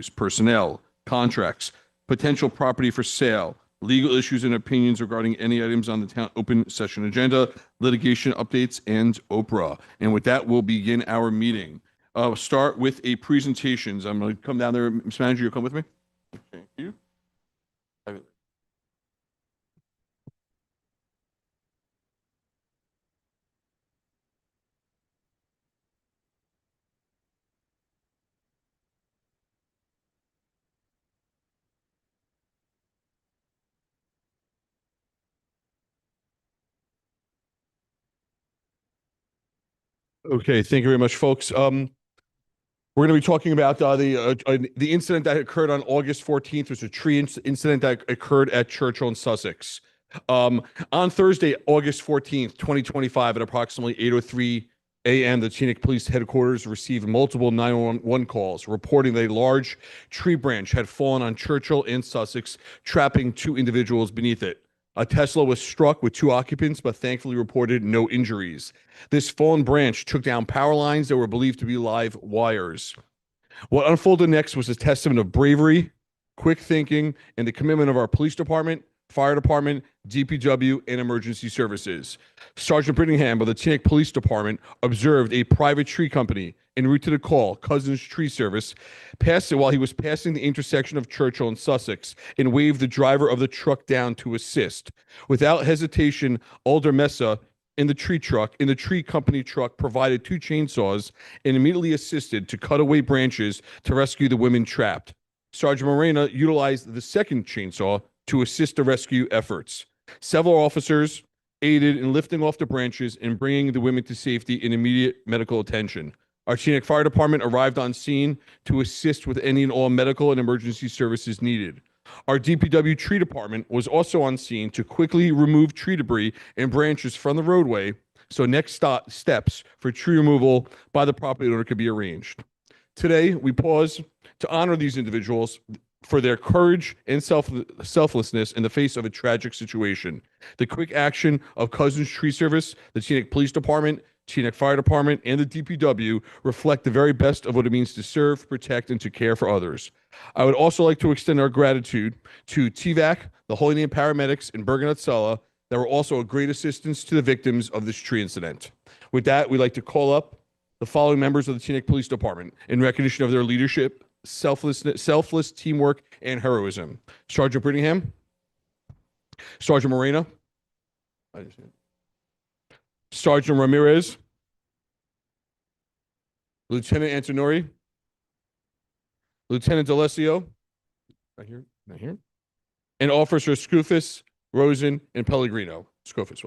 issues, personnel, contracts, potential property for sale, legal issues and opinions regarding any items on the town open session agenda, litigation updates, and Oprah. And with that, we'll begin our meeting. Start with a presentations. I'm going to come down there. Ms. Manager, you'll come with me. Thank you. Okay, thank you very much, folks. We're going to be talking about the incident that occurred on August 14th. It was a tree incident that occurred at Churchill in Sussex. On Thursday, August 14th, 2025, at approximately 8:03 a.m., the Teaneck Police Headquarters received multiple 911 calls reporting that a large tree branch had fallen on Churchill in Sussex, trapping two individuals beneath it. A Tesla was struck with two occupants, but thankfully reported no injuries. This fallen branch took down power lines that were believed to be live wires. What unfolded next was a testament of bravery, quick thinking, and the commitment of our police department, fire department, DPW, and emergency services. Sergeant Brittingham of the Teaneck Police Department observed a private tree company en route to the call, Cousins Tree Service, passed it while he was passing the intersection of Churchill and Sussex and waved the driver of the truck down to assist. Without hesitation, Alder Mesa in the tree company truck provided two chainsaws and immediately assisted to cut away branches to rescue the women trapped. Sergeant Morena utilized the second chainsaw to assist the rescue efforts. Several officers aided in lifting off the branches and bringing the women to safety and immediate medical attention. Our Teaneck Fire Department arrived on scene to assist with any and all medical and emergency services needed. Our DPW tree department was also on scene to quickly remove tree debris and branches from the roadway, so next steps for tree removal by the property owner could be arranged. Today, we pause to honor these individuals for their courage and selflessness in the face of a tragic situation. The quick action of Cousins Tree Service, the Teaneck Police Department, Teaneck Fire Department, and the DPW reflect the very best of what it means to serve, protect, and to care for others. I would also like to extend our gratitude to TVAC, the Holy Name paramedics in Bergen et Sala, that were also a great assistance to the victims of this tree incident. With that, we'd like to call up the following members of the Teaneck Police Department in recognition of their leadership, selfless teamwork, and heroism. Sergeant Brittingham, Sergeant Morena, Sergeant Ramirez, Lieutenant Antonori, Lieutenant D'Alessio, right here, and Officers Scoofus, Rosen, and Pellegrino. Scoofus.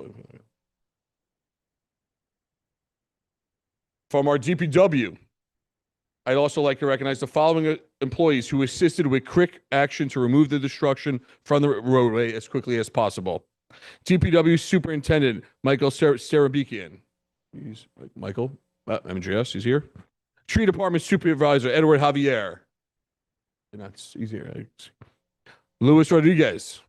From our DPW, I'd also like to recognize the following employees who assisted with quick action to remove the destruction from the roadway as quickly as possible. DPW Superintendent Michael Sarabikian. Michael, MGS, he's here. Tree Department Supervisor Edward Javier. And that's easier. Luis Rodriguez.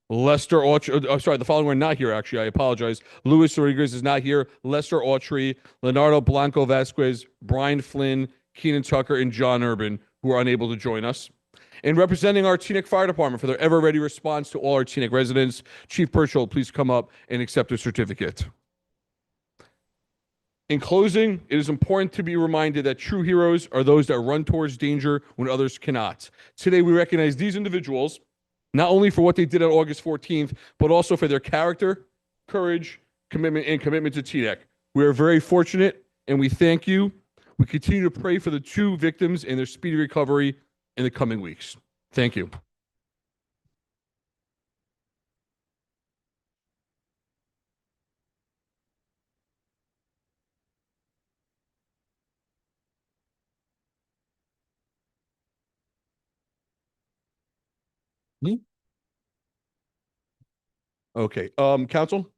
Lester Autry. Oh, sorry, the following are not here, actually. I apologize. Luis Rodriguez is not here. Lester Autry, Leonardo Blanco Vasquez, Brian Flynn, Keenan Tucker, and John Urban, who are unable to join us. And representing our Teaneck Fire Department for their ever-ready response to all our Teaneck residents, Chief Burchell, please come up and accept a certificate. In closing, it is important to be reminded that true heroes are those that run towards danger when others cannot. Today, we recognize these individuals not only for what they did on August 14th, but also for their character, courage, commitment to Teaneck. We are very fortunate, and we thank you. We continue to pray for the two victims and their speedy recovery in the coming weeks. Thank you. Okay. Council,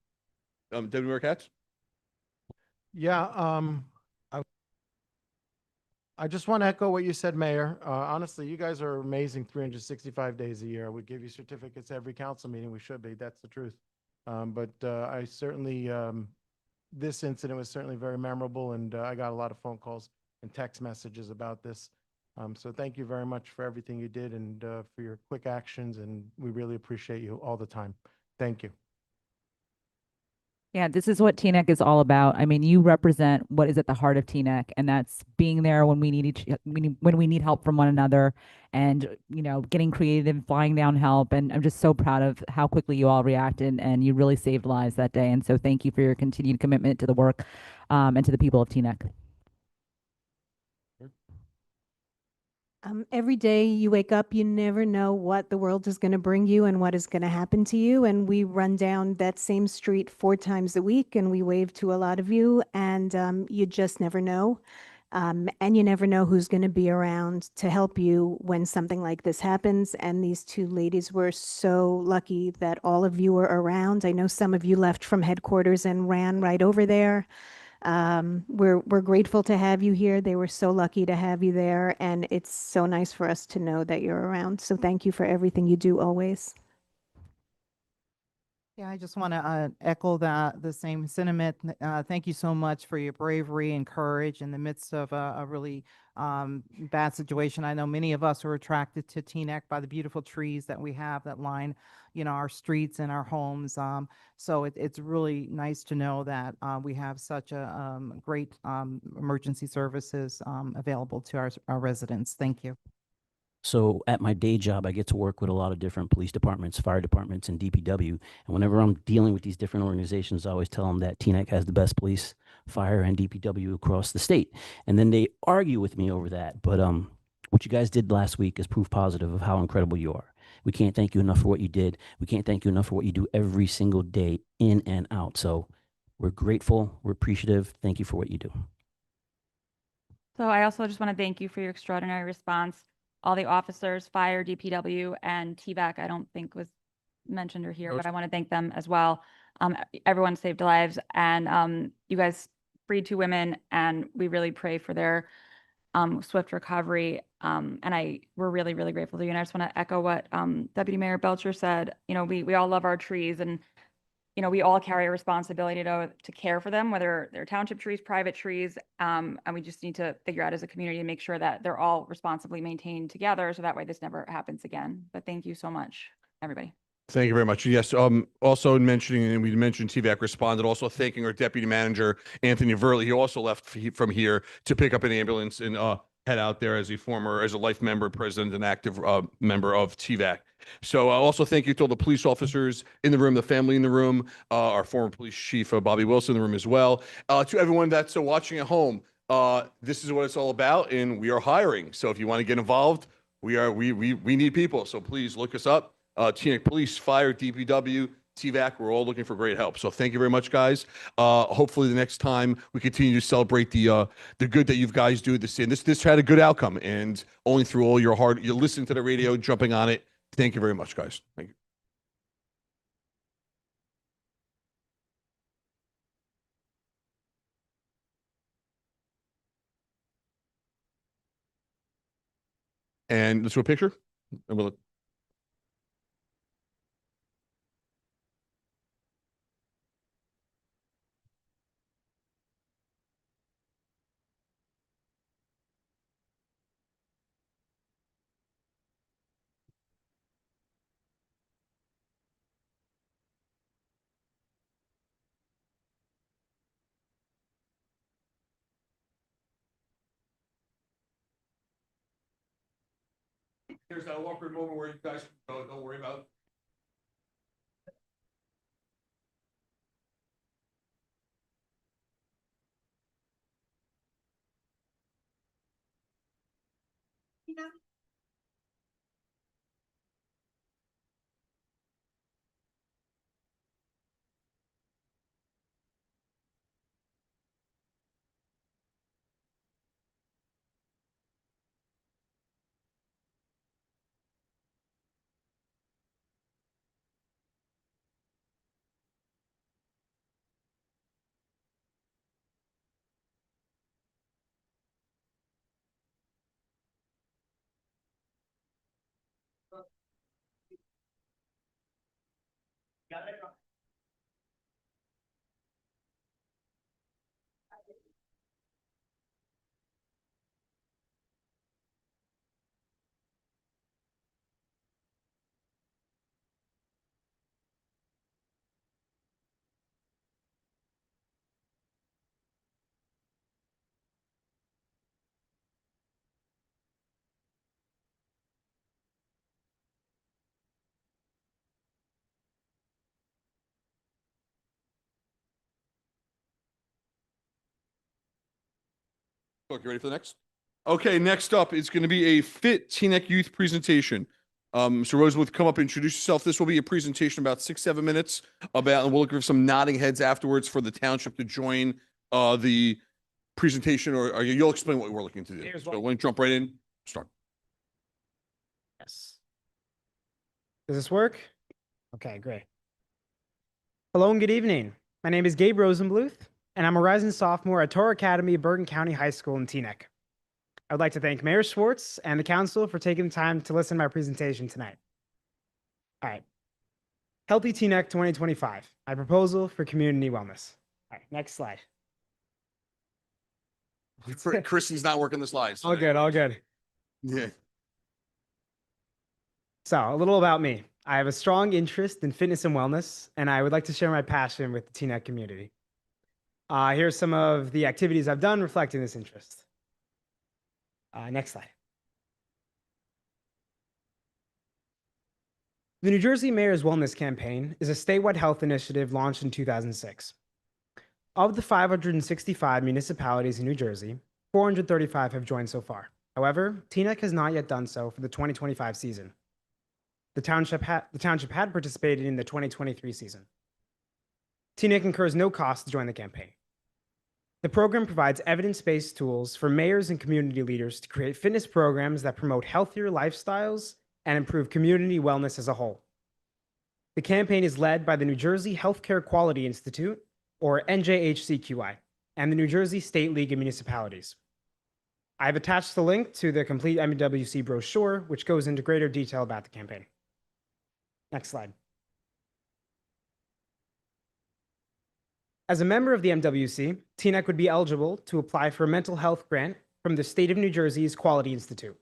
Deputy Mayor Katz. Yeah. I just want to echo what you said, Mayor. Honestly, you guys are amazing 365 days a year. We give you certificates every council meeting. We should be. That's the truth. But I certainly, this incident was certainly very memorable, and I got a lot of phone calls and text messages about this. So thank you very much for everything you did and for your quick actions, and we really appreciate you all the time. Thank you. Yeah, this is what TNEC is all about. I mean, you represent what is at the heart of TNEC, and that's being there when we need when we need help from one another, and getting creative, flying down help. And I'm just so proud of how quickly you all reacted, and you really saved lives that day. And so, thank you for your continued commitment to the work, and to the people of TNEC. Every day you wake up, you never know what the world is going to bring you and what is going to happen to you. And we run down that same street 4 times a week and we wave to a lot of you, and you just never know. And you never know who's going to be around to help you when something like this happens. And these two ladies were so lucky that all of you were around. I know some of you left from headquarters and ran right over there. We're grateful to have you here. They were so lucky to have you there, and it's so nice for us to know that you're around. So thank you for everything you do always. Yeah, I just want to echo the same sentiment. Thank you so much for your bravery and courage in the midst of a really bad situation. I know many of us are attracted to Teaneck by the beautiful trees that we have that line, our streets and our homes. So it's really nice to know that we have such a great emergency services available to our residents. Thank you. So at my day job, I get to work with a lot of different police departments, fire departments, and DPW. And whenever I'm dealing with these different organizations, I always tell them that TNEC has the best police, fire, and DPW across the state. And then they argue with me over that. But what you guys did last week is proof positive of how incredible you are. We can't thank you enough for what you did. We can't thank you enough for what you do every single day, in and out. So we're grateful. We're appreciative. Thank you for what you do. So I also just want to thank you for your extraordinary response. All the officers, fire, DPW, and TVAC, I don't think was mentioned or here, but I want to thank them as well. Everyone saved lives, and you guys freed 2 women, and we really pray for their swift recovery. And we're really, really grateful to you. And I just want to echo what Deputy Mayor Belcher said. We all love our trees, and we all carry a responsibility to care for them, whether they're township trees, private trees. And we just need to figure out as a community to make sure that they're all responsibly maintained together. So that way this never happens again. But thank you so much, everybody. Thank you very much. Yes, also in mentioning, and we mentioned TVAC responded, also thanking our deputy manager, Anthony Verley. He also left from here to pick up an ambulance and head out there as a life member, president, and active member of TVAC. So also thank you to all the police officers in the room, the family in the room, our former police chief, Bobby Wilson, in the room as well. To everyone that's watching at home, this is what it's all about, and we are hiring. So if you want to get involved, we need people. So please look us up. TNEC Police, Fire, DPW, TVAC, we're all looking for great help. So thank you very much, guys. Hopefully the next time we continue to celebrate the good that you guys do. This had a good outcome, and only through all your hard, you listen to the radio, jumping on it. Thank you very much, guys. Thank you. And let's do a picture. And we'll Here's that awkward moment where you guys don't worry about. Clerk, you ready for the next? Okay, next up is going to be a Fit Teaneck Youth presentation. Mr. Rosewood, come up and introduce yourself. This will be a presentation about 6-7 minutes about, and we'll look for some nodding heads afterwards for the township to join the presentation, or you'll explain what we're looking to do. Here's So what- when jump right in, start. Yes. Does this work? Okay, great. Hello and good evening. My name is Gabe Rosenbluth, and I'm a rising sophomore at Torr Academy, Bergen County High School in Teaneck. I would like to thank Mayor Schwartz and the council for taking the time to listen to my presentation tonight. All right. Healthy Teaneck 2025, my proposal for community wellness. All right, next slide. Christy's not working the slides. All today. good, all good. Yeah. So, a little about me. I have a strong interest in fitness and wellness, and I would like to share my passion with the Teaneck community. Here's some of the activities I've done reflecting this interest. Next slide. The New Jersey Mayor's Wellness Campaign is a statewide health initiative launched in 2006. Of the 565 municipalities in New Jersey, 435 have joined so far. However, Teaneck has not yet done so for the 2025 season. The township had participated in the 2023 season. Teaneck incurs no cost to join the campaign. The program provides evidence-based tools for mayors and community leaders to create fitness programs that promote healthier lifestyles and improve community wellness as a whole. The campaign is led by the New Jersey Healthcare Quality Institute, or NJHCQI, and the New Jersey State League of Municipalities. I have attached the link to the complete MWC brochure, which goes into greater detail about the campaign. Next slide. As a member of the MWC, Teaneck would be eligible to apply for a mental health grant from the State of New Jersey's Quality Institute.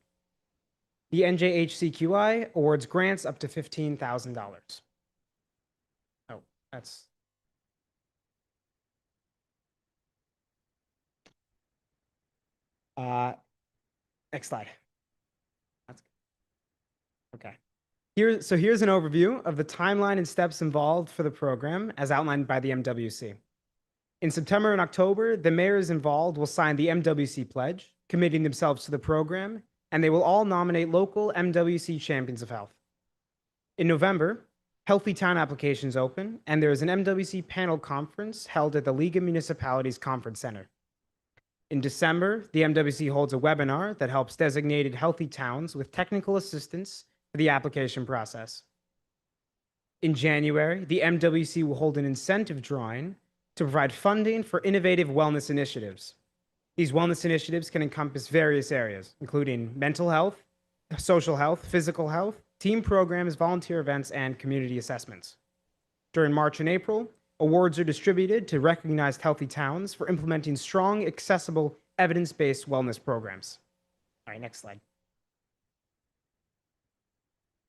The NJHCQI awards grants up to $15,000. Oh, that's... Next slide. That's okay. Here's an overview of the timeline and steps involved for the program as outlined by the MWC. In September and October, the mayors involved will sign the MWC pledge, committing themselves to the program, and they will all nominate local MWC champions of health. In November, Healthy Town applications open, and there is an MWC panel conference held at the League of Municipalities Conference Center. In December, the MWC holds a webinar that helps designated healthy towns with technical assistance for the application process. In January, the MWC will hold an incentive drawing to provide funding for innovative wellness initiatives. These wellness initiatives can encompass various areas, including mental health, social health, physical health, team programs, volunteer events, and community assessments. During March and April, awards are distributed to recognized healthy towns for implementing strong, accessible, evidence-based wellness programs. All right, next slide.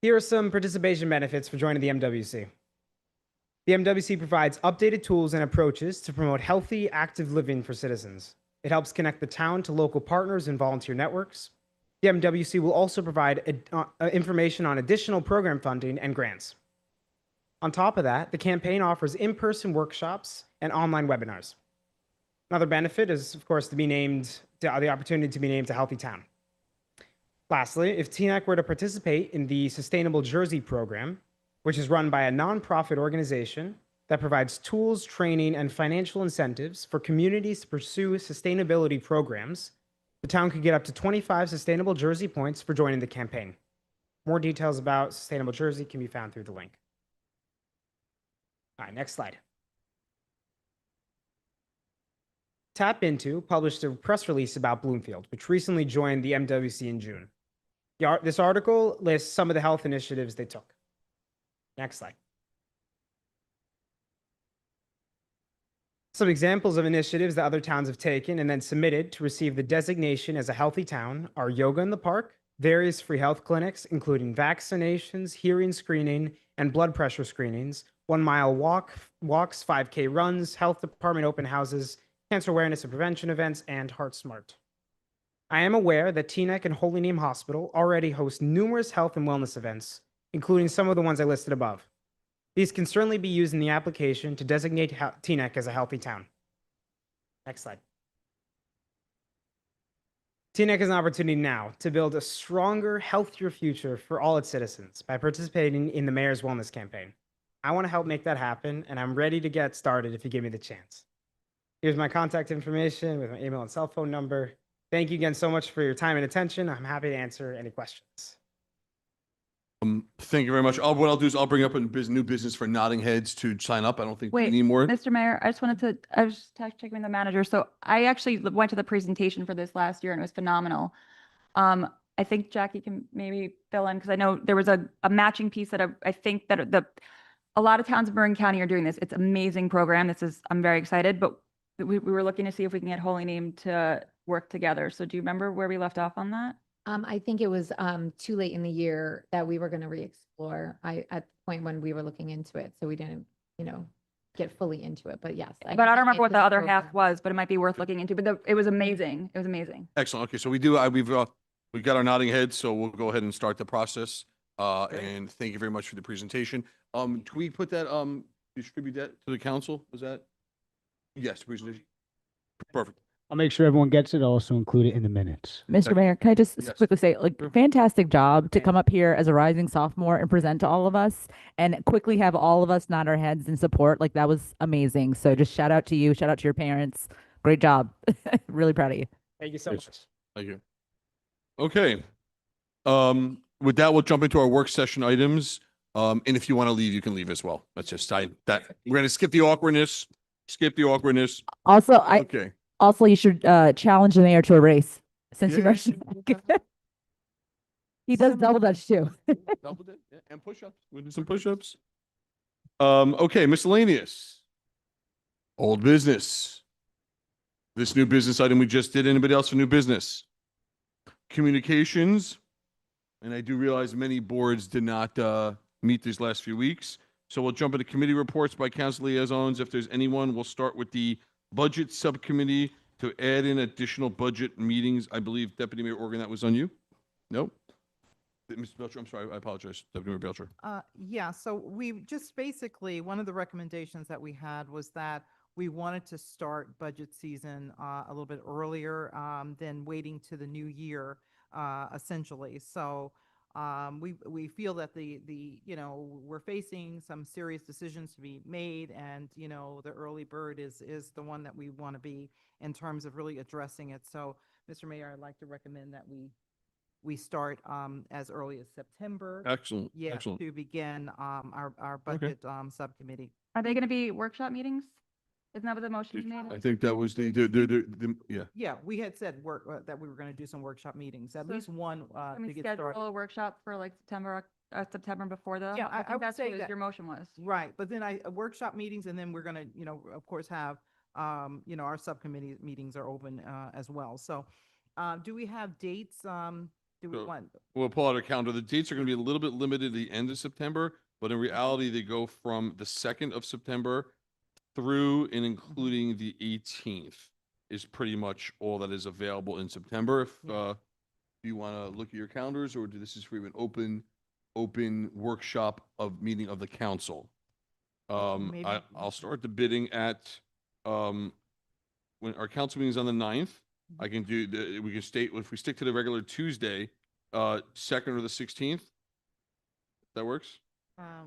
Here are some participation benefits for joining the MWC. The MWC provides updated tools and approaches to promote healthy, active living for citizens. It helps connect the town to local partners and volunteer networks. The MWC will also provide information on additional program funding and grants. On top of that, the campaign offers in-person workshops and online webinars. Another benefit is, of course, the opportunity to be named a healthy town. Lastly, if Teaneck were to participate in the Sustainable Jersey program, which is run by a nonprofit organization that provides tools, training, and financial incentives for communities to pursue sustainability programs, the town could get up to 25 Sustainable Jersey points for joining the campaign. More details about Sustainable Jersey can be found through the link. All right, next slide. Tap Into published a press release about Bloomfield, which recently joined the MWC in June. This article lists some of the health initiatives they took. Next slide. Some examples of initiatives that other towns have taken and then submitted to receive the designation as a healthy town are yoga in the park, various free health clinics, including vaccinations, hearing screening, and blood pressure screenings, 1-mile walks, 5K runs, health department open houses, cancer awareness and prevention events, and Heart Smart. I am aware that Teaneck and Holy Name Hospital already host numerous health and wellness events, including some of the ones I listed above. These can certainly be used in the application to designate Teaneck as a healthy town. Next slide. TNEC is an opportunity now to build a stronger, healthier future for all its citizens by participating in the Mayor's Wellness Campaign. I want to help make that happen, and I'm ready to get started if you give me the chance. Here's my contact information with my email and cell phone number. Thank you again so much for your time and attention. I'm happy to answer any questions. Thank you very much. What I'll do is I'll bring up a new business for nodding heads to sign up. I don't think we Wait, need more. Mr. Mayor, I just wanted to, I was just checking with the manager. So I actually went to the presentation for this last year and it was phenomenal. I think Jackie can maybe fill in because I know there was a matching piece that I think that a lot of towns in Bergen County are doing this. It's an amazing program. I'm very excited, but we were looking to see if we can get Holy Name to work together. So do you remember where we left off on that? I think it was too late in the year that we were going to re-explore. At the point when we were looking into it, so we didn't, get fully into it. But yes. But I don't remember what the other half was, but it might be worth looking into. But it was amazing. It was amazing. Excellent. Okay, so we've got our nodding heads, so we'll go ahead and start the process. And thank you very much for the presentation. Can we put that, distribute that to the council? Was that? Yes, presentation. Perfect. I'll make sure everyone gets it. I'll also include it in the minutes. Mr. Mayor, can I just Yes. quickly say, like, Sure. fantastic job to come up here as a rising sophomore and present to all of us and quickly have all of us nod our heads in support. Like, that was amazing. So just shout out to you, shout out to your parents. Great job. Really proud of you. Thank you so Yes. much. Thank you. Okay. With that, we'll jump into our work session items. And if you want to leave, you can leave as well. That's just we're gonna skip the awkwardness. Also, Okay. you should challenge the mayor to a race since you Yeah. mentioned that. He does double dutch too. Double dip, yeah, and push-ups. We'll do some push-ups. Okay, miscellaneous. Old business. This new business item we just did. Anybody else for new business? Communications. And I do realize many boards did not meet these last few weeks. So we'll jump into committee reports by council liaisons. If there's anyone, we'll start with the budget subcommittee to add in additional budget meetings. I believe Deputy Mayor Organ, that was on you? No? Mr. Belcher, I'm sorry, I apologize. Deputy Mayor Belcher. Yeah, so we just basically, one of the recommendations that we had was that we wanted to start budget season a little bit earlier than waiting to the new year, essentially. So we feel that we're facing some serious decisions to be made, and the early bird is the one that we want to be in terms of really addressing it. So, Mr. Mayor, I'd like to recommend that we start as early as September. Excellent. Yeah, Excellent. to begin our budget subcommittee. Are they going to be workshop meetings? Isn't that what the motion you made? I think that was the yeah. Yeah, we had said that we were going to do some workshop meetings, at So least one Can to we get schedule started. a workop for like September before the? Yeah, I think would that's say what that- your motion was. Right, but then workshop meetings, and then we're going to, of course, have, our subcommittee meetings are open as well. So do we have dates? Do we So- want? We'll pull out our calendar. The dates are going to be a little bit limited at the end of September, but in reality, they go from the 2nd of September through and including the 18th is pretty much all that is available in September. If you want to look at your calendars, or do this is for an open workshop of meeting of the council. Maybe- I'll start the bidding at when our council meeting is on the 9th. I can do we can state if we stick to the regular Tuesday, 2nd or the 16th. That works.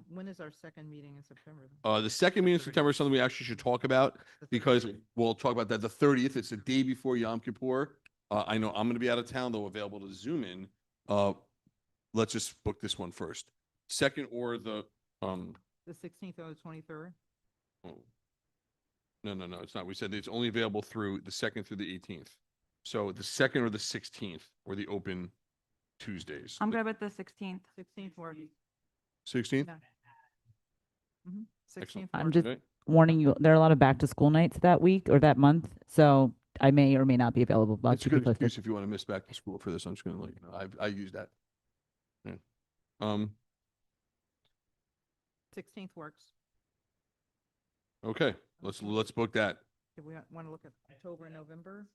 When is our second meeting in September? The second meeting in September is something we actually should talk about The because 30th. we'll talk about that. The 30th, it's the day before Yom Kippur. I know I'm going to be out of town, though available to Zoom in. Let's just book this one first. Second or the The 16th or the 23rd? oh. No, it's not. We said it's only available through the 2nd through the 18th. So the 2nd or the 16th or the open Tuesdays. I'm good with the 16th. 16th works. 16th? Yeah. Mhm. 16th I'm works. just Okay. warning you, there are a lot of back to school nights that week or that month. So I may or may not be available. But I'll That's a keep you good posted. excuse if you want to miss back to school for this. I'm just going to let you know. I use that. Yeah. 16th works. Okay, let's book that. Do we want to look at October and November?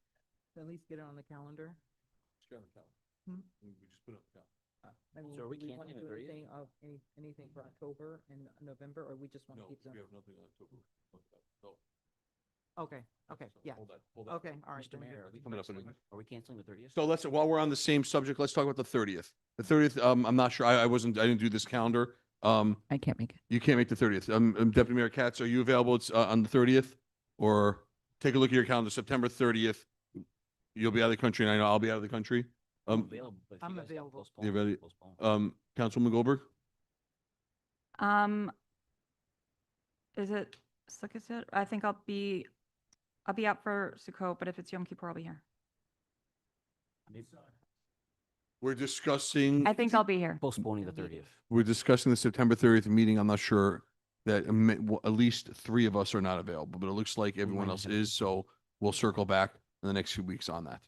To at least get it on the calendar? Hmm? Maybe So we we can't want to do do the 30th? anything of anything for October and November, or we just want to keep them? nothing on October. Okay, yeah. Okay, all right. Mr. then good. Mayor, are we Coming up in a canceling, are we canceling the 30th? So let's, while we're on the same subject, let's talk about the 30th. The 30th, I'm not sure, I didn't do this calendar. I can't make it. You can't make the 30th. Deputy Mayor Katz, are you available? It's on the 30th? Or take a look at your calendar, September 30th. You'll be out of the country and I know I'll be out of the country. I'm available, but if you I'm guys have available. postponed, You're ready? postpone. Councilwoman Goldberg? Is it Sukkot? I think I'll be out for Sukkot, but if it's Yom Kippur, I'll be here. We're discussing, I think I'll be here. Postponing the 30th. we're discussing the September 30th meeting. I'm not sure that at least 3 of us are not available, but it looks like everyone might else have- is. So we'll circle back in the next few weeks on that.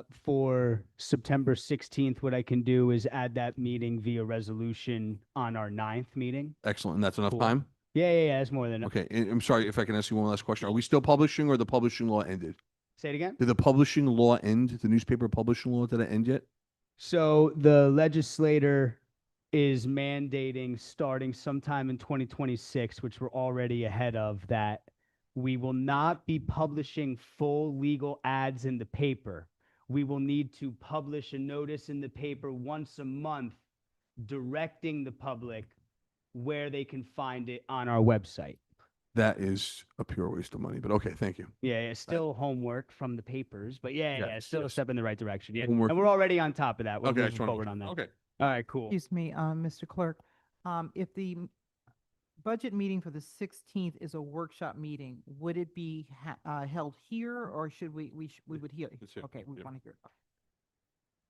For September 16th, what I can do is add that meeting via resolution on our 9th meeting. Excellent. And that's enough Cool. time? Yeah, that's more than. Okay. And I'm sorry if I can ask you one last question. Are we still publishing or the publishing law ended? Say it again? Did the publishing law end? The newspaper publishing law, did it end yet? So the legislator is mandating starting sometime in 2026, which we're already ahead of, that we will not be publishing full legal ads in the paper. We will need to publish a notice in the paper once a month directing the public where they can find it on our website. That is a pure waste of money, but okay, thank you. Yeah, still homework from the papers, but yeah, Yes, still a yes. step in the right direction. Yeah, Homework. and we're already on top of that. We're Okay, I moving just wanna- forward on that. Okay. All right, cool. Excuse me, Mr. Clerk, if the budget meeting for the 16th is a workshop meeting, would it be held here or should we would hear? It's here, Okay, we yeah. want to hear.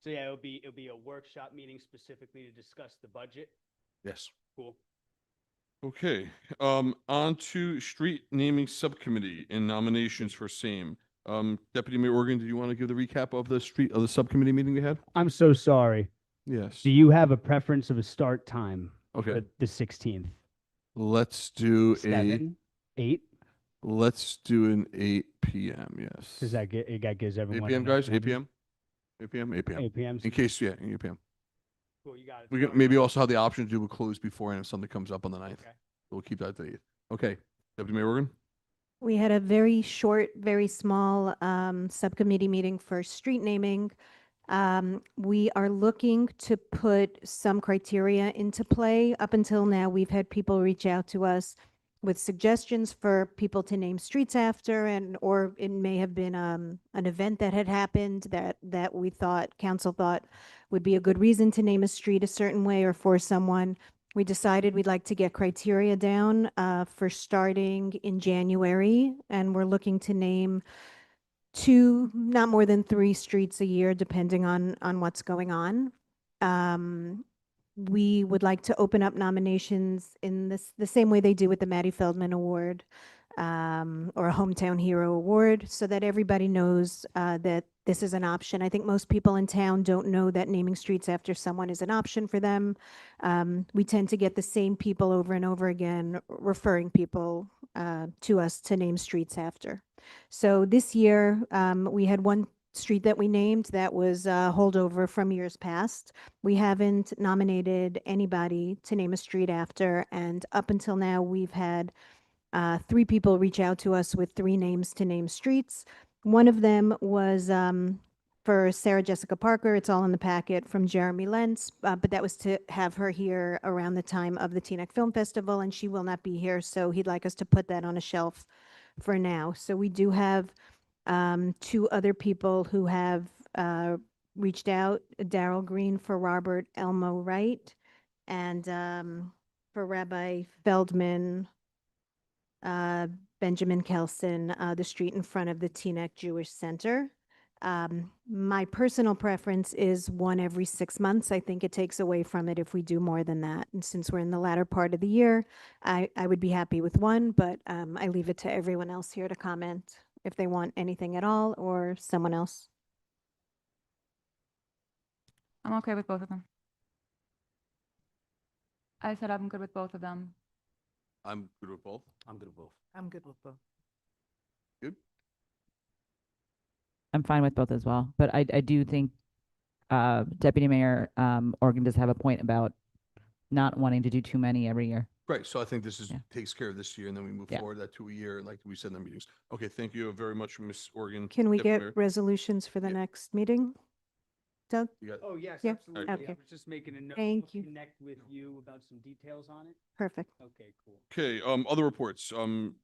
So yeah, it'll be a workshop meeting specifically to discuss the budget. Yes. Cool. Okay, on to street naming subcommittee and nominations for same. Deputy Mayor Organ, do you want to give the recap of the subcommittee meeting we had? I'm so sorry. Yes. Do you have a preference of a start time Okay, for the 16th? let's do 7, 8? let's do an 8 PM, yes. Does that gives 8 everyone PM, enough guys? 8 time? PM? 8 PM, 8 PM. 8 p.m. In case, yeah, 8 PM. Cool, you got it. We can maybe also have the option to do a close beforehand if something comes up on the 9th. Okay. We'll keep that to the 8th. Okay, Deputy Mayor Organ? We had a very short, very small subcommittee meeting for street naming. We are looking to put some criteria into play. Up until now, we've had people reach out to us with suggestions for people to name streets after, or it may have been an event that had happened that we thought, council thought would be a good reason to name a street a certain way or for someone. We decided we'd like to get criteria down for starting in January, and we're looking to name 2, not more than 3 streets a year, depending on what's going on. We would like to open up nominations in the same way they do with the Maddie Feldman Award or a Hometown Hero Award, so that everybody knows that this is an option. I think most people in town don't know that naming streets after someone is an option for them. We tend to get the same people over and over again referring people to us to name streets after. So this year, we had one street that we named that was a holdover from years past. We haven't nominated anybody to name a street after, and up until now, we've had 3 people reach out to us with 3 names to name streets. One of them was for Sarah Jessica Parker. It's all in the packet from Jeremy Lentz, but that was to have her here around the time of the Teaneck Film Festival, and she will not be here, so he'd like us to put that on a shelf for now. So we do have 2 other people who have reached out, Daryl Green for Robert Elmo Wright, and for Rabbi Feldman, Benjamin Kelson, the street in front of the Teaneck Jewish Center. My personal preference is 1 every 6 months. I think it takes away from it if we do more than that. And since we're in the latter part of the year, I would be happy with 1, but I leave it to everyone else here to comment if they want anything at all or someone else. I'm okay with both of them. I said I'm good with both of them. I'm good with both. I'm good with both. I'm good with both. Good? I'm fine with both as well, but I do think Deputy Mayor Organ does have a point about not wanting to do too many every year. Right, so I think this is, Yeah. takes care of this year, and then we move Yeah. forward that to a year, and like we said in the meetings. Okay, thank you very much, Ms. Organ. Can we Deputy get Mayor. resolutions for the Yeah. next meeting? Doug? You got- Oh, yes, Yeah, absolutely. okay. I was just making a note. Thank I'll you. Connect with you about some details on it. Perfect. Okay, cool. Okay, other reports,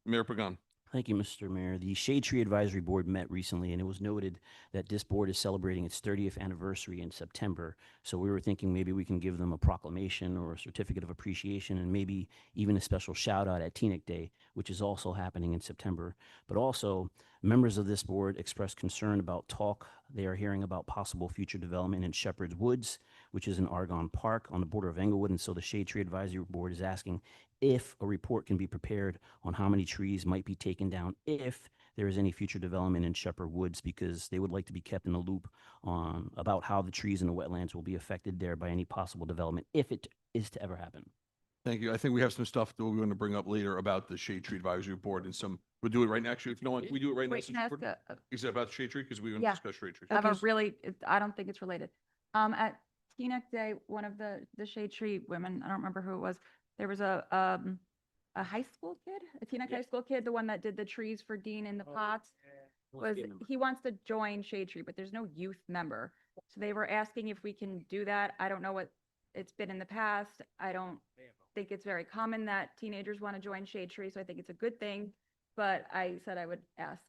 Mayor Pagan. Thank you, Mr. Mayor. The Shade Tree Advisory Board met recently, and it was noted that this board is celebrating its 30th anniversary in September. So we were thinking maybe we can give them a proclamation or a certificate of appreciation, and maybe even a special shout out at Teaneck Day, which is also happening in September. But also, members of this board expressed concern about talk they are hearing about possible future development in Shepherd's Woods, which is in Argonne Park on the border of Englewood. And so the Shade Tree Advisory Board is asking if a report can be prepared on how many trees might be taken down if there is any future development in Shepherd Woods, because they would like to be kept in the loop on about how the trees in the wetlands will be affected there by any possible development, if it is to ever happen. Thank you. I think we have some stuff that we're going to bring up later about the Shade Tree Advisory Board and some, we'll do it right now. Actually, if you don't want, we do it right now. Wait, since can I ask we're- a- Is it about Shade Tree? Because we're going to Yeah. discuss Shade Tree. I have a Okay. really, I don't think it's related. At Teaneck Day, one of the shade tree women, I don't remember who it was, there was a high school kid, a Teaneck Yeah. high school kid, the one that did the trees for Dean in the pots. Was, he wants to join Shade Tree, but there's no youth member. So they were asking if we can do that. I don't know what it's been in the past. I don't think it's very common that teenagers want to join Shade Tree, so I think it's a good thing. But I said I would ask.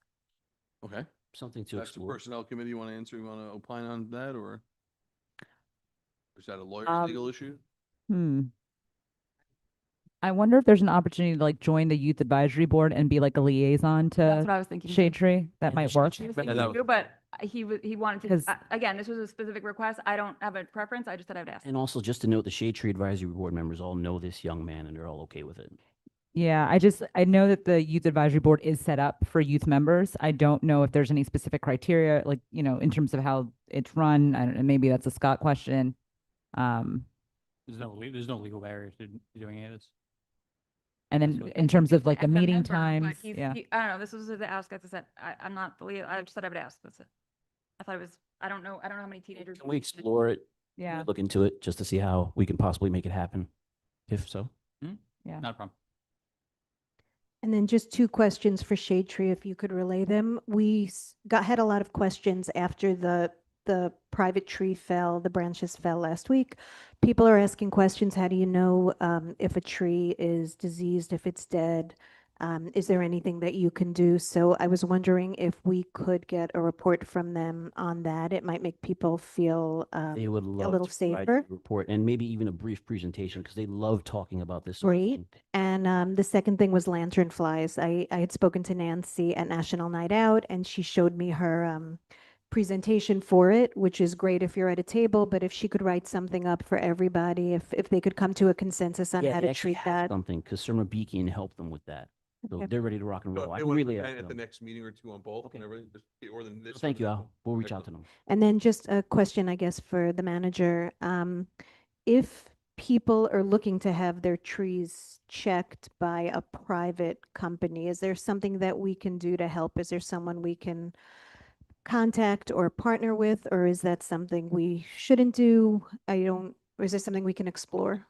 Okay. Something to That's the explore. personnel committee. You want to answer? You want to opine on that, or is that a lawyer's Um, legal issue? I wonder if there's an opportunity to like join the youth advisory board and be like a liaison That's what to I was thinking. Shade too. Tree. That Yeah, might there's work. He was But thinking that too, but he wanted to, 'Cause- again, this was a specific request. I don't have a preference. I just said I would ask. And also, just to note, the Shade Tree Advisory Board members all know this young man, and they're all okay with it. Yeah, I know that the youth advisory board is set up for youth members. I don't know if there's any specific criteria, like, you know, in terms of how it's run. I don't know, maybe that's a Scott question. There's no legal barrier to doing any of this. And then So- in terms of like As the a meeting member, but times, he's- yeah. I don't know, this was the ask, as I said, I'm not the lead, I just said I would ask, that's it. I thought it was, I don't know how many teenagers. Can we explore it? Yeah, Look into it just to see how we can possibly make it happen, if so. yeah. Not a problem. And then just two questions for Shade Tree, if you could relay them. We had a lot of questions after the private tree fell, the branches fell last week. People are asking questions. How do you know if a tree is diseased, if it's dead? Is there anything that you can do? So I was wondering if we could get a report from them on that. It might make people feel They would love little to provide safer. a report, and maybe even a brief presentation, because they love talking about this. sort of Great. thing. And the second thing was lantern flies. I had spoken to Nancy at National Night Out, and she showed me her presentation for it, which is great if you're at a table, but if she could write something up for everybody, if they could come to a consensus on Yeah, how they to actually treat have that. something, because Summer Beacon helped them with that. So Okay. they're ready to rock and So roll. if I they can want to relay plan that. at to the them. next meeting or two on both, Okay. and everything, or than this. So thank you, or- Al. We'll reach out to them. And then just a question, I guess, for the manager. If people are looking to have their trees checked by a private company, is there something that we can do to help? Is there someone we can contact or partner with, or is that something we shouldn't do? Or is there something we can explore?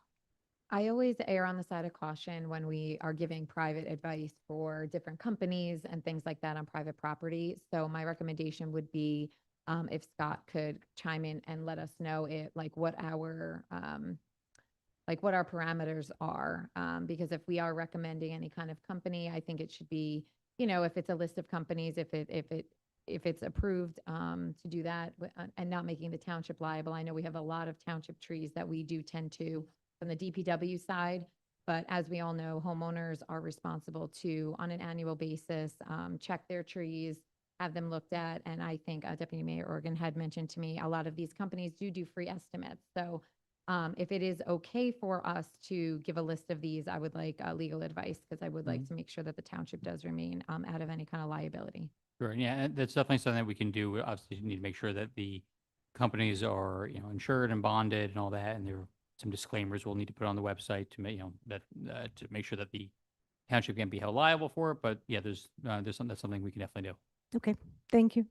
I always err on the side of caution when we are giving private advice for different companies and things like that on private property. So my recommendation would be if Scott could chime in and let us know what our parameters are. Because if we are recommending any kind of company, I think it should be, if it's a list of companies, if it's approved to do that and not making the township liable. I know we have a lot of township trees that we do tend to from the DPW side, but as we all know, homeowners are responsible to, on an annual basis, check their trees, have them looked at. And I think Deputy Mayor Organ had mentioned to me, a lot of these companies do free estimates. So if it is okay for us to give a list of these, I would like legal advice, because I would like to make sure that the township does remain out of any kind of liability. Sure, yeah, and that's definitely something that we can do. We obviously need to make sure that the companies are, insured and bonded and all that, and there are some disclaimers we'll need to put on the website to make, that, to make sure that the township can be held liable for it. But yeah, that's something we can definitely do. Okay, thank you.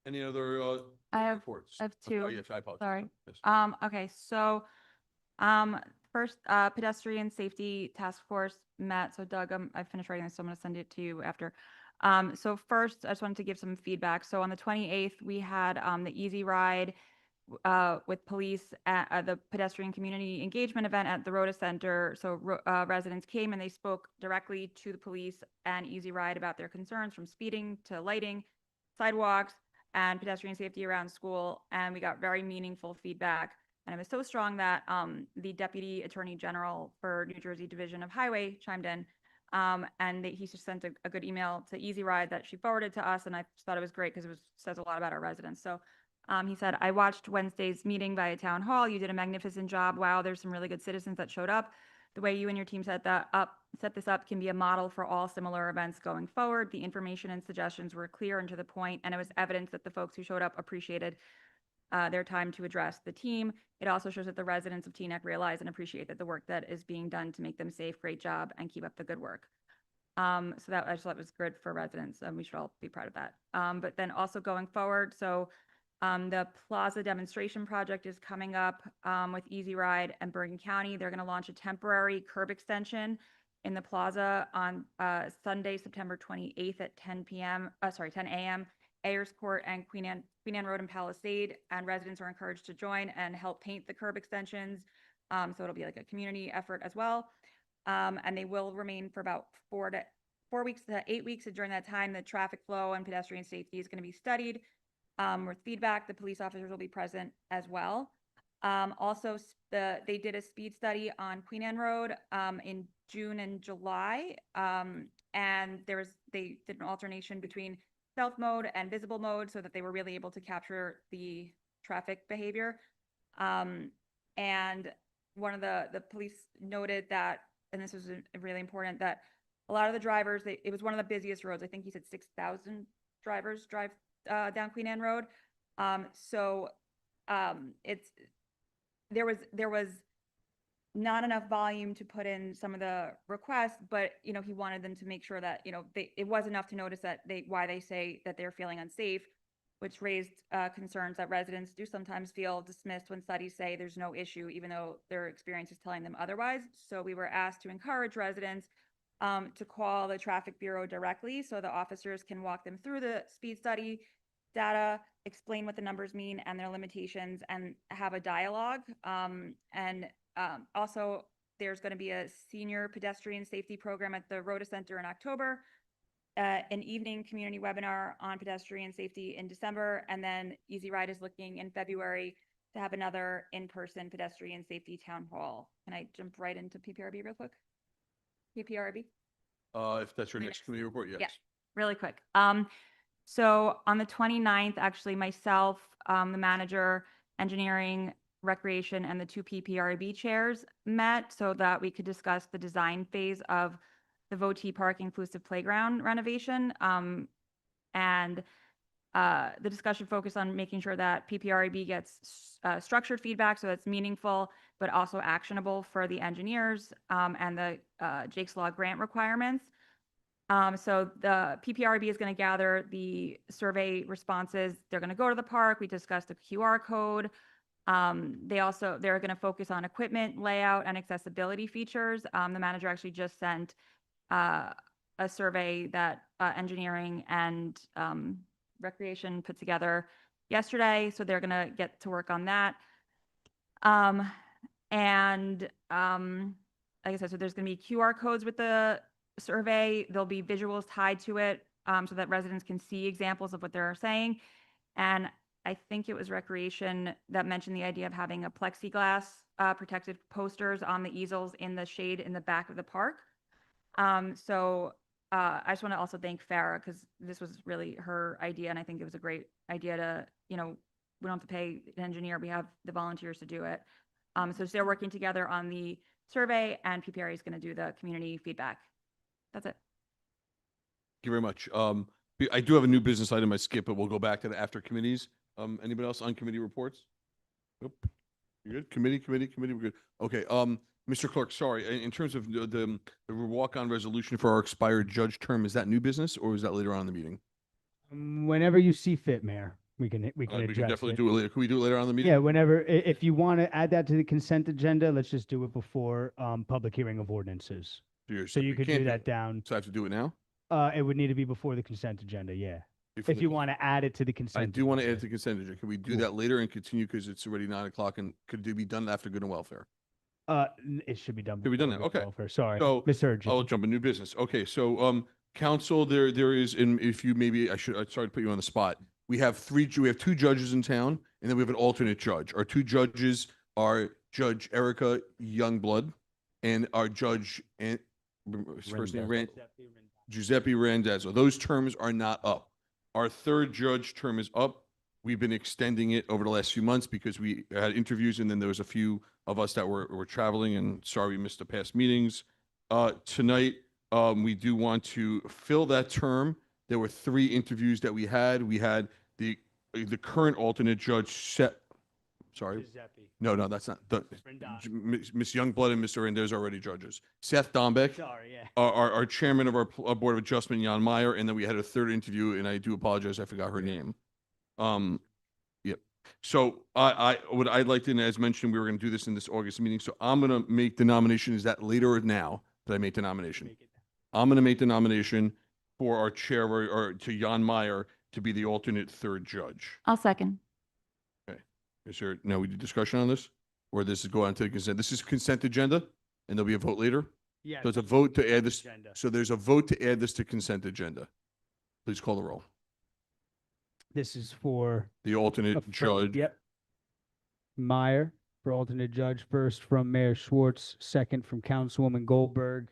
Any other I have- reports? I have Oh, two. yes, I apologize. Sorry. Yes. Okay, so, first, pedestrian safety task force met. So Doug, I finished writing this, so I'm going to send it to you after. So first, I just wanted to give some feedback. So on the 28th, we had the Easy Ride with police at the pedestrian community engagement event at the Rhoda Center. So residents came and they spoke directly to the police and Easy Ride about their concerns from speeding to lighting, sidewalks, and pedestrian safety around school. And we got very meaningful feedback. And it was so strong that the Deputy Attorney General for New Jersey Division of Highway chimed in. And he just sent a good email to Easy Ride that she forwarded to us. And I just thought it was great because says a lot about our residents. So he said, I watched Wednesday's meeting via town hall. You did a magnificent job. Wow, there's some really good citizens that showed up. The way you and your team set this up can be a model for all similar events going forward. The information and suggestions were clear and to the point, and it was evidence that the folks who showed up appreciated their time to address the team. It also shows that the residents of Teaneck realize and appreciate that the work that is being done to make them safe. Great job, and keep up the good work. So that I just thought was good for residents, and we should all be proud of that. But then also going forward, so the Plaza demonstration project is coming up with Easy Ride and Bergen County. They're going to launch a temporary curb extension in the Plaza on Sunday, September 28th at 10 a.m. Ayers Court and Queen Anne Road and Palisade, and residents are encouraged to join and help paint the curb extensions. So it'll be like a community effort as well. And they will remain for about 4 weeks to 8 weeks. And during that time, the traffic flow and pedestrian safety is going to be studied. With feedback, the police officers will be present as well. Also, they did a speed study on Queen Anne Road in June and July, and they did an alternation between stealth mode and visible mode so that they were really able to capture the traffic behavior. And one of the police noted that, and this was really important, that a lot of the drivers, it was one of the busiest roads. I think he said 6,000 drivers drive down Queen Anne Road. There was not enough volume to put in some of the requests, but he wanted them to make sure that it was enough to notice that why they say that they're feeling unsafe, which raised concerns that residents do sometimes feel dismissed when studies say there's no issue, even though their experience is telling them otherwise. So we were asked to encourage residents to call the traffic bureau directly so the officers can walk them through the speed study data, explain what the numbers mean and their limitations, and have a dialogue. Also, there's going to be a senior pedestrian safety program at the Rhoda Center in October, an evening community webinar on pedestrian safety in December, and then Easy Ride is looking in February to have another in-person pedestrian safety town hall. Can I jump right into PPRB real quick? PPRB? If that's your next committee report, yes. Yeah, really quick. So on the 29th, actually, myself, the manager, engineering, recreation, and the 2 PPRB chairs met so that we could discuss the design phase of the Votee Park inclusive playground renovation. The discussion focused on making sure that PPRB gets structured feedback so it's meaningful, but also actionable for the engineers and the Jake's Law grant requirements. So the PPRB is going to gather the survey responses. They're going to go to the park. We discussed the QR code. They're going to focus on equipment, layout, and accessibility features. The manager actually just sent a survey that engineering and recreation put together yesterday. So they're going to get to work on that. Like I said, so there's going to be QR codes with the survey. There'll be visuals tied to it so that residents can see examples of what they're saying. And I think it was recreation that mentioned the idea of having a plexiglass protected posters on the easels in the shade in the back of the park. I just want to also thank Farah because this was really her idea. And I think it was a great idea to, we don't have to pay an engineer. We have the volunteers to do it. So they're working together on the survey, and PPRA is going to do the community feedback. That's it. Thank you very much. I do have a new business item I skipped, but we'll go back to the after committees. Anybody else on committee reports? Nope. You good? Committee, we're good. Okay. Mr. Clerk, sorry. In terms of the walk-on resolution for our expired judge term, is that new business or is that later on in the meeting? Whenever you see fit, Mayor. We can We can address definitely it. do it later. Can we do it later on in the meeting? Yeah, whenever, if you want to add that to the consent agenda, let's just do it before, public hearing of ordinances. So you We could can't do that down. So I have to do it now? It would need to be before the consent agenda, yeah. Before If the you cons- want to add it to the I consent. do want to add agenda. to consent agenda. Can we do Cool. that later and continue because it's already 9 o'clock and could it be done after good and welfare? It should be done. Should be done before now, good okay. welfare. Sorry, So misheard I'll you. jump in new business. Okay, so council, there is, and if you maybe I sorry to put you on the spot. We have we have two judges in town, and then we have an alternate judge. Our two judges are Judge Erica Youngblood and our judge and his first name Giuseppe Randazzo. Those terms are not up. Our third judge term is up. We've been extending it over the last few months because we had interviews and then there was a few of us that were traveling and sorry we missed the past meetings. Tonight, we do want to fill that term. There were 3 interviews that we had. We had the current alternate judge sorry. Giuseppe. No, that's not. Rendon. Miss Youngblood and Mr. Rendez are already judges. Seth Dombeck, Sorry, yeah. our chairman of our Board of Adjustment, Jan Meyer, and then we had a third interview, and I do apologize, I forgot her name. Yep. So what I'd like to, and as mentioned, we were going to do this in this August meeting, so I'm going to make the nomination. Is that later or now that I make the nomination? I'm going to make the nomination for our chair or to Jan Meyer to be the alternate third judge. I'll second. Is there, now we do discussion on this? Or this is go on to the consent? This is consent agenda and there'll be a vote later? Yeah. So it's a vote to add this. Agenda. So there's a vote to add this to consent agenda. Please call the roll. This is for. The alternate judge. Yep. Meyer for alternate judge, first from Mayor Schwartz, second from Councilwoman Goldberg.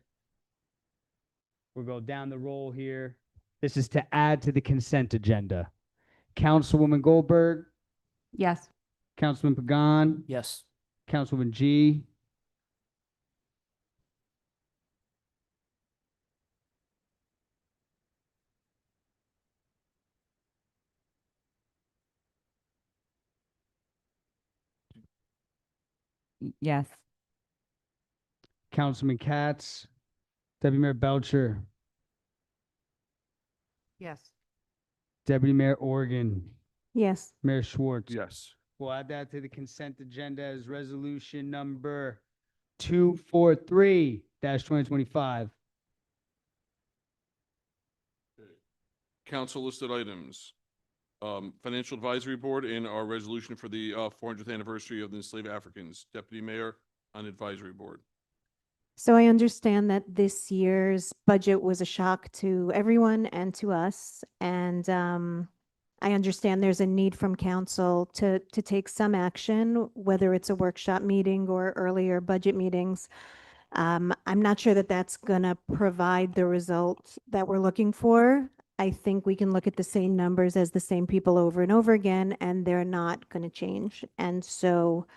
We'll go down the roll here. This is to add to the consent agenda. Councilwoman Goldberg, Yes. Councilman Pagan, Yes. Councilwoman G. Yes. Councilman Katz, Deputy Mayor Belcher, Yes. Deputy Mayor Organ, Yes. Mayor Schwartz. Yes. We'll add that to the consent agenda as resolution number 243-2025. Council listed items. Financial Advisory Board and our resolution for the 400th anniversary of the enslaved Africans. Deputy Mayor on Advisory Board. So I understand that this year's budget was a shock to everyone and to us. And I understand there's a need from council to take some action, whether it's a workshop meeting or earlier budget meetings. I'm not sure that that's going to provide the result that we're looking for. I think we can look at the same numbers as the same people over and over again, and they're not going to change. And so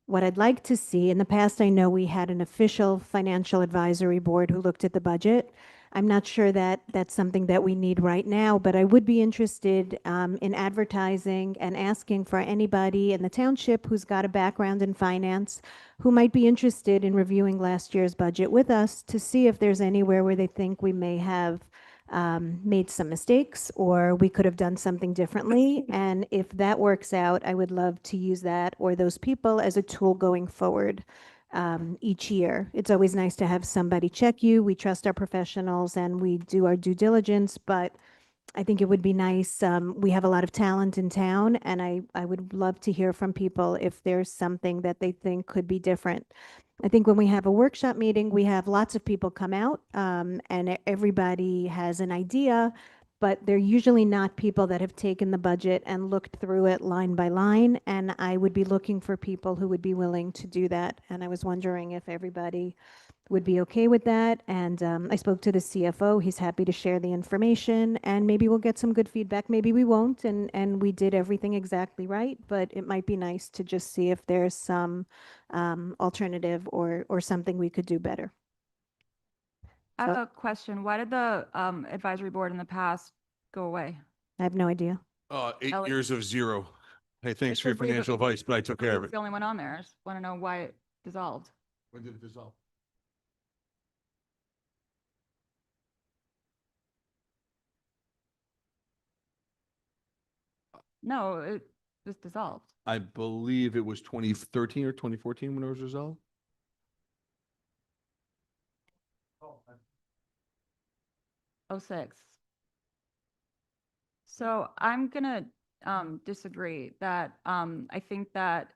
what I'd like to see, in the past, I know we had an official financial advisory board who looked at the budget. I'm not sure that that's something that we need right now, but I would be interested in advertising and asking for anybody in the township who's got a background in finance who might be interested in reviewing last year's budget with us to see if there's anywhere where they think we may have made some mistakes or we could have done something differently. And if that works out, I would love to use that or those people as a tool going forward each year. It's always nice to have somebody check you. We trust our professionals and we do our due diligence, but I think it would be nice. We have a lot of talent in town, and I would love to hear from people if there's something that they think could be different. I think when we have a workshop meeting, we have lots of people come out, and everybody has an idea, but they're usually not people that have taken the budget and looked through it line by line. And I would be looking for people who would be willing to do that. And I was wondering if everybody would be okay with that. And I spoke to the CFO. He's happy to share the information, and maybe we'll get some good feedback. Maybe we won't, and we did everything exactly right, but it might be nice to just see if there's some alternative or something we could do better. I have a question. Why did the advisory board in the past go away? I have no idea. 8 Ellie? years of zero. Hey, thanks It for your says we have a- financial advice, but I took care of It's it. the only one on there. I just want to know why it dissolved. When did it dissolve? No, it was dissolved. I believe it was 2013 or 2014 when it was resolved. Oh, 06. So I'm gonna disagree that I think that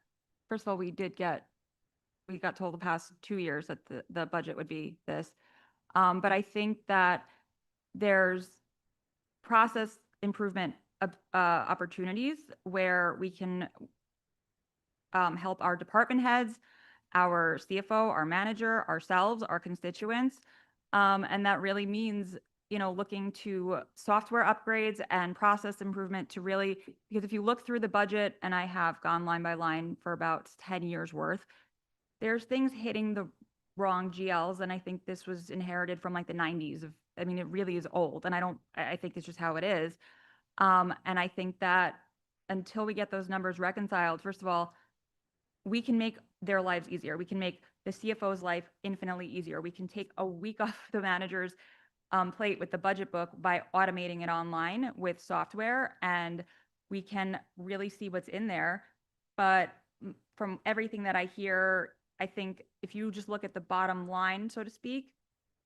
first of all, we got told the past 2 years that the budget would be this. But I think that there's process improvement opportunities where we can help our department heads, our CFO, our manager, ourselves, our constituents. And that really means, looking to software upgrades and process improvement to really, because if you look through the budget, and I have gone line by line for about 10 years worth, there's things hitting the wrong GLs. And I think this was inherited from like the 90s it really is old. And I think it's just how it is. And I think that until we get those numbers reconciled, first of all, we can make their lives easier. We can make the CFO's life infinitely easier. We can take a week off the manager's plate with the budget book by automating it online with software, and we can really see what's in there. But from everything that I hear, I think if you just look at the bottom line, so to speak,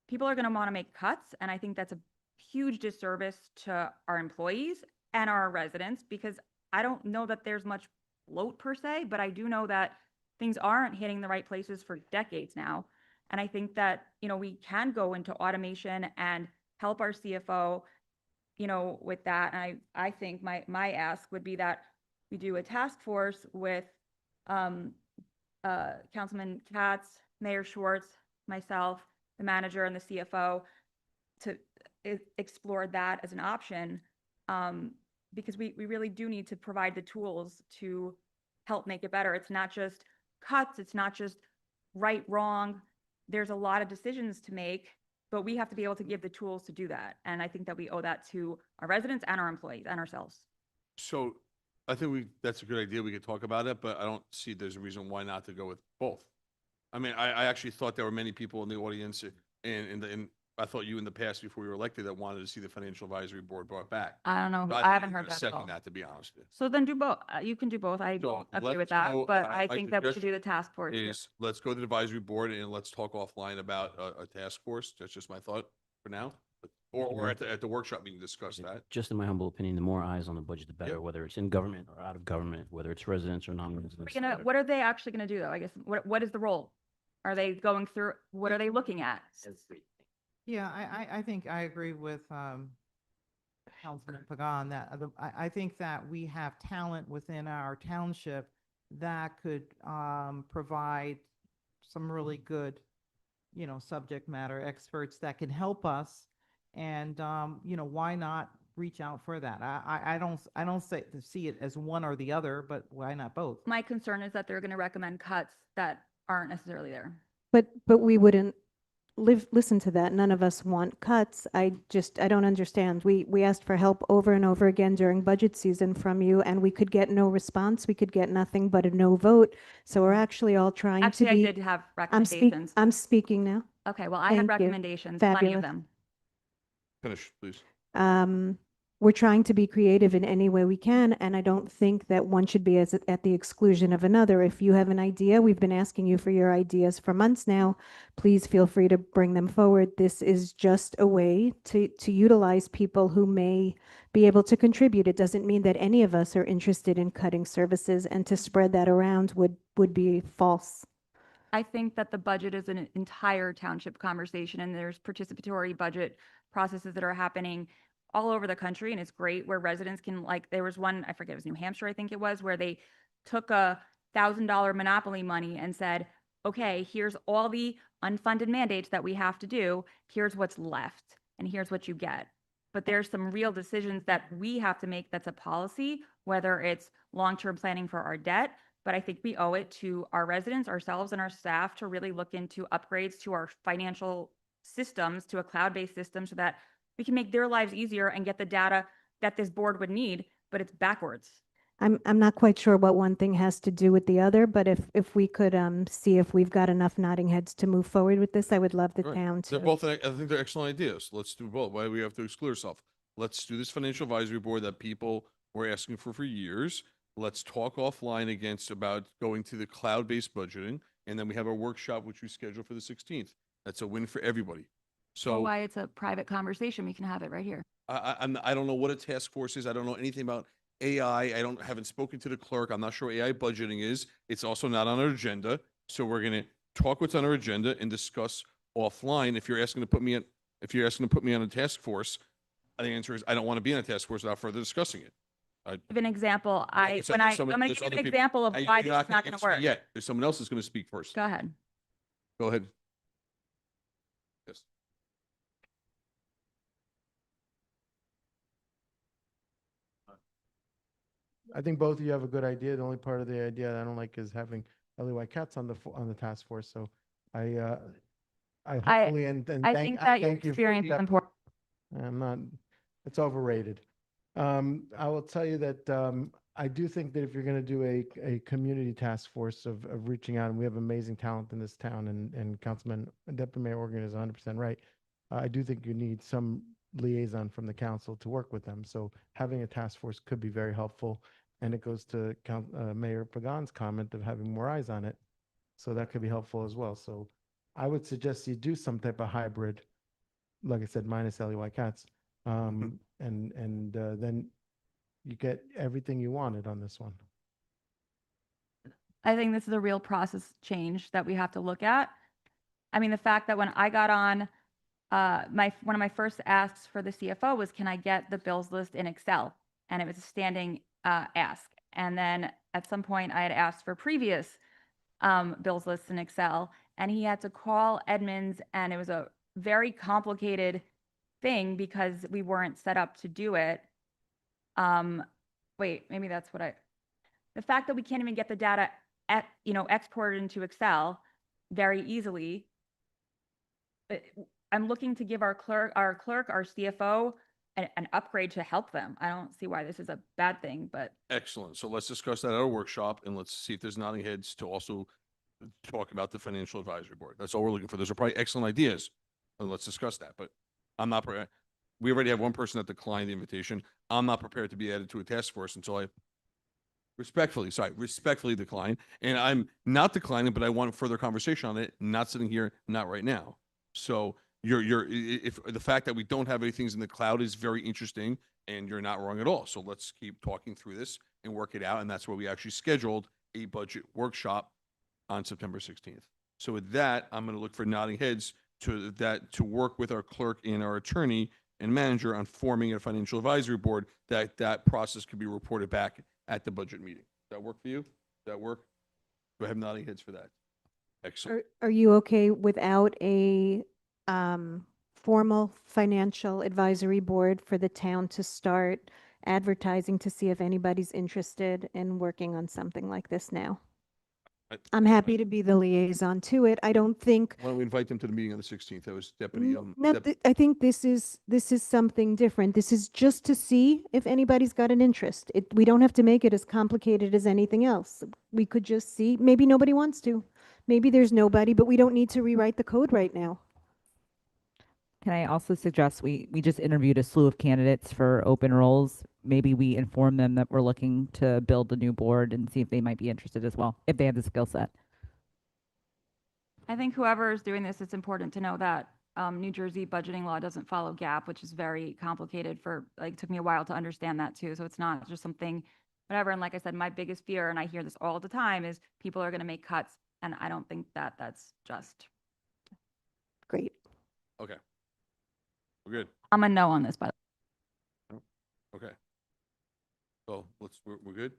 people are going to want to make cuts. And I think that's a huge disservice to our employees and our residents, because I don't know that there's much bloat per se, but I do know that things aren't hitting the right places for decades now. And I think that, we can go into automation and help our CFO, with that. And I think my ask would be that we do a task force with Councilman Katz, Mayor Schwartz, myself, the manager, and the CFO to explore that as an option, because we really do need to provide the tools to help make it better. It's not just cuts. It's not just right, wrong. There's a lot of decisions to make, but we have to be able to give the tools to do that. And I think that we owe that to our residents and our employees and ourselves. So I think that's a good idea. We could talk about it, but I don't see there's a reason why not to go with both. I mean, I actually thought there were many people in the audience and I thought you in the past before you were elected that wanted to see the Financial Advisory Board brought back. I don't know. So I think haven't I'm heard gonna that at all. second that, to be honest with So then do both. You can do both. I So don't agree with let's that, go- but I- I my think that we should suggestion do the task force. you. Is let's go to the advisory board and let's talk offline about a task force. That's just my thought for now. Or at the workshop meeting, discuss that. Just in my humble opinion, the more eyes on the budget, the better, Yep. whether it's in government or out of government, whether it's residents or non-residents. What are they actually gonna do though? I guess, what is the role? Are they going through, what are they looking at? Yeah, I think I agree with Councilman Pagan that I think that we have talent within our township that could provide some really good, subject matter experts that can help us. And why not reach out for that? I don't see it as one or the other, but why not both? My concern is that they're gonna recommend cuts that aren't necessarily there. But we wouldn't listen to that. None of us want cuts. I don't understand. We asked for help over and over again during budget season from you, and we could get no response. We could get nothing but a no vote. So we're actually all trying to Actually, I be. did have recommendations. I'm speaking now. Okay, well, I had Thank you. recommendations, plenty Fabulous. of them. Finish, please. We're trying to be creative in any way we can, and I don't think that one should be at the exclusion of another. If you have an idea, we've been asking you for your ideas for months now. Please feel free to bring them forward. This is just a way to utilize people who may be able to contribute. It doesn't mean that any of us are interested in cutting services, and to spread that around would be false. I think that the budget is an entire township conversation, and there's participatory budget processes that are happening all over the country. And it's great where residents can, like, there was one, I forget, it was New Hampshire, I think it was, where they took $1,000 monopoly money and said, okay, here's all the unfunded mandates that we have to do. Here's what's left, and here's what you get. But there's some real decisions that we have to make. That's a policy, whether it's long-term planning for our debt. But I think we owe it to our residents, ourselves, and our staff to really look into upgrades to our financial systems, to a cloud-based system, so that we can make their lives easier and get the data that this board would need, but it's backwards. I'm not quite sure what one thing has to do with the other, but if we could see if we've got enough nodding heads to move forward with this, I would love the Right. town They're to. both, I think they're excellent ideas. Let's do both. Why do we have to exclude ourselves? Let's do this Financial Advisory Board that people we're asking for years. Let's talk offline against about going to the cloud-based budgeting. And then we have a workshop, which we scheduled for the 16th. That's a win for everybody. So Why it's a private conversation, we can have it right here. I don't know what a task force is. I don't know anything about AI. Haven't spoken to the clerk. I'm not sure what AI budgeting is. It's also not on our agenda. So we're going to talk what's on our agenda and discuss offline. If you're asking to put me on a task force, the answer is I don't want to be on a task force without further discussing it. Give an example. I'm Some- going some- to there's give you other an people- example of You're why this is gonna not going to answer me work. yet. There's someone else who's going to speak first. Go ahead. Go ahead. Yes. I think both of you have a good idea. The only part of the idea I don't like is having LEY Cats on the task force. So I hopefully and I thank think that your thank you for experience is that. important. I'm not, it's overrated. I will tell you that I do think that if you're going to do a community task force of reaching out, and we have amazing talent in this town, and Councilman Deputy Mayor Organ is 100% right. I do think you need some liaison from the council to work with them. So having a task force could be very helpful. And it goes to Mayor Pagan's comment of having more eyes on it. So that could be helpful as well. So I would suggest you do some type of hybrid, like I said, minus LEY Cats. And then you get everything you wanted on this one. I think this is a real process change that we have to look at. I mean, the fact that when I got on, one of my first asks for the CFO was, can I get the bills list in Excel? And it was a standing ask. And then at some point I had asked for previous bills lists in Excel, and he had to call Edmunds, and it was a very complicated thing because we weren't set up to do it. Wait, maybe that's what the fact that we can't even get the data exported into Excel very easily. I'm looking to give our clerk, our CFO, an upgrade to help them. I don't see why this is a bad thing, but Excellent. So let's discuss that at our workshop, and let's see if there's nodding heads to also talk about the financial advisory board. That's all we're looking for. Those are probably excellent ideas. And let's discuss that, but I'm not, we already have one person that declined the invitation. I'm not prepared to be added to a task force until I respectfully decline. And I'm not declining, but I want further conversation on it, not sitting here, not right now. So if the fact that we don't have anything in the cloud is very interesting, and you're not wrong at all. So let's keep talking through this and work it out. And that's why we actually scheduled a budget workshop on September 16th. So with that, I'm going to look for nodding heads to work with our clerk and our attorney and manager on forming a financial advisory board, that process could be reported back at the budget meeting. Does that work for you? Does that work? Do I have nodding heads for that? Excellent. Are you okay without a formal financial advisory board for the town to start advertising to see if anybody's interested in working on something like this now? I'm happy to be the liaison to it. I don't think. Why don't we invite them to the meeting on the 16th? That was Deputy. No, I think this is something different. This is just to see if anybody's got an interest. We don't have to make it as complicated as anything else. We could just see, maybe nobody wants to. Maybe there's nobody, but we don't need to rewrite the code right now. Can I also suggest we just interviewed a slew of candidates for open roles. Maybe we inform them that we're looking to build a new board and see if they might be interested as well, if they have the skill set. I think whoever is doing this, it's important to know that New Jersey budgeting law doesn't follow GAAP, which is very complicated took me a while to understand that too. So it's not just something, whatever. And like I said, my biggest fear, and I hear this all the time, is people are going to make cuts. And I don't think that that's just. Great. Okay. We're good. I'm a no on this, but Okay. So we're good.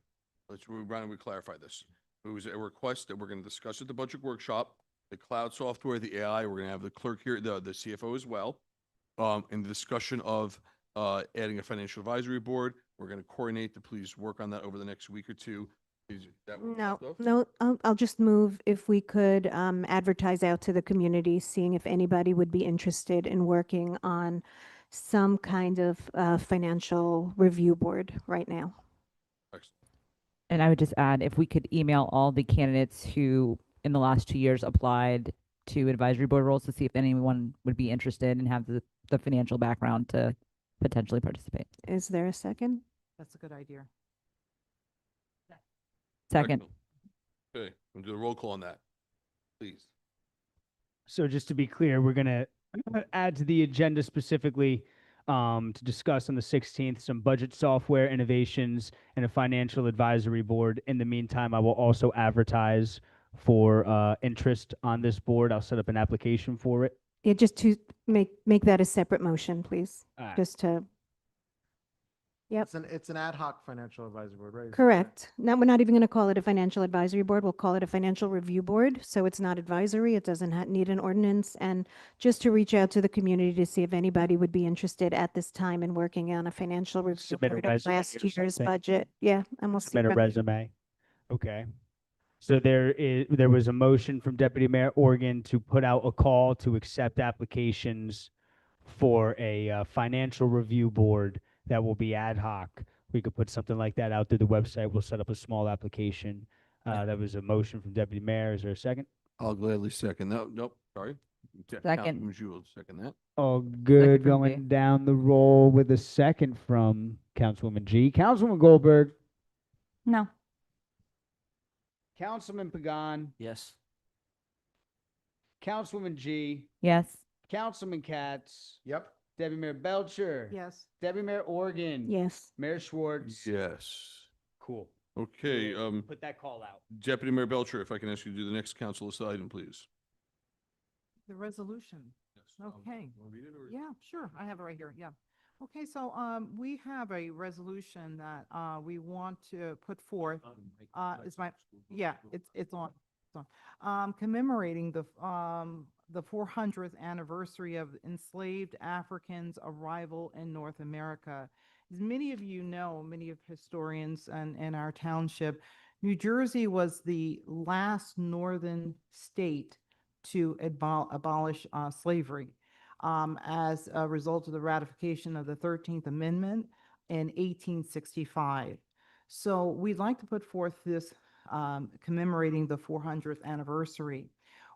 We clarify this. It was a request that we're going to discuss at the budget workshop, the cloud software, the AI. We're going to have the clerk here, the CFO as well. In the discussion of adding a financial advisory board, we're going to coordinate to please work on that over the next week or two. No, I'll just move if we could advertise out to the community, seeing if anybody would be interested in working on some kind of financial review board right now. Excellent. And I would just add, if we could email all the candidates who in the last 2 years applied to advisory board roles to see if anyone would be interested and have the financial background to potentially participate. Is there a second? That's a good idea. Second. Okay, we'll do a roll call on that, please. So just to be clear, we're gonna add to the agenda specifically to discuss on the 16th some budget software innovations and a financial advisory board. In the meantime, I will also advertise for interest on this board. I'll set up an application for it. Yeah, just to make that a separate motion, please, Alright. just to, yep. It's an ad hoc financial advisory board, right? Correct. Now, we're not even going to call it a financial advisory board. We'll call it a financial review board. So it's not advisory. It doesn't need an ordinance. And just to reach out to the community to see if anybody would be interested at this time in working on a financial review Submit a board of resume last or year's something. budget. Yeah, and we'll see. Submit a from- resume. Okay. So there was a motion from Deputy Mayor Organ to put out a call to accept applications for a financial review board that will be ad hoc. We could put something like that out through the website. We'll set up a small application. That was a motion from Deputy Mayor. Is there a second? I'll gladly second. No, nope, sorry. Second. Councilman Jewell, second that. Oh, good. from Going G. down the roll with a second from Councilwoman G. Councilwoman Goldberg, No. Councilman Pagan, Yes. Councilwoman G, Yes. Councilman Katz, Yep. Deputy Mayor Belcher. Yes. Deputy Mayor Organ. Yes. Mayor Schwartz. Yes. Cool. Okay, Put that call out. Deputy Mayor Belcher, if I can ask you to do the next council list item, please. The resolution. Okay. Wanna read it, or- Yeah, sure. I have it right here. Yeah. Okay, so we have a resolution that we want to put forth. It's my, yeah, it's on. It's on. Commemorating the 400th anniversary of enslaved Africans' arrival in North America. As many of you know, many of historians and in our township, New Jersey was the last northern state to abolish slavery. As a result of the ratification of the 13th Amendment in 1865. So we'd like to put forth this commemorating the 400th anniversary.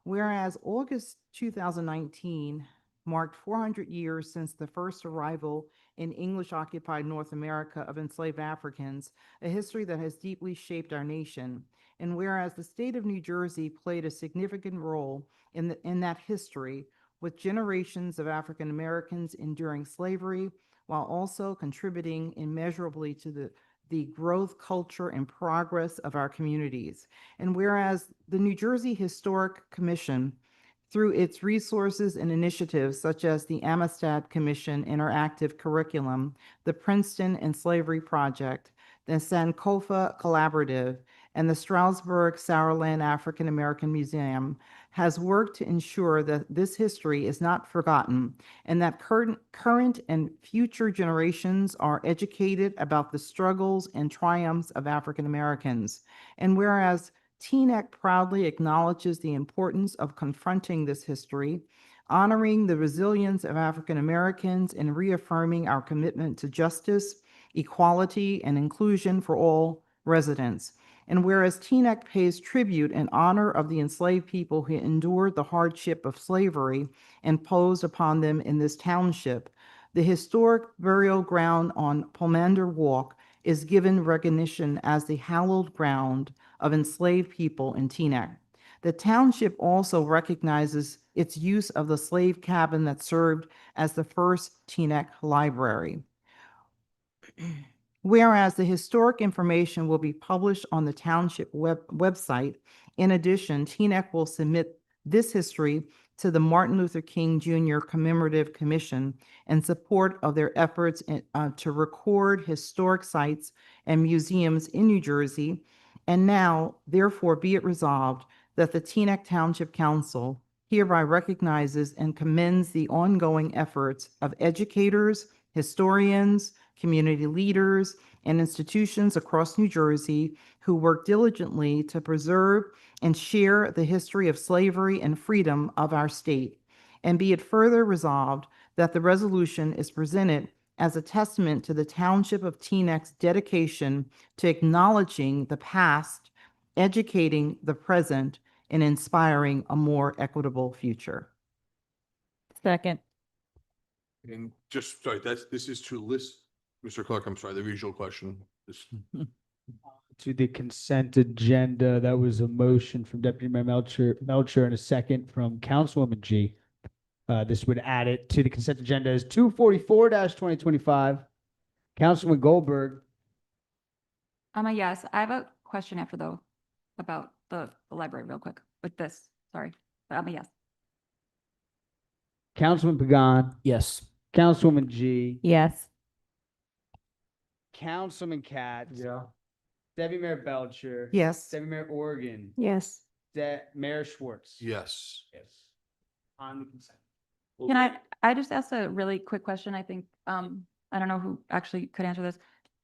Whereas August 2019 marked 400 years since the first arrival in English-occupied North America of enslaved Africans, a history that has deeply shaped our nation. And whereas the state of New Jersey played a significant role in that history, with generations of African Americans enduring slavery, while also contributing immeasurably to the growth, culture, and progress of our communities. And whereas the New Jersey Historic Commission, through its resources and initiatives such as the Amistad Commission Interactive Curriculum, the Princeton and Slavery Project, the Sankofa Collaborative, and the Stroudsburg Sauerland African American Museum, has worked to ensure that this history is not forgotten and that current and future generations are educated about the struggles and triumphs of African Americans. And whereas TNEC proudly acknowledges the importance of confronting this history, honoring the resilience of African Americans, and reaffirming our commitment to justice, equality, and inclusion for all residents. And whereas TNEC pays tribute in honor of the enslaved people who endured the hardship of slavery imposed upon them in this township, the historic burial ground on Pomander Walk is given recognition as the hallowed ground of enslaved people in TNEC. The township also recognizes its use of the slave cabin that served as the first TNEC library. Whereas the historic information will be published on the township website. In addition, TNEC will submit this history to the Martin Luther King Jr. Commemorative Commission in support of their efforts to record historic sites and museums in New Jersey. And now, therefore, be it resolved that the TNEC Township Council hereby recognizes and commends the ongoing efforts of educators, historians, community leaders, and institutions across New Jersey who work diligently to preserve and share the history of slavery and freedom of our state. And be it further resolved that the resolution is presented as a testament to the Township of TNEC's dedication to acknowledging the past, educating the present, and inspiring a more equitable future. Second. And just, sorry, this is to list Mr. Clerk, I'm sorry, the usual question is, To the consent agenda, that was a motion from Deputy Mayor Melcher and a second from Councilwoman G. This would add it to the consent agenda as 244-2025. Councilman Goldberg. I'm a yes. I have a question after though about the library real quick with this. Sorry, but I'm a yes. Councilman Pagan. Yes. Councilwoman G. Yes. Councilman Katz. Deputy Mayor Belcher. Yes. Deputy Mayor Organ. Yes. Mayor Schwartz. yes. Yes. On the consent. Can I just ask a really quick question? I think, I don't know who actually could answer this.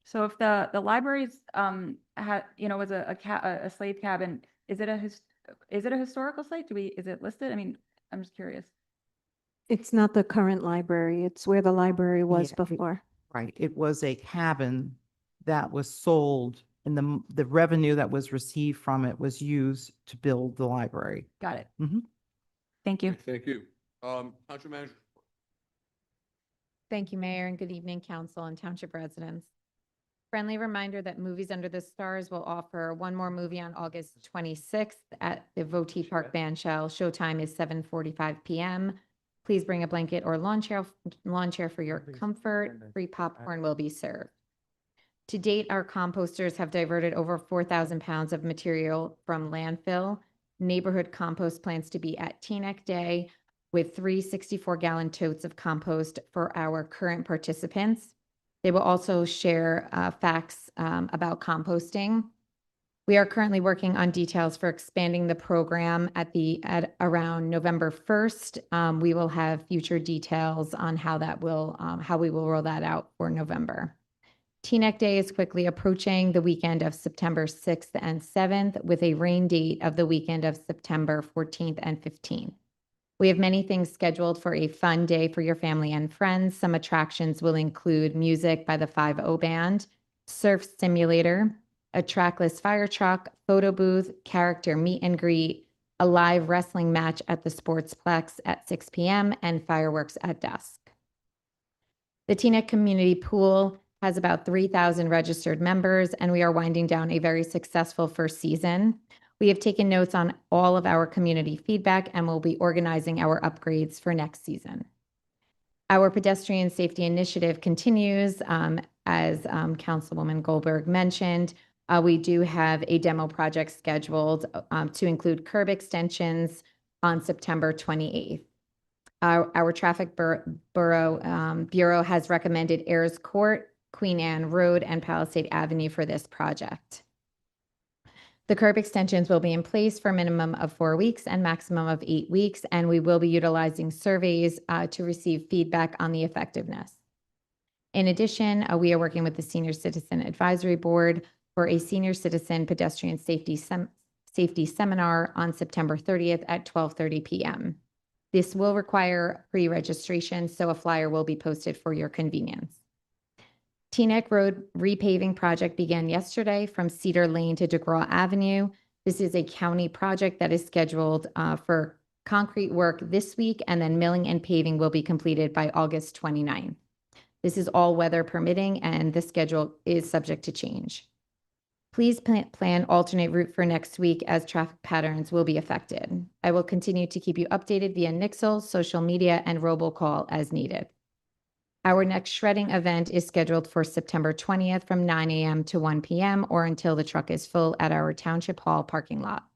So if the libraries, had, was a slave cabin, is it a historical site? Is it listed? I mean, I'm just curious. It's not the current library. It's where the library was Yeah, before. Right. It was a cabin that was sold and the revenue that was received from it was used to build the library. Got it. Mhm. Thank you. Thank you. Township Manager. Thank you, Mayor, and good evening, Council and Township residents. Friendly reminder that Movies Under the Stars will offer one more movie on August 26th at the Voti Park Bandshell. Showtime is 7:45 p.m. Please bring a blanket or lawn chair for your comfort. Free popcorn will be served. To date, our composters have diverted over 4,000 pounds of material from landfill. Neighborhood compost plans to be at Teaneck Day with 3 64-gallon totes of compost for our current participants. They will also share facts about composting. We are currently working on details for expanding the program at around November 1st. We will have future details on how we will roll that out for November. Teaneck Day is quickly approaching, the weekend of September 6th and 7th, with a rain date of the weekend of September 14th and 15th. We have many things scheduled for a fun day for your family and friends. Some attractions will include music by the 5-0 Band, surf simulator, a trackless fire truck, photo booth, character meet and greet, a live wrestling match at the Sportsplex at 6 p.m., and fireworks at dusk. The Teaneck Community Pool has about 3,000 registered members, and we are winding down a very successful first season. We have taken notes on all of our community feedback and will be organizing our upgrades for next season. Our pedestrian safety initiative continues. As Councilwoman Goldberg mentioned, we do have a demo project scheduled to include curb extensions on September 28th. Our Traffic Bureau has recommended Ayers Court, Queen Anne Road, and Palisade Avenue for this project. The curb extensions will be in place for a minimum of 4 weeks and maximum of 8 weeks, and we will be utilizing surveys to receive feedback on the effectiveness. In addition, we are working with the Senior Citizen Advisory Board for a Senior Citizen Pedestrian Safety Seminar on September 30th at 12:30 p.m. This will require pre-registration, so a flyer will be posted for your convenience. Teaneck Road repaving project began yesterday from Cedar Lane to DeGraw Avenue. This is a county project that is scheduled for concrete work this week, and then milling and paving will be completed by August 29th. This is all weather permitting, and the schedule is subject to change. Please plan alternate route for next week as traffic patterns will be affected. I will continue to keep you updated via Nixle, social media, and robocall as needed. Our next shredding event is scheduled for September 20th from 9 a.m. to 1 p.m. or until the truck is full at our Township Hall parking lot.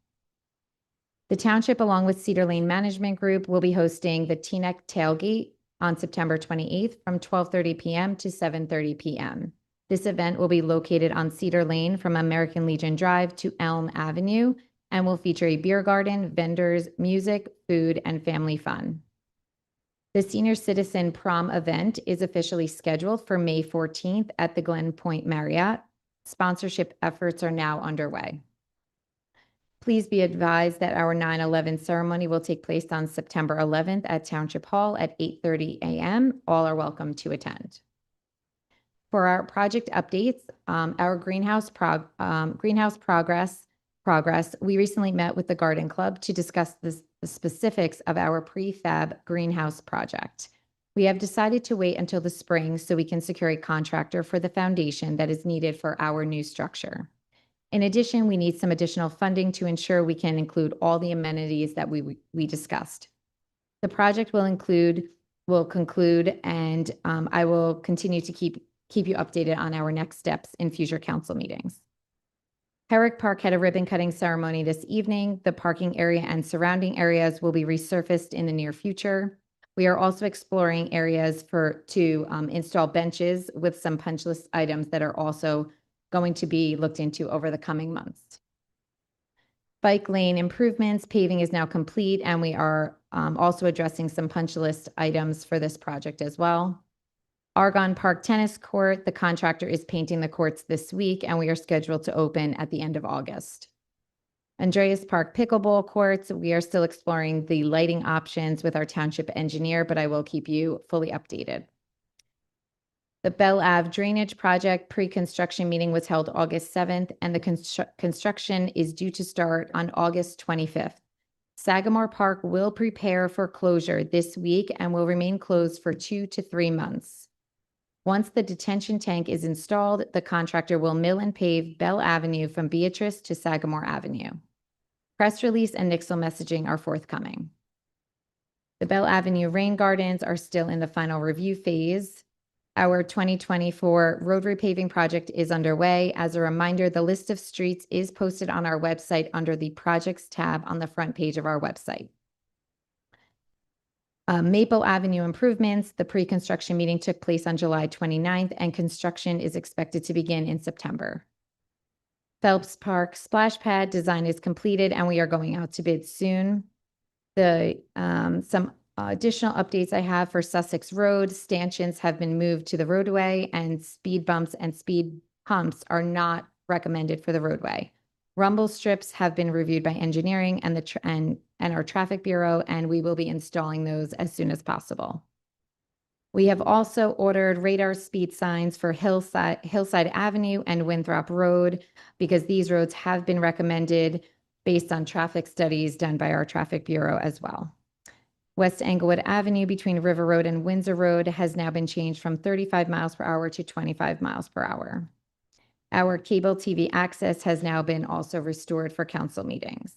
The Township, along with Cedar Lane Management Group, will be hosting the Teaneck Tailgate on September 28th from 12:30 p.m. to 7:30 p.m. This event will be located on Cedar Lane from American Legion Drive to Elm Avenue and will feature a beer garden, vendors, music, food, and family fun. The Senior Citizen Prom event is officially scheduled for May 14th at the Glen Point Marriott. Sponsorship efforts are now underway. Please be advised that our 9/11 ceremony will take place on September 11th at Township Hall at 8:30 a.m. All are welcome to attend. For our project updates, our greenhouse progress, we recently met with the Garden Club to discuss the specifics of our prefab greenhouse project. We have decided to wait until the spring so we can secure a contractor for the foundation that is needed for our new structure. In addition, we need some additional funding to ensure we can include all the amenities that we discussed. The project will conclude, and I will continue to keep you updated on our next steps in future council meetings. Herrick Park had a ribbon cutting ceremony this evening. The parking area and surrounding areas will be resurfaced in the near future. We are also exploring areas to install benches with some punch list items that are also going to be looked into over the coming months. Bike lane improvements, paving is now complete, and we are also addressing some punch list items for this project as well. Argonne Park Tennis Court, the contractor is painting the courts this week, and we are scheduled to open at the end of August. Andreas Park Pickleball Courts, we are still exploring the lighting options with our township engineer, but I will keep you fully updated. The Bell Ave Drainage Project pre-construction meeting was held August 7th, and the construction is due to start on August 25th. Sagamore Park will prepare for closure this week and will remain closed for 2 to 3 months. Once the detention tank is installed, the contractor will mill and pave Bell Avenue from Beatrice to Sagamore Avenue. Press release and Nixle messaging are forthcoming. The Bell Avenue Rain Gardens are still in the final review phase. Our 2024 road repaving project is underway. As a reminder, the list of streets is posted on our website under the Projects tab on the front page of our website. Maple Avenue improvements, the pre-construction meeting took place on July 29th, and construction is expected to begin in September. Phelps Park splash pad design is completed, and we are going out to bid soon. Some additional updates I have for Sussex Road, stanchions have been moved to the roadway, and speed bumps and speed humps are not recommended for the roadway. Rumble strips have been reviewed by engineering and our traffic bureau, and we will be installing those as soon as possible. We have also ordered radar speed signs for Hillside Avenue and Winthrop Road because these roads have been recommended based on traffic studies done by our traffic bureau as well. West Englewood Avenue between River Road and Windsor Road has now been changed from 35 miles per hour to 25 miles per hour. Our cable TV access has now been also restored for council meetings.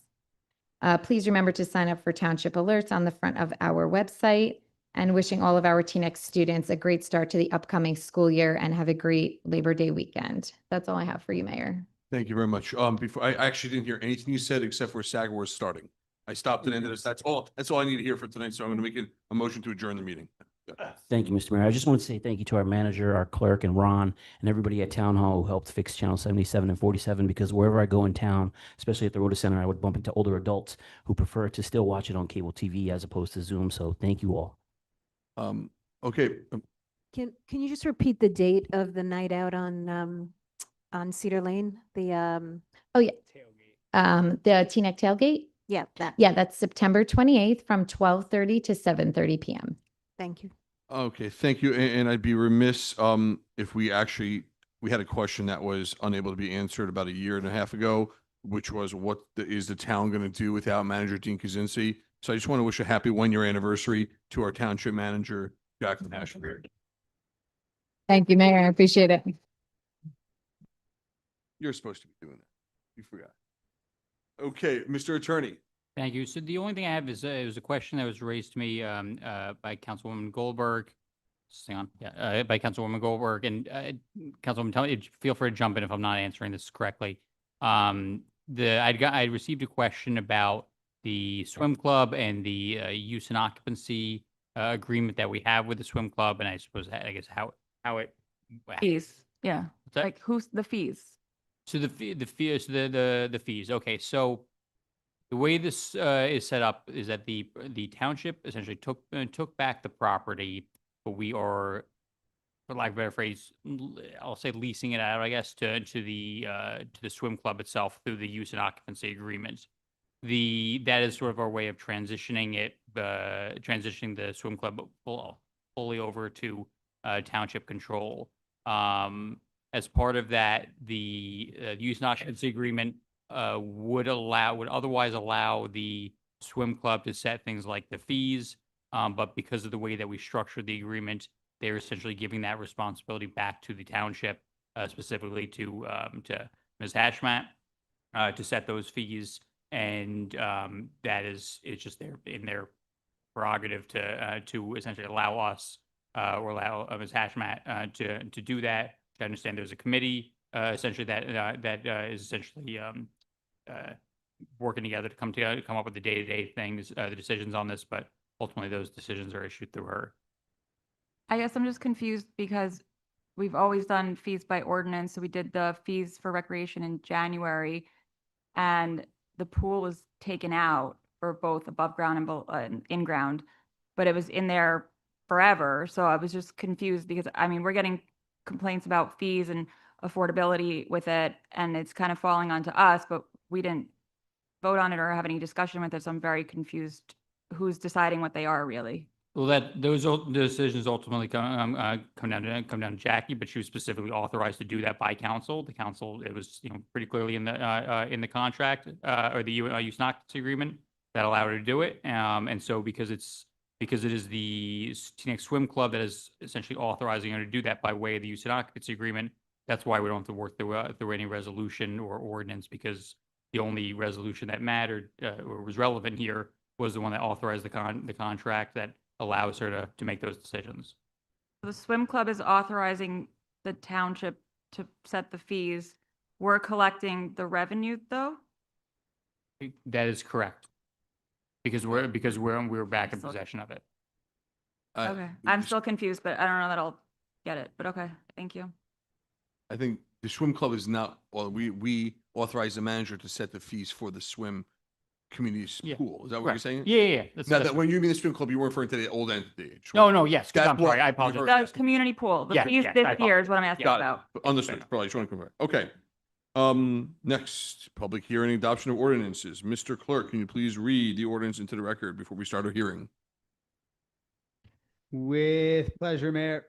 Please remember to sign up for township alerts on the front of our website, and wishing all of our TNEX students a great start to the upcoming school year and have a great Labor Day weekend. That's all I have for you, Mayor. Thank you very much. Before I actually didn't hear anything you said except for Sagamore starting. I stopped at the end of this. That's all I need to hear for tonight. So I'm going to make a motion to adjourn the meeting. Thank you, Mr. Mayor. I just want to say thank you to our manager, our clerk, and Ron, and everybody at Town Hall who helped fix Channel 77 and 47, because wherever I go in town, especially at the Rota Center, I would bump into older adults who prefer to still watch it on cable TV as opposed to Zoom. So thank you all. Okay. Can you just repeat the date of the night out on Cedar Lane? The Oh, yeah. The TNEC tailgate? yeah, that. Yeah, that's September 28th from 12:30 to 7:30 p.m. Thank you. Okay, thank you. And I'd be remiss if we had a question that was unable to be answered about a year and a half ago, which was what is the town going to do without manager Dean Kaczynski? So I just want to wish a happy 1-year anniversary to our township manager, Jacqueline Ashford. Thank you, Mayor. I appreciate it. You're supposed to be doing that. You forgot. Okay, Mr. Attorney. Thank you. So the only thing I have is it was a question that was raised to me by Councilwoman Goldberg. Just hang on. Yeah, by Councilwoman Goldberg, and Councilwoman, feel free to jump in if I'm not answering this correctly. I received a question about the swim club and the use and occupancy agreement that we have with the swim club, and I suppose how it Fees, yeah. What's that? Like who's the fees? So the fees. Okay, so the way this is set up is that the township essentially took back the property, but we are, for lack of a better phrase, I'll say leasing it out, I guess, to the swim club itself through the use and occupancy agreement. That is sort of our way of transitioning the swim club fully over to township control. As part of that, the use and occupancy agreement would otherwise allow the swim club to set things like the fees But because of the way that we structured the agreement, they're essentially giving that responsibility back to the township, specifically to Ms. Hashmat, to set those fees. And that is, it's just in their prerogative to essentially allow us or allow Ms. Hashmat to do that. I understand there's a committee essentially that is essentially working together to come up with the day-to-day things, the decisions on this, but ultimately those decisions are issued through her. I guess I'm just confused because we've always done fees by ordinance. So we did the fees for recreation in January, and the pool was taken out for both above ground and in ground, but it was in there forever. So I was just confused because, I mean, we're getting complaints about fees and affordability with it, and it's kind of falling onto us, but we didn't vote on it or have any discussion with it. So I'm very confused who's deciding what they are really. Well, those decisions ultimately come down to Jackie, but she was specifically authorized to do that by council. The council, it was pretty clearly in the contract or the use not to agreement that allowed her to do it. And so because it is the Teaneck Swim Club that is essentially authorizing her to do that by way of the use and occupancy agreement, that's why we don't have to work through any resolution or ordinance, because the only resolution that mattered or was relevant here was the one that authorized the contract that allows her to make those decisions. The swim club is authorizing the township to set the fees. We're collecting the revenue though? That is correct. Because we're back in possession of it. Okay, I'm still confused, but I don't know that I'll get it, but okay, thank you. I think the swim club is not, well, we authorize the manager to set the fees for the swim community's Yeah, pool. Is that what you're correct. saying? Yeah. Now that when you mean the swim club, you weren't referring to the old entity. No, yes, That's I'm sorry, what I we apologize. heard. The community pool, the Yeah, fees yes, this I year is what I'm asking Got about. it. Understood. Probably just want to confirm. Okay. Next, public hearing, adoption of ordinances. Mr. Clerk, can you please read the ordinance into the record before we start our hearing? With pleasure, Mayor.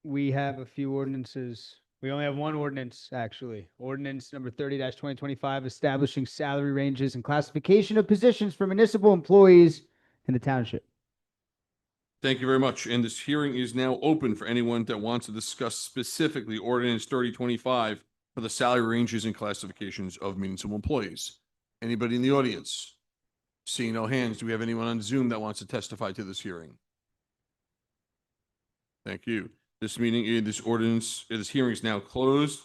We have a few ordinances. We only have one ordinance, actually. Ordinance number 30-2025, establishing salary ranges and classification of positions for municipal employees in the township. Thank you very much. And this hearing is now open for anyone that wants to discuss specifically ordinance 3025 for the salary ranges and classifications of municipal employees. Anybody in the audience? Seeing no hands, do we have anyone on Zoom that wants to testify to this hearing? Thank you. This hearing is now closed.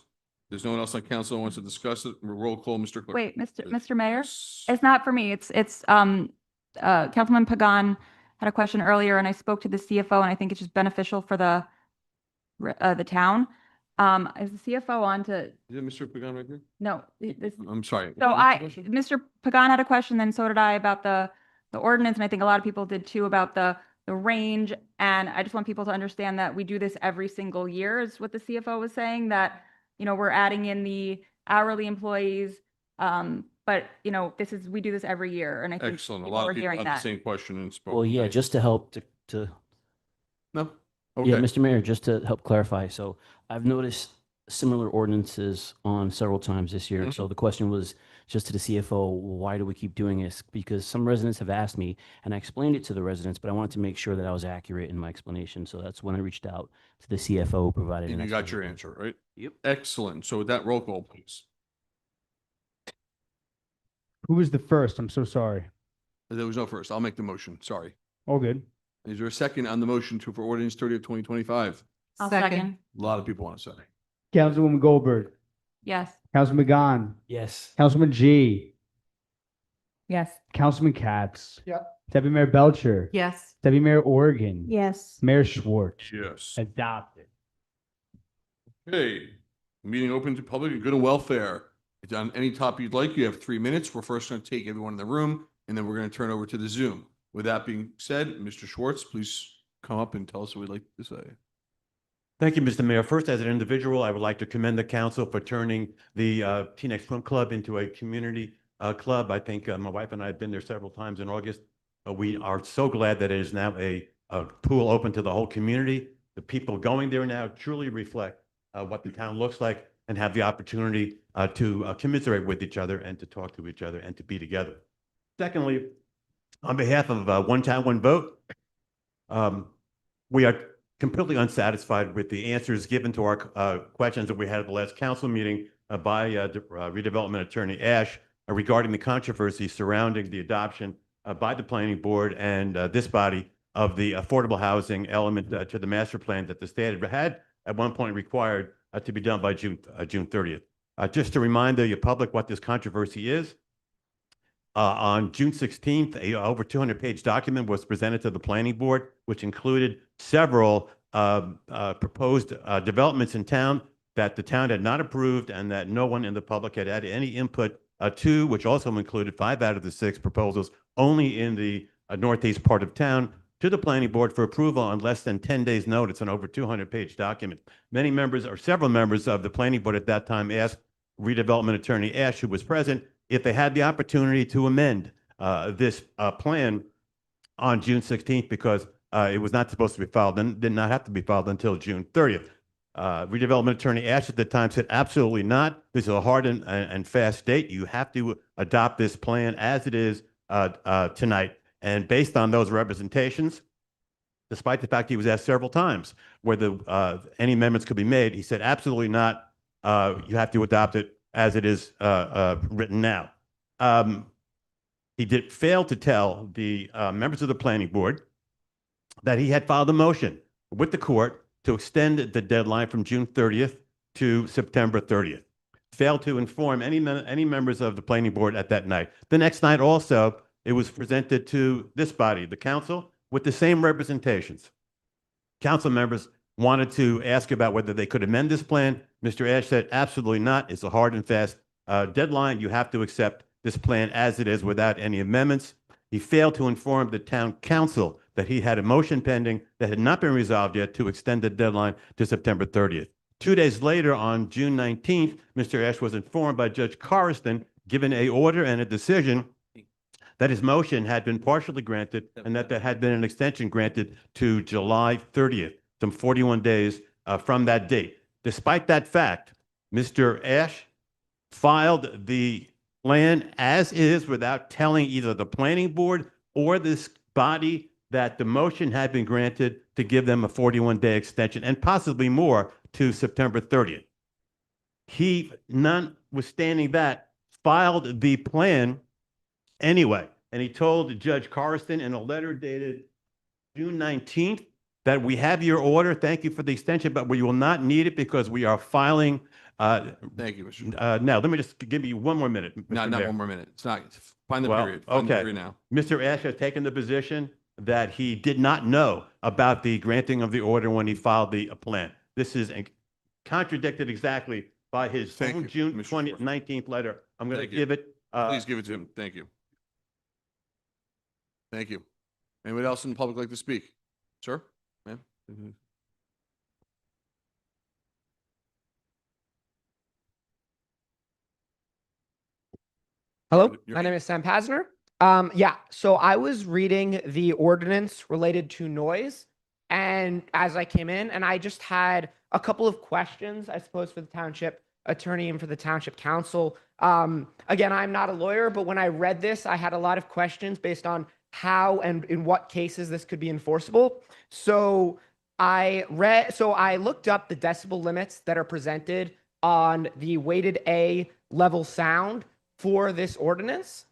There's no one else on council that wants to discuss it. Roll call, Mr. Clerk. Wait, Mr. Mayor, it's not for me. It's Councilman Pagan had a question earlier and I spoke to the CFO and I think it's just beneficial for the town. Is the CFO on to, Is it Mr. Pagan right there? no, this, I'm sorry. so What's the question? Mr. Pagan had a question, then so did I about the ordinance, and I think a lot of people did too about the range. And I just want people to understand that we do this every single year, is what the CFO was saying, that, we're adding in the hourly employees. But we do this every year, and I think Excellent. A people lot are of people hearing have the that. same question and spoke. Well, yeah, today. just to help to No? Yeah, Okay. Mr. Mayor, just to help clarify, so I've noticed similar ordinances on several times this year. Mhm. So the question was just to the CFO, why do we keep doing this? Because some residents have asked me, and I explained it to the residents, but I wanted to make sure that I was accurate in my explanation. So that's when I reached out to the CFO, provided And an you got your explanation. answer, right? Yep. Excellent. So with that, roll call, please. Who was the first? I'm so sorry. There was no first. I'll make the motion. Sorry. All good. Is there a second on the motion for ordinance 30 of 2025? I'll second. A lot of people want to say. Councilwoman Goldberg, Yes. Councilman Gahn, Yes. Councilman G, Yes. Councilman Katz. Yep. Deputy Mayor Belcher. Yes. Deputy Mayor Oregon. Yes. Mayor Schwartz. Yes. Adopted. Okay. Meeting open to public and good and welfare. It's on any topic you'd like. You have 3 minutes. We're first going to take everyone in the room, and then we're going to turn over to the Zoom. With that being said, Mr. Schwartz, please come up and tell us what we'd like to say. Thank you, Mr. Mayor. First, as an individual, I would like to commend the council for turning the Teaneck Swim Club into a community club. I think my wife and I have been there several times in August. We are so glad that it is now a pool open to the whole community. The people going there now truly reflect what the town looks like and have the opportunity to commiserate with each other and to talk to each other and to be together. Secondly, on behalf of One Town, One Vote, We are completely unsatisfied with the answers given to our questions that we had at the last council meeting by redevelopment attorney Ash regarding the controversy surrounding the adoption by the planning board and this body of the affordable housing element to the master plan that the state had at one point required to be done by June 30th. Just to remind the public what this controversy is, on June 16th, a over 200-page document was presented to the planning board, which included several proposed developments in town that the town had not approved and that no one in the public had had any input to, which also included 5 out of the 6 proposals only in the northeast part of town, to the planning board for approval on less than 10 days' notice, an over 200-page document. Many members, or several members of the planning board at that time, asked redevelopment attorney Ash, who was present, if they had the opportunity to amend this plan on June 16th, because it was not supposed to be filed and did not have to be filed until June 30th. Redevelopment attorney Ash at the time said, absolutely not. This is a hard and fast date. You have to adopt this plan as it is tonight. And based on those representations, despite the fact he was asked several times whether any amendments could be made, he said, absolutely not. You have to adopt it as it is written now. He did fail to tell the members of the planning board that he had filed a motion with the court to extend the deadline from June 30th to September 30th. Failed to inform any members of the planning board at that night. The next night also, it was presented to this body, the council, with the same representations. Council members wanted to ask about whether they could amend this plan. Mr. Ash said, absolutely not. It's a hard and fast deadline. You have to accept this plan as it is without any amendments. He failed to inform the town council that he had a motion pending that had not been resolved yet to extend the deadline to September 30th. 2 days later, on June 19th, Mr. Ash was informed by Judge Corriston, given an order and a decision, that his motion had been partially granted and that there had been an extension granted to July 30th, some 41 days from that date. Despite that fact, Mr. Ash filed the plan as is without telling either the planning board or this body that the motion had been granted to give them a 41-day extension and possibly more to September 30th. He, notwithstanding that, filed the plan anyway, and he told Judge Corriston in a letter dated June 19th that we have your order. Thank you for the extension, but we will not need it because we are filing. Thank you, Mr. Now, let me just give you one more minute. Not Mr. Mayor. one more minute. It's not, find the Well, period. Find the okay. period now. Mr. Ash has taken the position that he did not know about the granting of the order when he filed the plan. This is contradicted exactly by his Thank own you, June Mr. 20th, Schwartz. 19th letter. I'm going to Thank you. give it. Please give it to him. Thank you. Thank you. Anyone else in the public like to speak? Sir? Ma'am? Hello, You're- my name is Sam Pasner. Yeah, so I was reading the ordinance related to noise, and as I came in, and I just had a couple of questions, I suppose, for the township attorney and for the township council. Again, I'm not a lawyer, but when I read this, I had a lot of questions based on how and in what cases this could be enforceable. So I looked up the decibel limits that are presented on the weighted A level sound for this ordinance,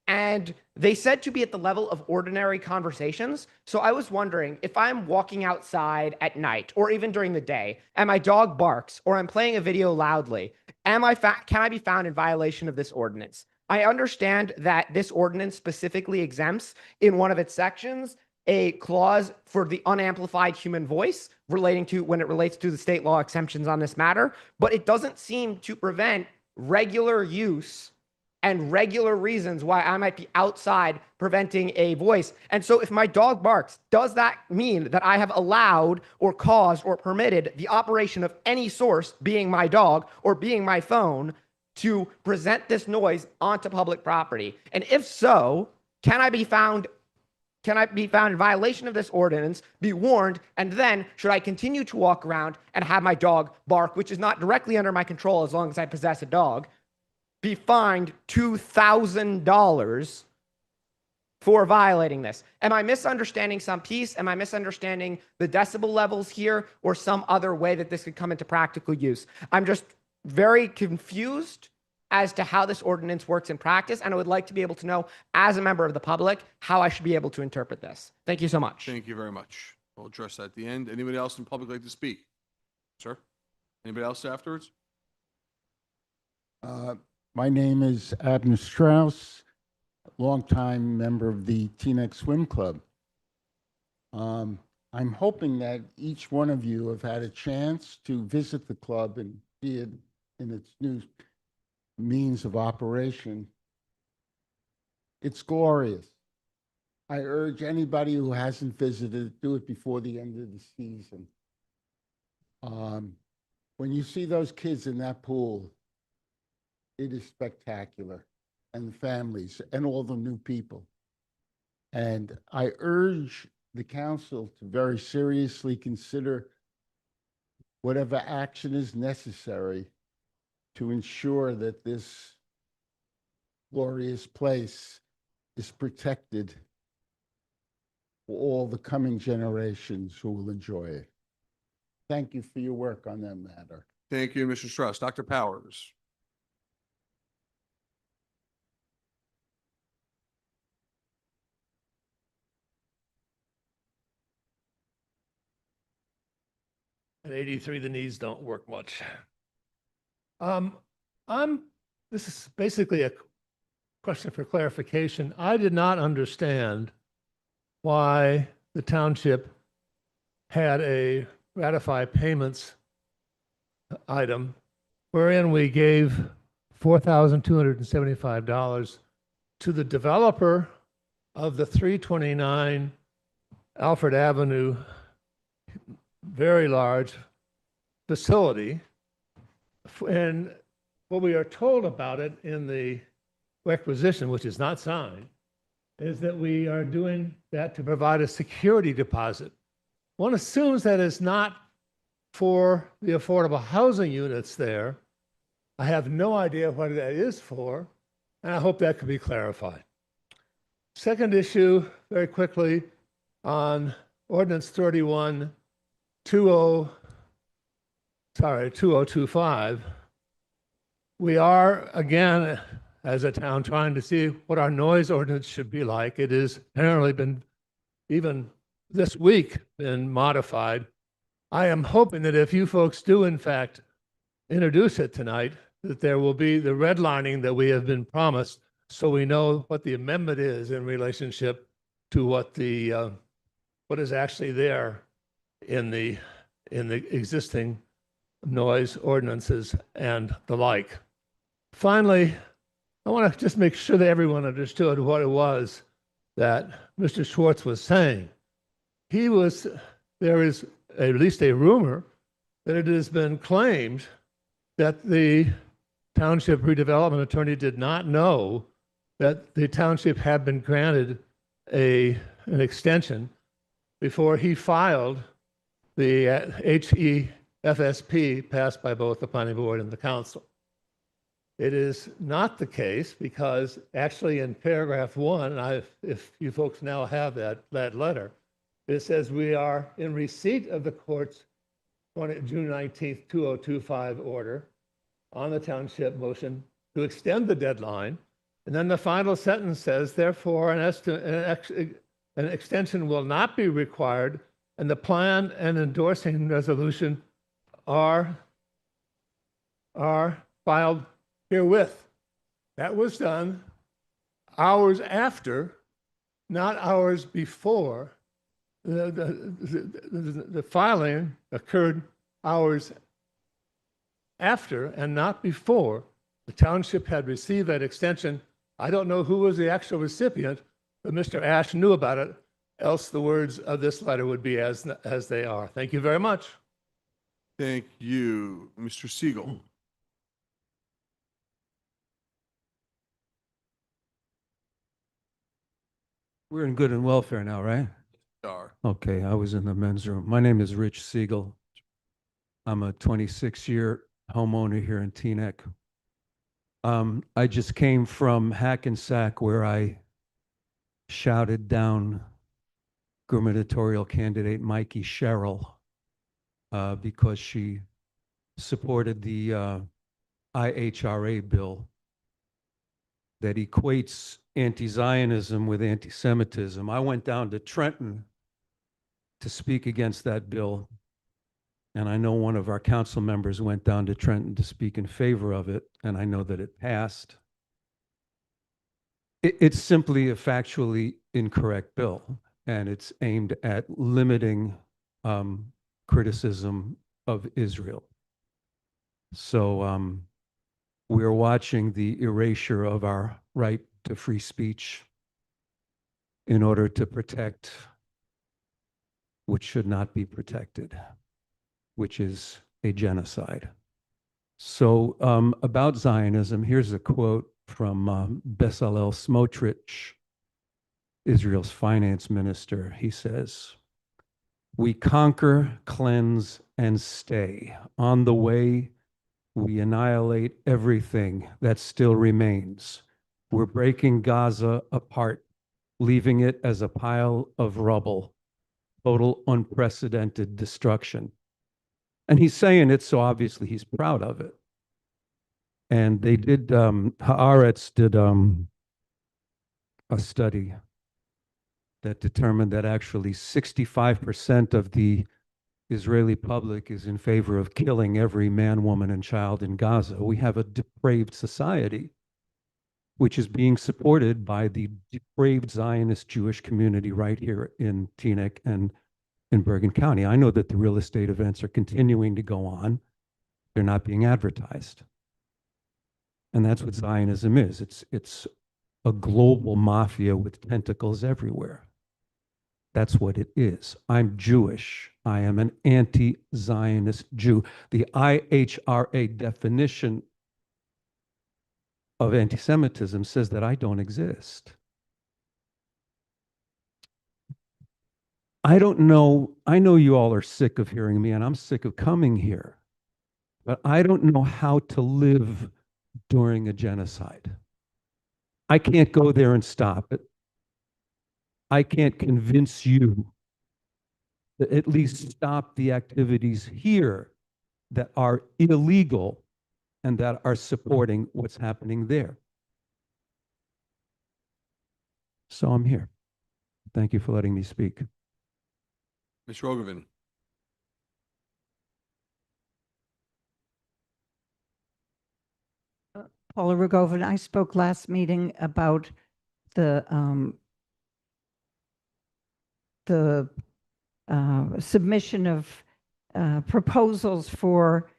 and they said to be at the level of ordinary conversations. So I was wondering, if I'm walking outside at night or even during the day and my dog barks or I'm playing a video loudly, can I be found in violation of this ordinance? I understand that this ordinance specifically exempts in one of its sections a clause for the unamplified human voice relating to when it relates to the state law exemptions on this matter, but it doesn't seem to prevent regular use and regular reasons why I might be outside preventing a voice. And so if my dog barks, does that mean that I have allowed or caused or permitted the operation of any source, being my dog or being my phone, to present this noise onto public property? And if so, can I be found in violation of this ordinance, be warned, and then should I continue to walk around and have my dog bark, which is not directly under my control as long as I possess a dog, be fined $2,000 for violating this. Am I misunderstanding some piece? Am I misunderstanding the decibel levels here or some other way that this could come into practical use? I'm just very confused as to how this ordinance works in practice, and I would like to be able to know, as a member of the public, how I should be able to interpret this. Thank you so much. Thank you very much. We'll address that at the end. Anybody else in public like to speak? Sir? Anybody else afterwards? My name is Abner Strauss, longtime member of the Teaneck Swim Club. I'm hoping that each one of you have had a chance to visit the club and see it in its new means of operation. It's glorious. I urge anybody who hasn't visited, do it before the end of the season. When you see those kids in that pool, it is spectacular, and the families and all the new people. And I urge the council to very seriously consider whatever action is necessary to ensure that this glorious place is protected for all the coming generations who will enjoy it. Thank you for your work on that matter. Thank you, Mr. Strauss. Dr. Powers. At 83, the knees don't work much. This is basically a question for clarification. I did not understand why the township had a ratify payments item wherein we gave $4,275 to the developer of the 329 Alfred Avenue very large facility. And what we are told about it in the requisition, which is not signed, is that we are doing that to provide a security deposit. One assumes that it's not for the affordable housing units there. I have no idea what that is for, and I hope that could be clarified. Second issue, very quickly, on Ordinance 2025, we are, again, as a town, trying to see what our noise ordinance should be like. It has apparently been, even this week, been modified. I am hoping that if you folks do, in fact, introduce it tonight, that there will be the redlining that we have been promised, so we know what the amendment is in relationship to what the what is actually there in the existing noise ordinances and the like. Finally, I want to just make sure that everyone understood what it was that Mr. Schwartz was saying. There is at least a rumor that it has been claimed that the township redevelopment attorney did not know that the township had been granted an extension before he filed the HEFSP passed by both the planning board and the council. It is not the case because actually in paragraph 1, and if you folks now have that letter, it says we are in receipt of the court's June 19th, 2025 order on the township motion to extend the deadline. And then the final sentence says, therefore, an extension will not be required, and the plan and endorsing resolution are filed herewith. That was done hours after, not hours before. The filing occurred hours after and not before the township had received that extension. I don't know who was the actual recipient, but Mr. Ash knew about it, else the words of this letter would be as they are. Thank you very much. Thank you, Mr. Siegel. We're in good and welfare now, right? Are. Okay, I was in the men's room. My name is Rich Siegel. I'm a 26-year homeowner here in Teaneck. I just came from Hackensack, where I shouted down gubernatorial candidate Mikey Sherrill because she supported the IHRA bill that equates anti-Zionism with anti-Semitism. I went down to Trenton to speak against that bill, and I know one of our council members went down to Trenton to speak in favor of it, and I know that it passed. It's simply a factually incorrect bill, and it's aimed at limiting criticism of Israel. So we're watching the erasure of our right to free speech in order to protect what should not be protected, which is a genocide. So about Zionism, here's a quote from Bezalel Smotrich, Israel's finance minister. He says, "We conquer, cleanse, and stay. On the way, we annihilate everything that still remains. We're breaking Gaza apart, leaving it as a pile of rubble, total unprecedented destruction." And he's saying it, so obviously he's proud of it. And they did, Haaretz did a study that determined that actually 65% of the Israeli public is in favor of killing every man, woman, and child in Gaza. We have a depraved society, which is being supported by the depraved Zionist Jewish community right here in Teaneck and in Bergen County. I know that the real estate events are continuing to go on. They're not being advertised. And that's what Zionism is. It's a global mafia with tentacles everywhere. That's what it is. I'm Jewish. I am an anti-Zionist Jew. The IHRA definition of anti-Semitism says that I don't exist. I don't know. I know you all are sick of hearing me, and I'm sick of coming here. But I don't know how to live during a genocide. I can't go there and stop it. I can't convince you to at least stop the activities here that are illegal and that are supporting what's happening there. So I'm here. Thank you for letting me speak. Ms. Rogovan. Paula Rogovan, I spoke last meeting about the submission of proposals for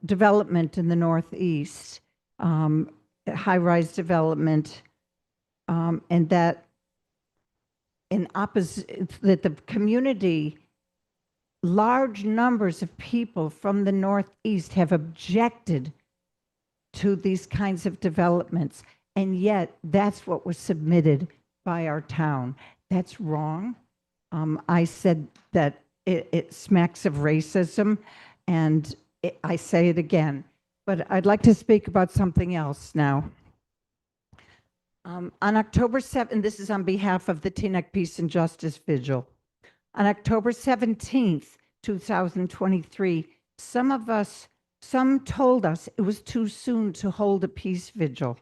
development in the Northeast, high-rise development, and that that the community, large numbers of people from the Northeast have objected to these kinds of developments, and yet that's what was submitted by our town. That's wrong. I said that it smacks of racism, and I say it again. But I'd like to speak about something else now. On October 7th, this is on behalf of the Teaneck Peace and Justice Vigil. On October 17th, 2023, some told us it was too soon to hold a peace vigil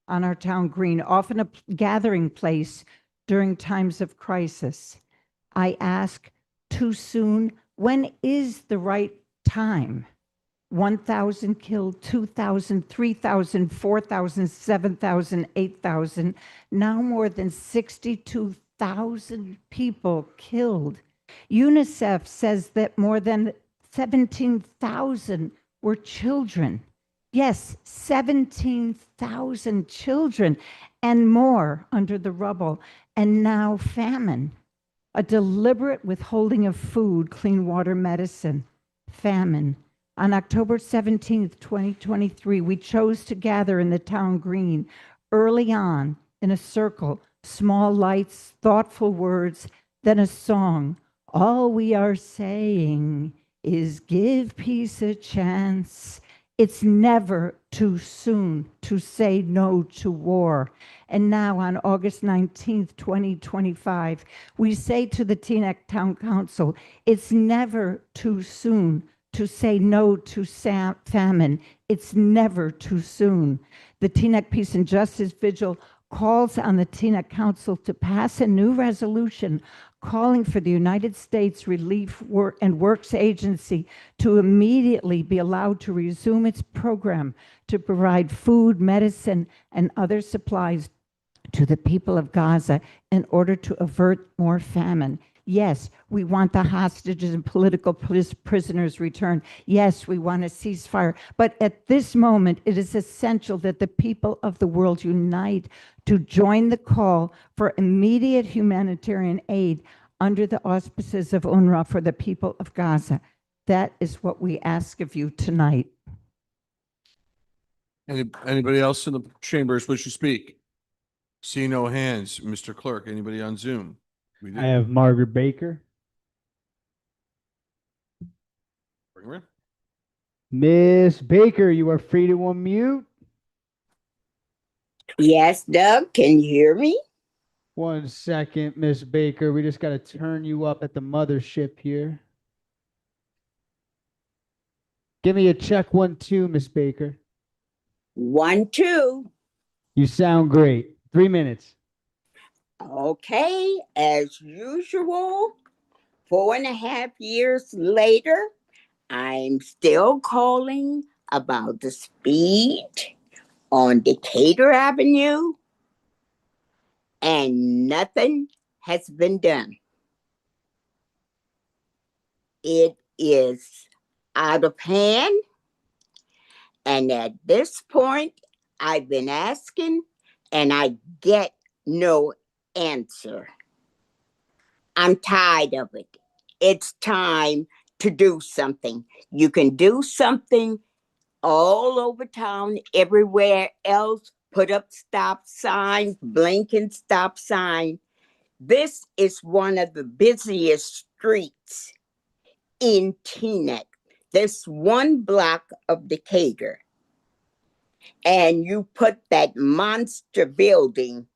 on our town green, often a gathering place during times of crisis. I ask, too soon? When is the right time? 1,000 killed, 2,000, 3,000, 4,000, 7,000, 8,000, now more than 62,000 people killed. UNICEF says that more than 17,000 were children. Yes, 17,000 children and more under the rubble. And now famine, a deliberate withholding of food, clean water, medicine, famine. On October 17th, 2023, we chose to gather in the town green early on in a circle, small lights, thoughtful words, then a song. All we are saying is give peace a chance. It's never too soon to say no to war. And now on August 19th, 2025, we say to the Teaneck Town Council, it's never too soon to say no to famine. It's never too soon. The Teaneck Peace and Justice Vigil calls on the Teaneck Council to pass a new resolution calling for the United States Relief and Works Agency to immediately be allowed to resume its program to provide food, medicine, and other supplies to the people of Gaza in order to avert more famine. Yes, we want the hostages and political prisoners returned. Yes, we want a ceasefire. But at this moment, it is essential that the people of the world unite to join the call for immediate humanitarian aid under the auspices of UNRWA for the people of Gaza. That is what we ask of you tonight. Anybody else in the chambers wish to speak? See no hands. Mr. Clerk, anybody on Zoom? We do. I have Margaret Baker. Bring her in. Miss Baker, you are free to unmute. Yes, Doug, can you hear me? 1 second, Miss Baker. We just got to turn you up at the mothership here. Give me a check 1, 2, Miss Baker. 1, 2. You sound great. 3 minutes. Okay, as usual, 4.5 years later, I'm still calling about the speed on Decatur Avenue, and nothing has been done. It is out of hand, and at this point, I've been asking, and I get no answer. I'm tired of it. It's time to do something. You can do something all over town, everywhere else. Put up stop signs, blinking stop sign. This is one of the busiest streets in Teaneck. This one block of Decatur. And you put that monster building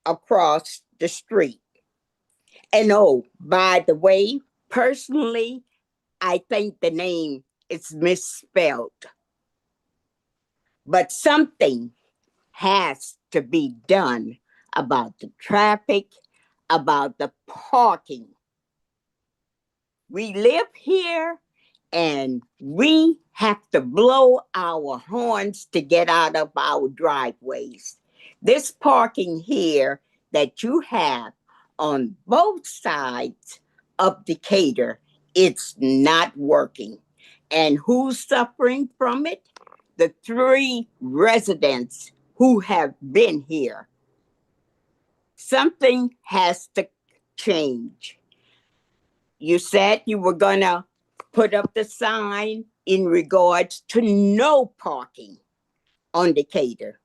across the street. And oh, by the way, personally, I think the name is misspelled. But something has to be done about the traffic, about the parking. We live here and we have to blow our horns to get out of our driveways. This parking here that you have on both sides of Decatur, it's not working. And who's suffering from it? The 3 residents who have been here. Something has to change. You said you were gonna put up the sign in regards to no parking on Decatur.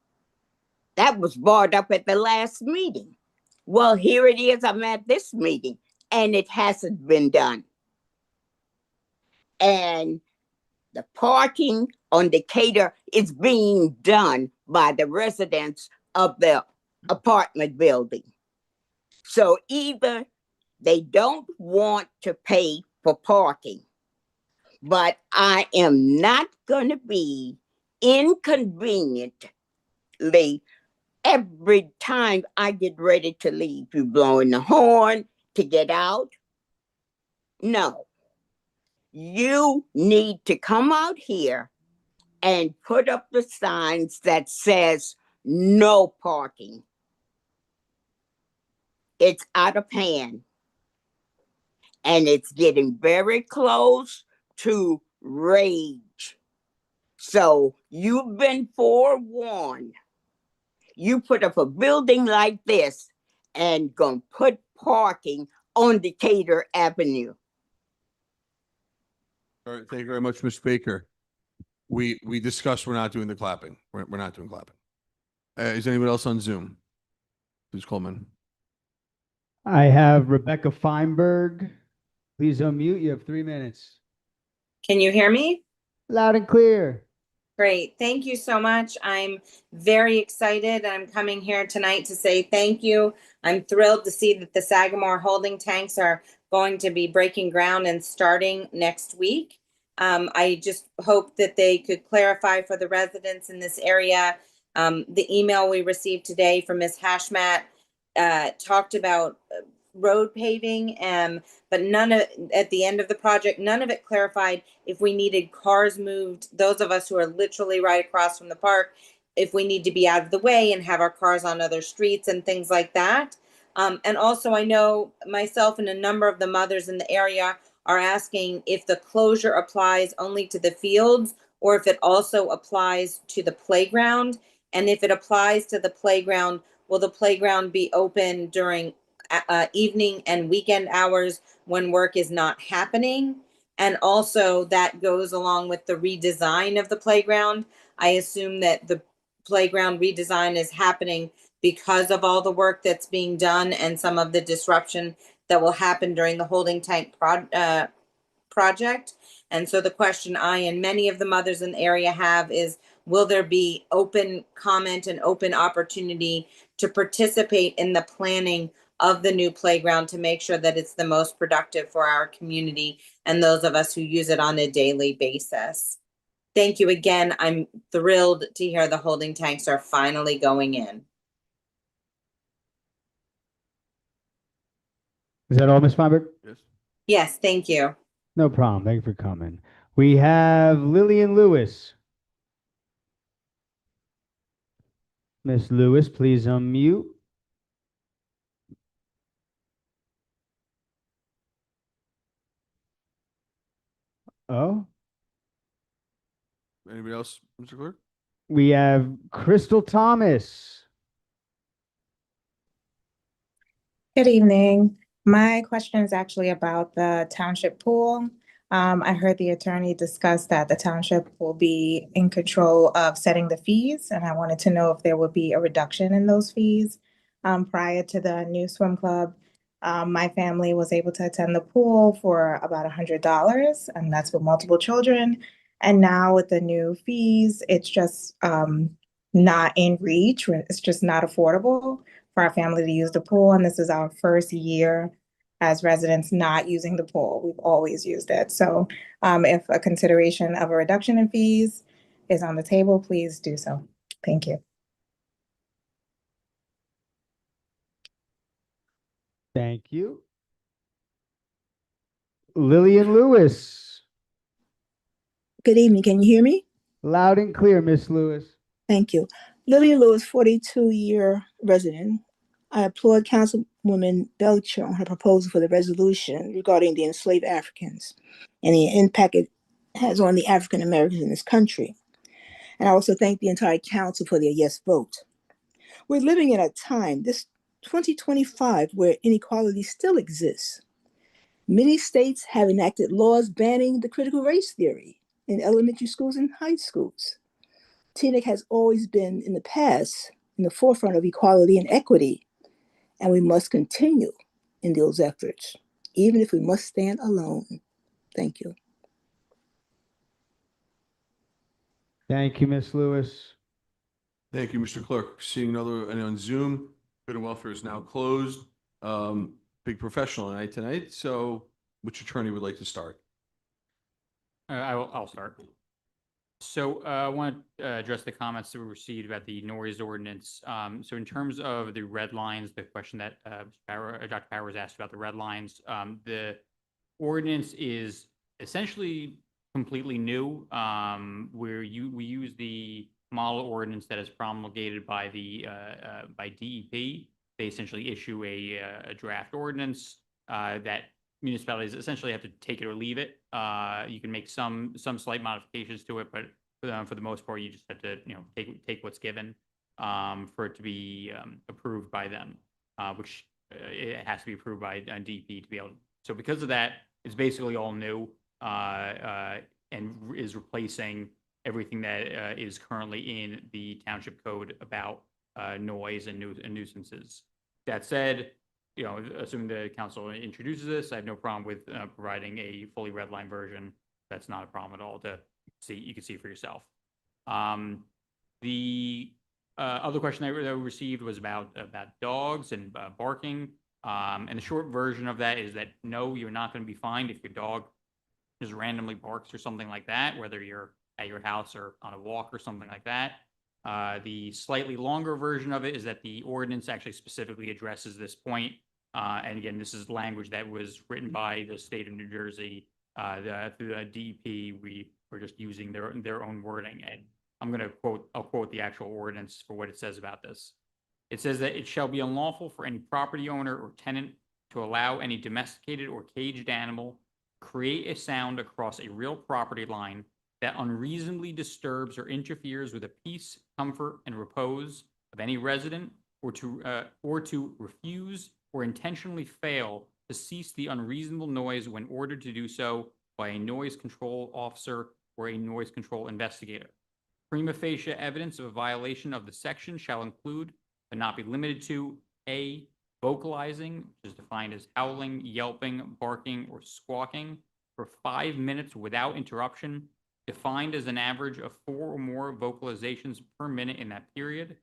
That was brought up at the last meeting. Well, here it is, I'm at this meeting, and it hasn't been done. And the parking on Decatur is being done by the residents of the apartment building. So either they don't want to pay for parking, but I am not going to be inconveniently every time I get ready to leave. You blowing the horn to get out? No. You need to come out here and put up the signs that says no parking. It's out of hand. And it's getting very close to rage. So you've been forewarned. You put up a building like this and gonna put parking on Decatur Avenue. All right, thank you very much, Ms. Baker. We discussed we're not doing the clapping. We're not doing clapping. Is anyone else on Zoom? Please call in. I have Rebecca Feinberg. Please unmute. You have 3 minutes. Can you hear me? Loud and clear. Great. Thank you so much. I'm very excited. I'm coming here tonight to say thank you. I'm thrilled to see that the Sagamore holding tanks are going to be breaking ground and starting next week. I just hope that they could clarify for the residents in this area. The email we received today from Ms. Hashmat talked about road paving, but none of at the end of the project, none of it clarified if we needed cars moved. Those of us who are literally right across from the park, if we need to be out of the way and have our cars on other streets and things like that. And also, I know myself and a number of the mothers in the area are asking if the closure applies only to the fields or if it also applies to the playground. And if it applies to the playground, will the playground be open during evening and weekend hours when work is not happening? And also that goes along with the redesign of the playground. I assume that the playground redesign is happening because of all the work that's being done and some of the disruption that will happen during the holding tank project. And so the question I and many of the mothers in the area have is, will there be open comment and open opportunity to participate in the planning of the new playground to make sure that it's the most productive for our community and those of us who use it on a daily basis? Thank you again. I'm thrilled to hear the holding tanks are finally going in. Is that all, Ms. Feinberg? Yes. Yes, thank you. No problem. Thank you for coming. We have Lillian Lewis. Miss Lewis, please unmute. Oh, Anybody else, Mr. Clerk? we have Crystal Thomas. Good evening. My question is actually about the township pool. I heard the attorney discuss that the township will be in control of setting the fees, and I wanted to know if there would be a reduction in those fees. Prior to the new swim club, my family was able to attend the pool for about $100, and that's with multiple children. And now with the new fees, it's just not in reach. It's just not affordable for our family to use the pool. And this is our first year as residents not using the pool. We've always used it. So if a consideration of a reduction in fees is on the table, please do so. Thank you. Thank you. Lillian Lewis. Good evening. Can you hear me? Loud and clear, Miss Lewis. Thank you. Lillian Lewis, 42-year resident. I applaud Councilwoman Belcher on her proposal for the resolution regarding the enslaved Africans and the impact it has on the African Americans in this country. And I also thank the entire council for their yes vote. We're living in a time, this 2025, where inequality still exists. Many states have enacted laws banning the critical race theory in elementary schools and high schools. TNEC has always been in the past in the forefront of equality and equity, and we must continue in those efforts, even if we must stand alone. Thank you. Thank you, Miss Lewis. Thank you, Mr. Clerk. Seeing another, and on Zoom, Good and Welfare is now closed. Big professional night tonight. So which attorney would like to start? I'll start. So I want to address the comments that we received about the noise ordinance. So in terms of the red lines, the question that Dr. Powers asked about the red lines, the ordinance is essentially completely new. We use the model ordinance that is promulgated by the by DEP. They essentially issue a draft ordinance that municipalities essentially have to take it or leave it. You can make some slight modifications to it, but for the most part, you just have to take what's given for it to be approved by them, which it has to be approved by DEP to be able to. So because of that, it's basically all new and is replacing everything that is currently in the township code about noise and nuisances. That said, assuming the council introduces this, I have no problem with providing a fully redline version. That's not a problem at all to see. You can see for yourself. The other question that we received was about dogs and barking. And the short version of that is that no, you're not going to be fined if your dog just randomly barks or something like that, whether you're at your house or on a walk or something like that. The slightly longer version of it is that the ordinance actually specifically addresses this point. And again, this is language that was written by the state of New Jersey through the DEP. We were just using their own wording. And I'll quote the actual ordinance for what it says about this. It says that it shall be unlawful for any property owner or tenant to allow any domesticated or caged animal create a sound across a real property line that unreasonably disturbs or interferes with the peace, comfort, and repose of any resident, or to refuse or intentionally fail to cease the unreasonable noise when ordered to do so by a noise control officer or a noise control investigator. Prima facie evidence of a violation of the section shall include, but not be limited to, A, vocalizing, which is defined as howling, yelping, barking, or squawking for 5 minutes without interruption, defined as an average of 4 or more vocalizations per minute in that period,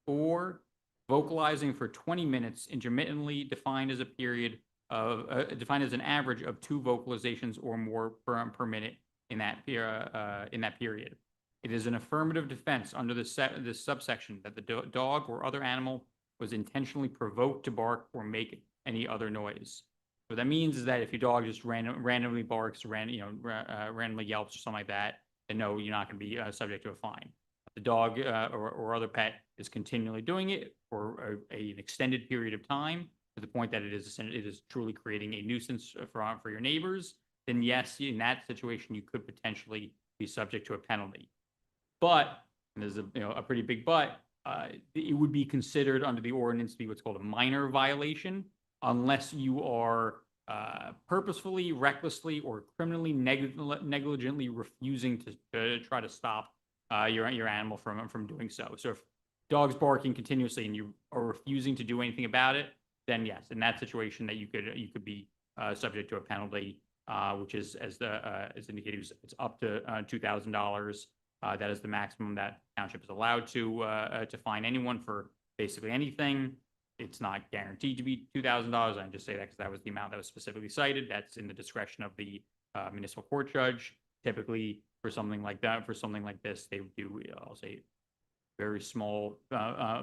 or vocalizing for 20 minutes intermittently, defined as a period of defined as an average of 2 vocalizations or more per minute in that period. It is an affirmative defense under this subsection that the dog or other animal was intentionally provoked to bark or make any other noise. What that means is that if your dog just randomly barks, randomly yelps or something like that, then no, you're not going to be subject to a fine. If the dog or other pet is continually doing it for an extended period of time, to the point that it is truly creating a nuisance for your neighbors, then yes, in that situation, you could potentially be subject to a penalty. But, and there's a pretty big but, it would be considered under the ordinance to be what's called a minor violation, unless you are purposefully, recklessly, or criminally negligently refusing to try to stop your animal from doing so. So if dog's barking continuously and you are refusing to do anything about it, then yes, in that situation, that you could be subject to a penalty, which is as indicated, it's up to $2,000. That is the maximum that township is allowed to fine anyone for basically anything. It's not guaranteed to be $2,000. I just say that because that was the amount that was specifically cited. That's in the discretion of the municipal court judge. Typically, for something like this, they would do, I'll say, very small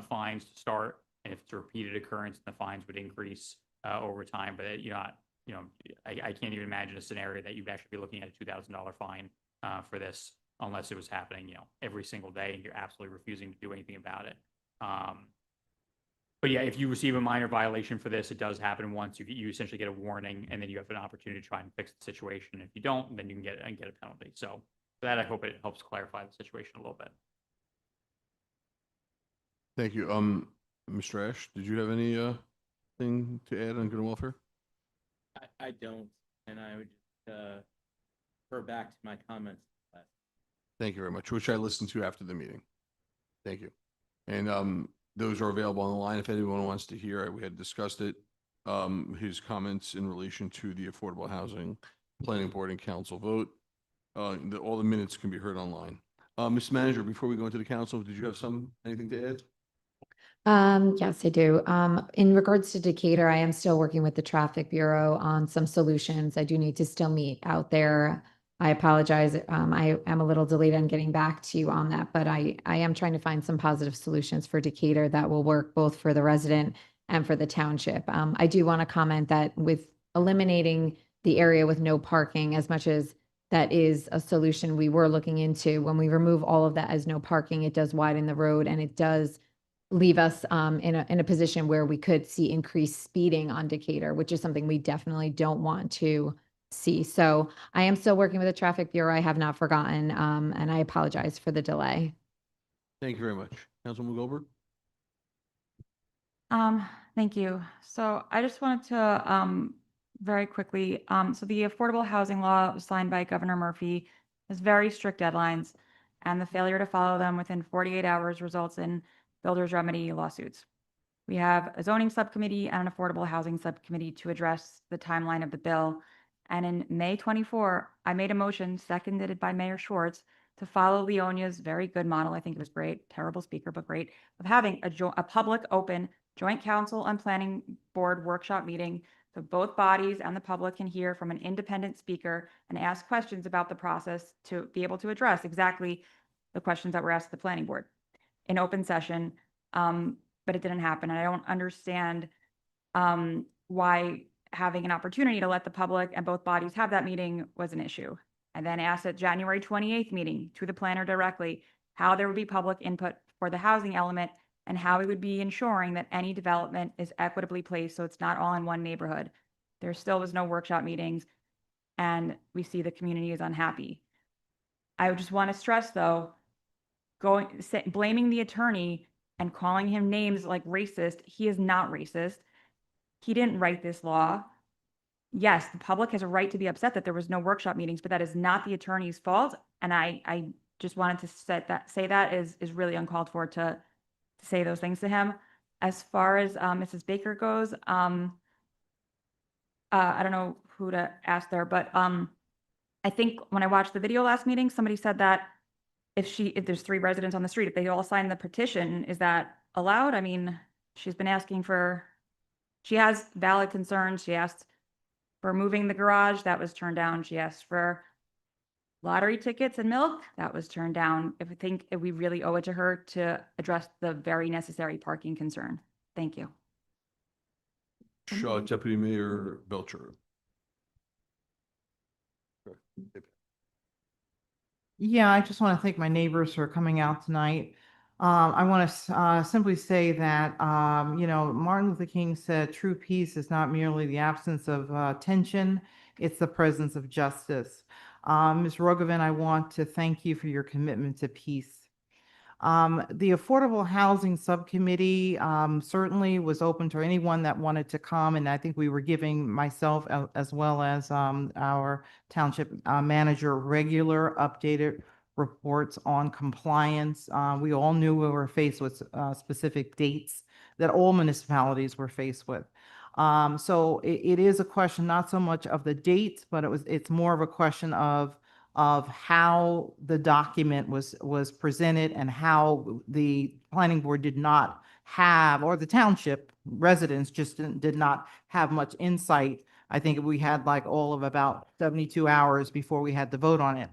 fines to start, and if it's a repeated occurrence, the fines would increase over time. But I can't even imagine a scenario that you'd actually be looking at a $2,000 fine for this, unless it was happening, every single day and you're absolutely refusing to do anything about it. But yeah, if you receive a minor violation for this, it does happen once. You essentially get a warning, and then you have an opportunity to try and fix the situation. If you don't, then you can get a penalty. So for that, I hope it helps clarify the situation a little bit. Thank you. Mr. Ash, did you have any thing to add on good and welfare? I don't, and I would refer back to my comments. Thank you very much, which I listened to after the meeting. Thank you. And those are available on the line if anyone wants to hear it. We had discussed it, his comments in relation to the Affordable Housing Planning Board and Council vote. All the minutes can be heard online. Mr. Manager, before we go into the council, did you have anything to add? Yes, I do. In regards to Decatur, I am still working with the Traffic Bureau on some solutions. I do need to still meet out there. I apologize. I am a little delayed on getting back to you on that, but I am trying to find some positive solutions for Decatur that will work both for the resident and for the township. I do want to comment that with eliminating the area with no parking, as much as that is a solution we were looking into, when we remove all of that as no parking, it does widen the road, and it does leave us in a position where we could see increased speeding on Decatur, which is something we definitely don't want to see. So I am still working with the Traffic Bureau. I have not forgotten, and I apologize for the delay. Thank you very much. Councilwoman Goldberg? Thank you. So I just wanted to very quickly, so the affordable housing law was signed by Governor Murphy, has very strict deadlines, and the failure to follow them within 48 hours results in builders' remedy lawsuits. We have a zoning subcommittee and an affordable housing subcommittee to address the timeline of the bill. And in May 24, I made a motion, seconded by Mayor Schwartz, to follow Leonia's very good model. I think it was great, terrible speaker, but great, of having a public, open, joint council and planning board workshop meeting so both bodies and the public can hear from an independent speaker and ask questions about the process to be able to address exactly the questions that were asked at the planning board in open session. But it didn't happen. And I don't understand why having an opportunity to let the public and both bodies have that meeting was an issue. I then asked at January 28th meeting to the planner directly how there would be public input for the housing element and how we would be ensuring that any development is equitably placed so it's not all in one neighborhood. There still was no workshop meetings, and we see the community is unhappy. I would just want to stress, though, blaming the attorney and calling him names like racist. He is not racist. He didn't write this law. Yes, the public has a right to be upset that there was no workshop meetings, but that is not the attorney's fault. And I just wanted to say that is really uncalled for to say those things to him. As far as Mrs. Baker goes, I don't know who to ask there, but I think when I watched the video last meeting, somebody said that if there's 3 residents on the street, if they all sign the petition, is that allowed? I mean, she's been asking she has valid concerns. She asked for moving the garage, that was turned down. She asked for lottery tickets and milk, that was turned down. If we really owe it to her to address the very necessary parking concern. Thank you. Deputy Mayor Belcher. Yeah, I just want to thank my neighbors for coming out tonight. I want to simply say that, Martin Luther King said, true peace is not merely the absence of tension, it's the presence of justice. Ms. Rogovan, I want to thank you for your commitment to peace. The Affordable Housing Subcommittee certainly was open to anyone that wanted to come, and I think we were giving myself as well as our township manager regular updated reports on compliance. We all knew we were faced with specific dates that all municipalities were faced with. So it is a question not so much of the dates, but it's more of a question of how the document was presented and how the planning board did not have, or the township residents just did not have much insight. I think we had like all of about 72 hours before we had to vote on it,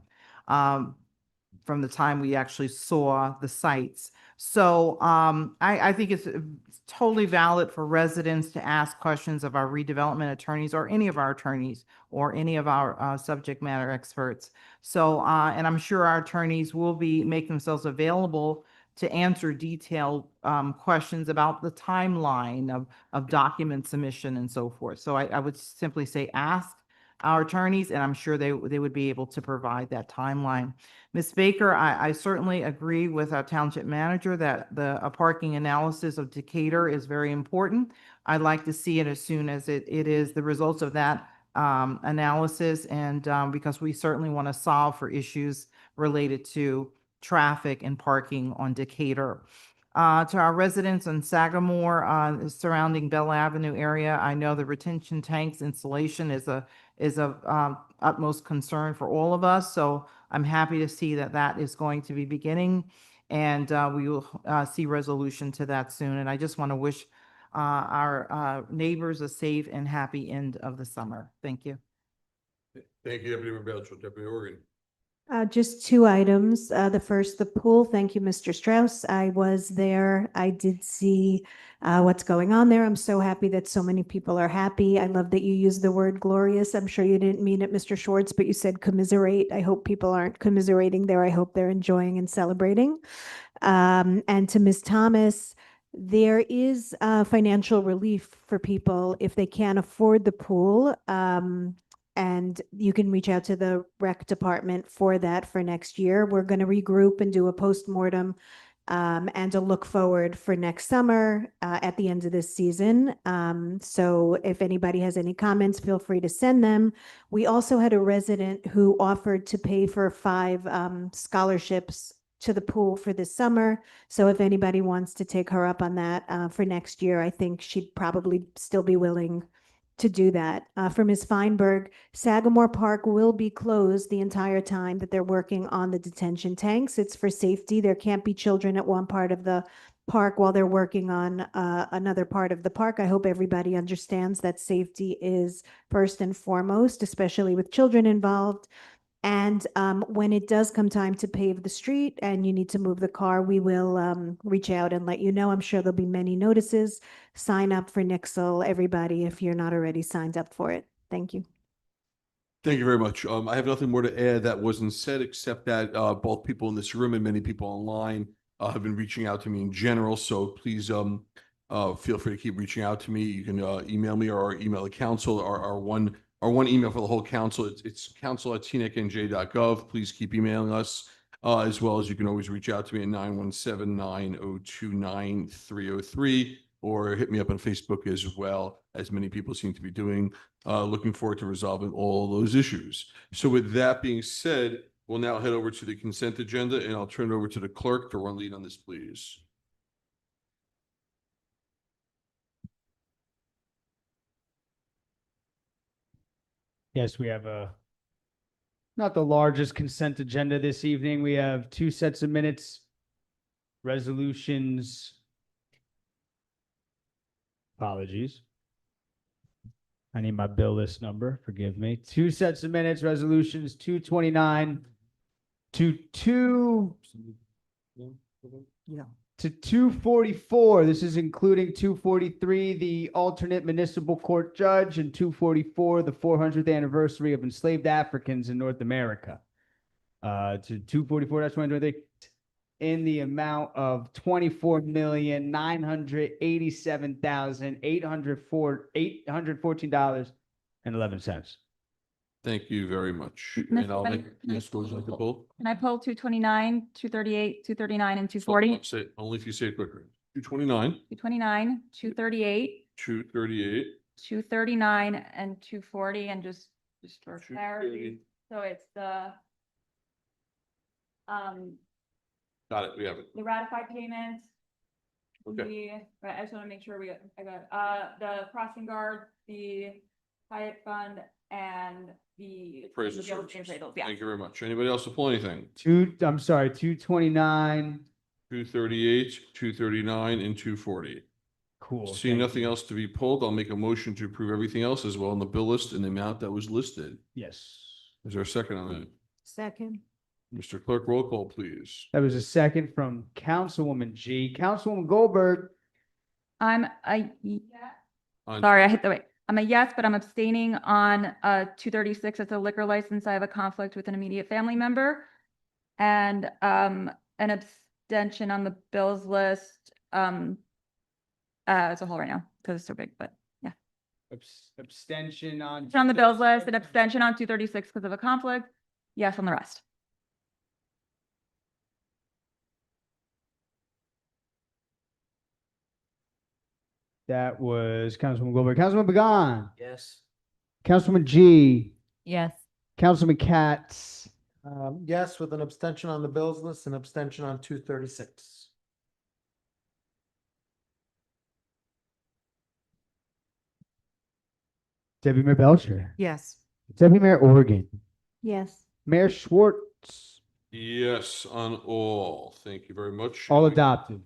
from the time we actually saw the sites. So I think it's totally valid for residents to ask questions of our redevelopment attorneys or any of our attorneys or any of our subject matter experts. So, and I'm sure our attorneys will be making themselves available to answer detailed questions about the timeline of document submission and so forth. So I would simply say ask our attorneys, and I'm sure they would be able to provide that timeline. Ms. Baker, I certainly agree with our township manager that a parking analysis of Decatur is very important. I'd like to see it as soon as it is the results of that analysis, and because we certainly want to solve for issues related to traffic and parking on Decatur. To our residents in Sagamore, surrounding Bell Avenue area, I know the retention tanks installation is of utmost concern for all of us. So I'm happy to see that is going to be beginning, and we will see resolution to that soon. And I just want to wish our neighbors a safe and happy end of the summer. Thank you. Thank you, Deputy Mayor Belcher. Deputy Organ. Just 2 items. The first, the pool. Thank you, Mr. Strauss. I was there. I did see what's going on there. I'm so happy that so many people are happy. I love that you used the word glorious. I'm sure you didn't mean it, Mr. Schwartz, but you said commiserate. I hope people aren't commiserating there. I hope they're enjoying and celebrating. And to Ms. Thomas, there is financial relief for people if they can't afford the pool. And you can reach out to the rec department for that for next year. We're going to regroup and do a postmortem and a look forward for next summer at the end of this season. So if anybody has any comments, feel free to send them. We also had a resident who offered to pay for 5 scholarships to the pool for this summer. So if anybody wants to take her up on that for next year, I think she'd probably still be willing to do that. For Ms. Feinberg, Sagamore Park will be closed the entire time that they're working on the detention tanks. It's for safety. There can't be children at one part of the park while they're working on another part of the park. I hope everybody understands that safety is first and foremost, especially with children involved. And when it does come time to pave the street and you need to move the car, we will reach out and let you know. I'm sure there'll be many notices. Sign up for Nixle, everybody, if you're not already signed up for it. Thank you. Thank you very much. I have nothing more to add that wasn't said, except that both people in this room and many people online have been reaching out to me in general. So please feel free to keep reaching out to me. You can email me or email the council. Our one email for the whole council. It's council@tnecnj.gov. Please keep emailing us, as well as you can always reach out to me at 917-902-9303, or hit me up on Facebook as well, as many people seem to be doing. Looking forward to resolving all those issues. So with that being said, we'll now head over to the consent agenda, and I'll turn it over to the clerk to run lead on this, please. Yes, we have not the largest consent agenda this evening. We have 2 sets of minutes, resolutions. Apologies. I need my bill list number. Forgive me. 2 sets of minutes, resolutions 229 to 244. This is including 243, the alternate municipal court judge, and 244, the 400th anniversary of enslaved Africans in North America. To 244-2023 in the amount of $24,987,814.11. Thank you very much. Mr. And I'll make, President, yes, goes like the poll. Can I pull 229, 238, 239, and 240? Say it, only if you say it quicker. 229, 229, 238, 238, 239, and 240, and just for clarity. 238. So it's the Got it, we have it. the ratified payments. Okay. Right, I just want to make sure I got, the crossing guard, the Hyatt fund, and the Appraisal the bill- services. appraisals, yeah. Thank you very much. Anybody else to pull anything? 229. 238, 239, and 240. Cool. Seeing thank nothing you. else to be pulled, I'll make a motion to approve everything else as well on the bill list in the amount that was listed. Yes. Is there a second on that? Second. Mr. Clerk, roll call, please. That was a second from Councilwoman G. Councilwoman Goldberg. I'm a yes. On- Sorry, I hit the wait. I'm a yes, but I'm abstaining on 236. It's a liquor license. I have a conflict with an immediate family member. And an abstention on the bills list as a whole right now, because it's so big, but yeah. Abstention on. On the bills list, an abstention on 236 because of a conflict. Yes on the rest. That was Councilwoman Goldberg. Councilman Pagan. Yes. Councilman G. Yes. Councilman Katz. Yes, with an abstention on the bills list and abstention on 236. Deputy Mayor Belcher. Yes. Deputy Mayor Organ. Yes. Mayor Schwartz. Yes, on all. Thank you very much. All adopted.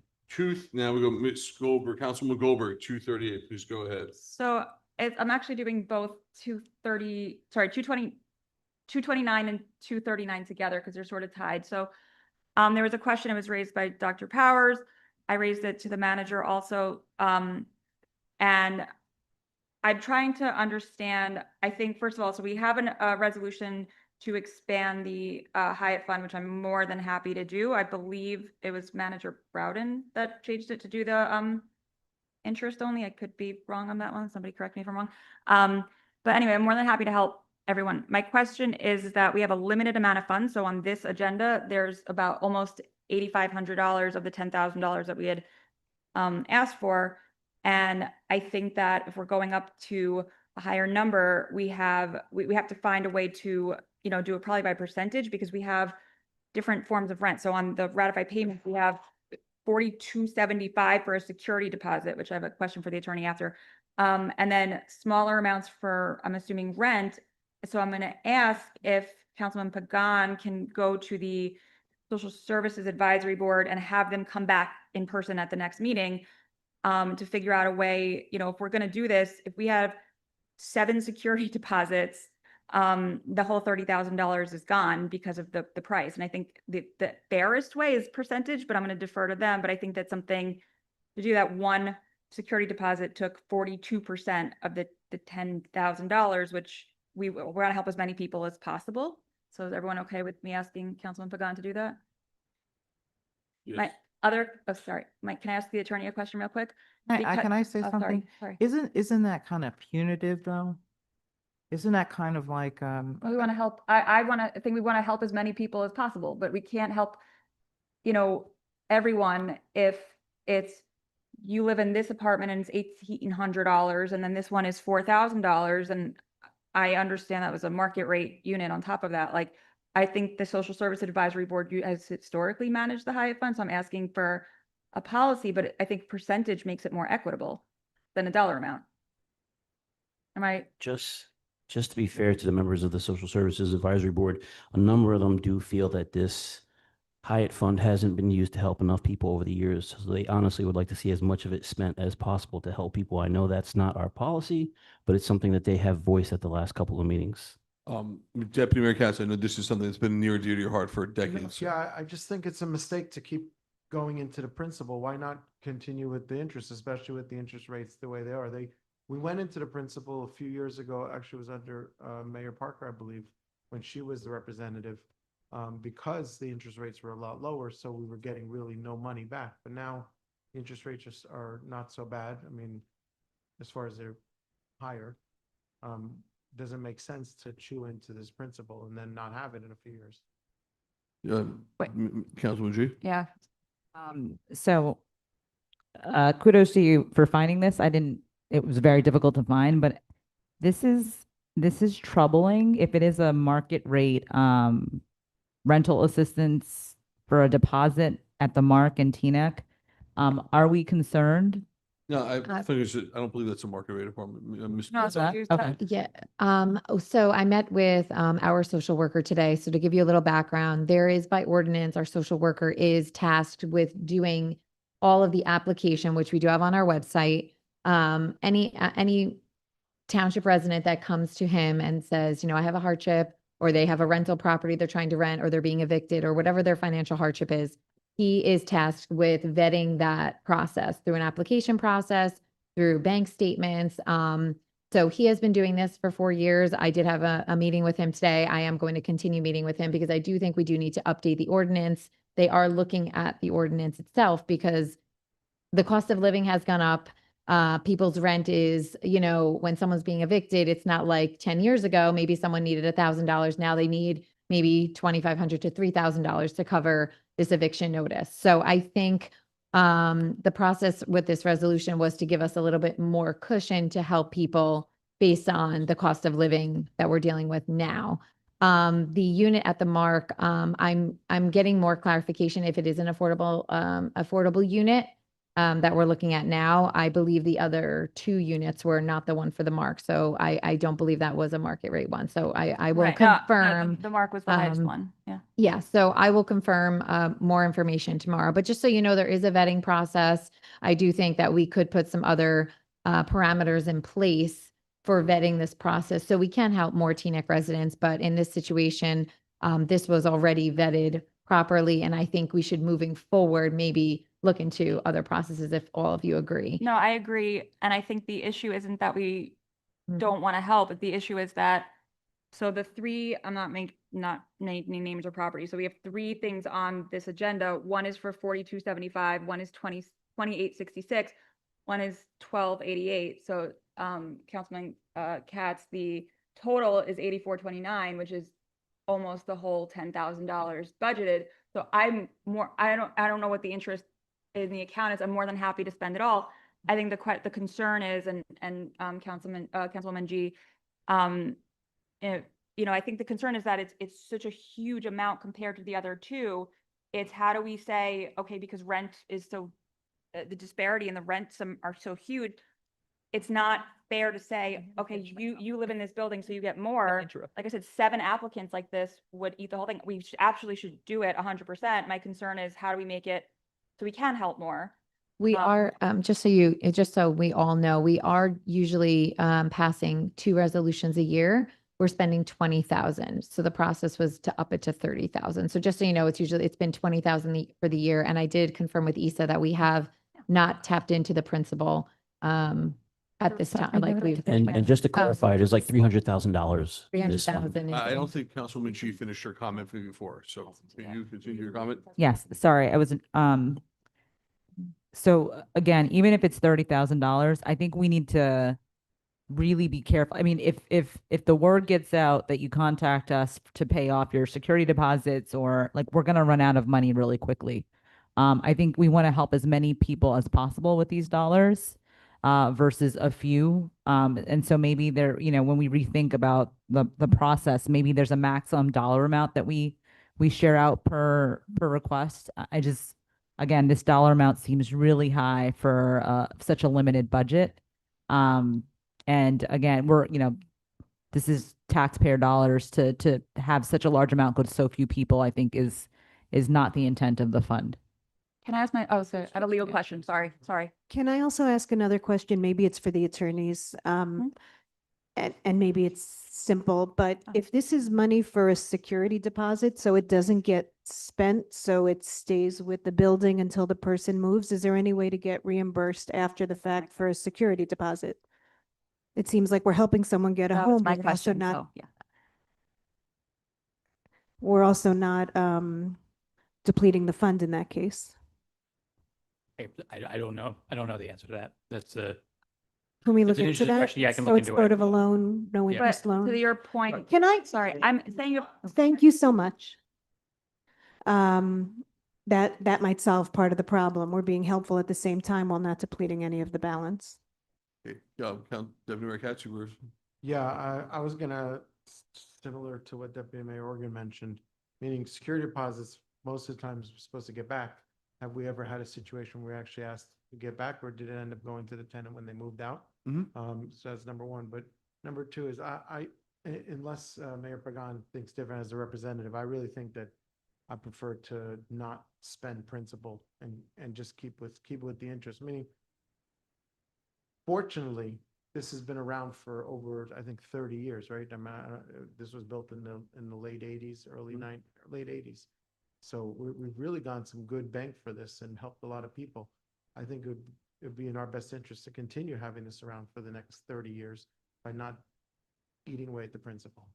Now we go, Ms. Goldberg, Councilman Goldberg, 238, please go ahead. So I'm actually doing both 229 and 239 together because they're sort of tied. So there was a question that was raised by Dr. Powers. I raised it to the manager also. And I'm trying to understand, I think, first of all, so we have a resolution to expand the Hyatt fund, which I'm more than happy to do. I believe it was Manager Browden that changed it to do the interest only. I could be wrong on that one. Somebody correct me if I'm wrong. But anyway, I'm more than happy to help everyone. My question is that we have a limited amount of funds. So on this agenda, there's about almost $8,500 of the $10,000 that we had asked for. And I think that if we're going up to a higher number, we have to find a way to, do it probably by percentage, because we have different forms of rent. So on the ratified payments, we have $42.75 for a security deposit, which I have a question for the attorney after. And then smaller amounts for, I'm assuming, rent. So I'm gonna ask if Councilman Pagan can go to the Social Services Advisory Board and have them come back in person at the next meeting, to figure out a way, if we're gonna do this, if we have 7 security deposits, the whole $30,000 is gone because of the price. And I think the fairest way is percentage, but I'm gonna defer to them. But I think that's something to do. That one security deposit took 42% of the $10,000, which we're gonna help as many people as possible. So is everyone okay with me asking Councilman Pagan to do that? My sorry, Mike, can I ask the attorney a question real quick? Can I say oh, something? Sorry. Isn't that kind of punitive though? Isn't that kind of like, We want to help. I think we want to help as many people as possible, but we can't help, everyone if it's, you live in this apartment and it's $1,800 and then this one is $4,000. And I understand that was a market rate unit on top of that. Like, I think the Social Service Advisory Board has historically managed the Hyatt Fund. So I'm asking for a policy, but I think percentage makes it more equitable than a dollar amount. Am I? Just to be fair to the members of the Social Services Advisory Board, a number of them do feel that this Hyatt Fund hasn't been used to help enough people over the years. So they honestly would like to see as much of it spent as possible to help people. I know that's not our policy, but it's something that they have voiced at the last couple of meetings. Deputy Mayor Katz, I know this is something that's been near and dear to your heart for decades. Yeah, I just think it's a mistake to keep going into the principal. Why not continue with the interest, especially with the interest rates the way they are? We went into the principal a few years ago, actually it was under Mayor Parker, I believe, when she was the representative, because the interest rates were a lot lower, so we were getting really no money back. But now the interest rates just are not so bad. I mean, as far as they're higher, doesn't make sense to chew into this principal and then not have it in a few years. Councilman G? Yeah. So kudos to you for finding this. It was very difficult to find, but this is troubling. If it is a market rate rental assistance for a deposit at the Mark and Teaneck, are we concerned? No, I don't believe that's a market rate apartment. No, it's what you said. Okay. Yeah. So I met with our social worker today. So to give you a little background, there is by ordinance, our social worker is tasked with doing all of the application, which we do have on our website. Any township resident that comes to him and says, I have a hardship, or they have a rental property they're trying to rent, or they're being evicted, or whatever their financial hardship is, he is tasked with vetting that process through an application process, through bank statements. So he has been doing this for 4 years. I did have a meeting with him today. I am going to continue meeting with him because I do think we do need to update the ordinance. They are looking at the ordinance itself because the cost of living has gone up. People's rent is, when someone's being evicted, it's not like 10 years ago, maybe someone needed $1,000. Now they need maybe $2,500 to $3,000 to cover this eviction notice. So I think the process with this resolution was to give us a little bit more cushion to help people based on the cost of living that we're dealing with now. The unit at the Mark, I'm getting more clarification if it is an affordable unit that we're looking at now. I believe the other 2 units were not the one for the Mark. So I don't believe that was a market rate one. So I will Right. No, confirm. the Mark was the highest one. Yeah. Yeah, so I will confirm more information tomorrow. But just so you know, there is a vetting process. I do think that we could put some other parameters in place for vetting this process so we can help more Teaneck residents. But in this situation, this was already vetted properly. And I think we should, moving forward, maybe look into other processes if all of you agree. No, I agree. And I think the issue isn't that we don't want to help, but the issue is that, so the 3, I'm not naming names or properties. So we have 3 things on this agenda. One is for 4275, one is 2866, one is 1288. So Councilman Katz, the total is 8429, which is almost the whole $10,000 budgeted. So I don't know what the interest in the account is. I'm more than happy to spend it all. I think the concern is, and Councilwoman G, I think the concern is that it's such a huge amount compared to the other 2. It's how do we say, okay, because rent is so, the disparity in the rents are so huge. it's not fair to say, okay, you live in this building, so you get more. Like I said, 7 applicants like this would eat the whole thing. We should do it 100%. My concern is how do we make it so we can help more? We are, just so we all know, we are usually passing 2 resolutions a year. We're spending 20,000. So the process was to up it to 30,000. So just so you know, it's been 20,000 for the year. And I did confirm with Issa that we have not tapped into the principal at this time, like we've. And just to clarify, there's like $300,000. 300,000. I don't think Councilwoman Shi finished her comment before, so can you continue your comment? Yes, sorry, I was, so again, even if it's $30,000, I think we need to really be careful. I mean, if the word gets out that you contact us to pay off your security deposits, or like, we're gonna run out of money really quickly. I think we want to help as many people as possible with these dollars, versus a few. And so maybe there, when we rethink about the process, maybe there's a maximum dollar amount that we share out per request. Again, this dollar amount seems really high for such a limited budget. And again, this is taxpayer dollars to have such a large amount go to so few people, I think is not the intent of the fund. Can I ask sorry, I had a legal question. Sorry. Can I also ask another question? Maybe it's for the attorneys. And maybe it's simple, but if this is money for a security deposit, so it doesn't get spent, so it stays with the building until the person moves, is there any way to get reimbursed after the fact for a security deposit? It seems like we're helping someone get a That was home. my but also question. not- So, yeah. We're also not depleting the fund in that case. I don't know. I don't know the answer to that. That's Can we It's look an into interesting that? question. Yeah, I can So look it's into sort it. of a loan, no Yeah. interest But loan? to your point, Can I? sorry, I'm saying Thank you so much. That might solve part of the problem. We're being helpful at the same time while not depleting any of the balance. Okay, Deputy Mayor Katz, you were. Yeah, I was gonna, similar to what Deputy Mayor Organ mentioned, meaning security deposits, most of the times we're supposed to get back. Have we ever had a situation where we actually asked to get back, or did it end up going to the tenant when they moved out? So that's number one, but number two is unless Mayor Pagan thinks different as a representative, I really think that I prefer to not spend principal and just keep with the interest, meaning fortunately, this has been around for over, I think, 30 years, right? I mean, this was built in the late 80s, late 80s. So we've really gotten some good bang for this and helped a lot of people. I think it would be in our best interest to continue having this around for the next 30 years by not eating away at the principal.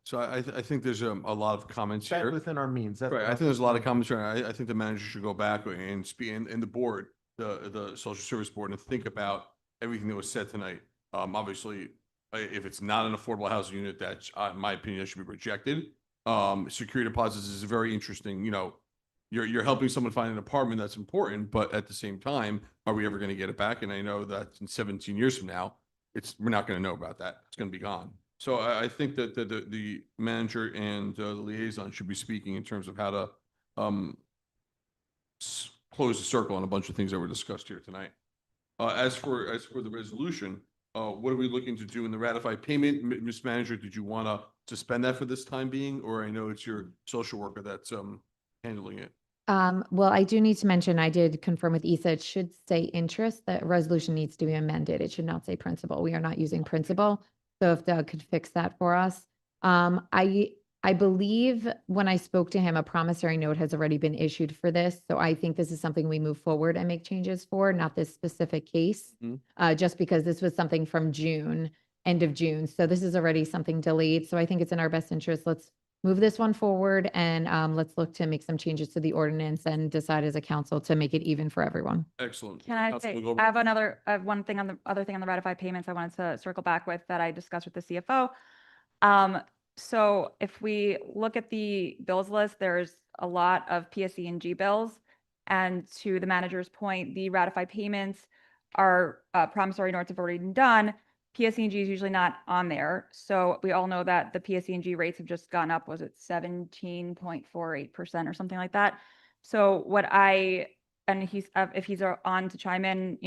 So I think there's a lot of comments Spent here. within our means. That's Right, what I I'm think there's a lot of saying. comments here. I think the manager should go back and speak in the board, the social service board, and think about everything that was said tonight. Obviously, if it's not an affordable housing unit, that's, in my opinion, that should be rejected. Security deposits is very interesting, you're helping someone find an apartment, that's important, but at the same time, are we ever going to get it back? And I know that in 17 years from now, we're not going to know about that. It's going to be gone. So I think that the manager and the liaison should be speaking in terms of how to close the circle on a bunch of things that were discussed here tonight. As for the resolution, what are we looking to do in the ratified payment? Ms. Manager, did you want to suspend that for this time being, or I know it's your social worker that's handling it? Well, I do need to mention, I did confirm with Issa, it should say interest. The resolution needs to be amended. It should not say principal. We are not using principal. So if Doug could fix that for us. I believe when I spoke to him, a promissory note has already been issued for this. So I think this is something we move forward and make changes for, not this specific case. Just because this was something from June, end of June. So this is already something delayed. So I think it's in our best interest. Let's move this one forward and let's look to make some changes to the ordinance and decide as a council to make it even for everyone. Excellent. Can I say, I have one thing on the other thing on the ratified payments I wanted to circle back with that I discussed with the CFO. So if we look at the bills list, there's a lot of PSE&G bills. And to the manager's point, the ratified payments are promissory notes have already been done. PSE&G is usually not on there. So we all know that the PSE&G rates have just gone up. Was it 17.48% or something like that? So and if he's on to chime in,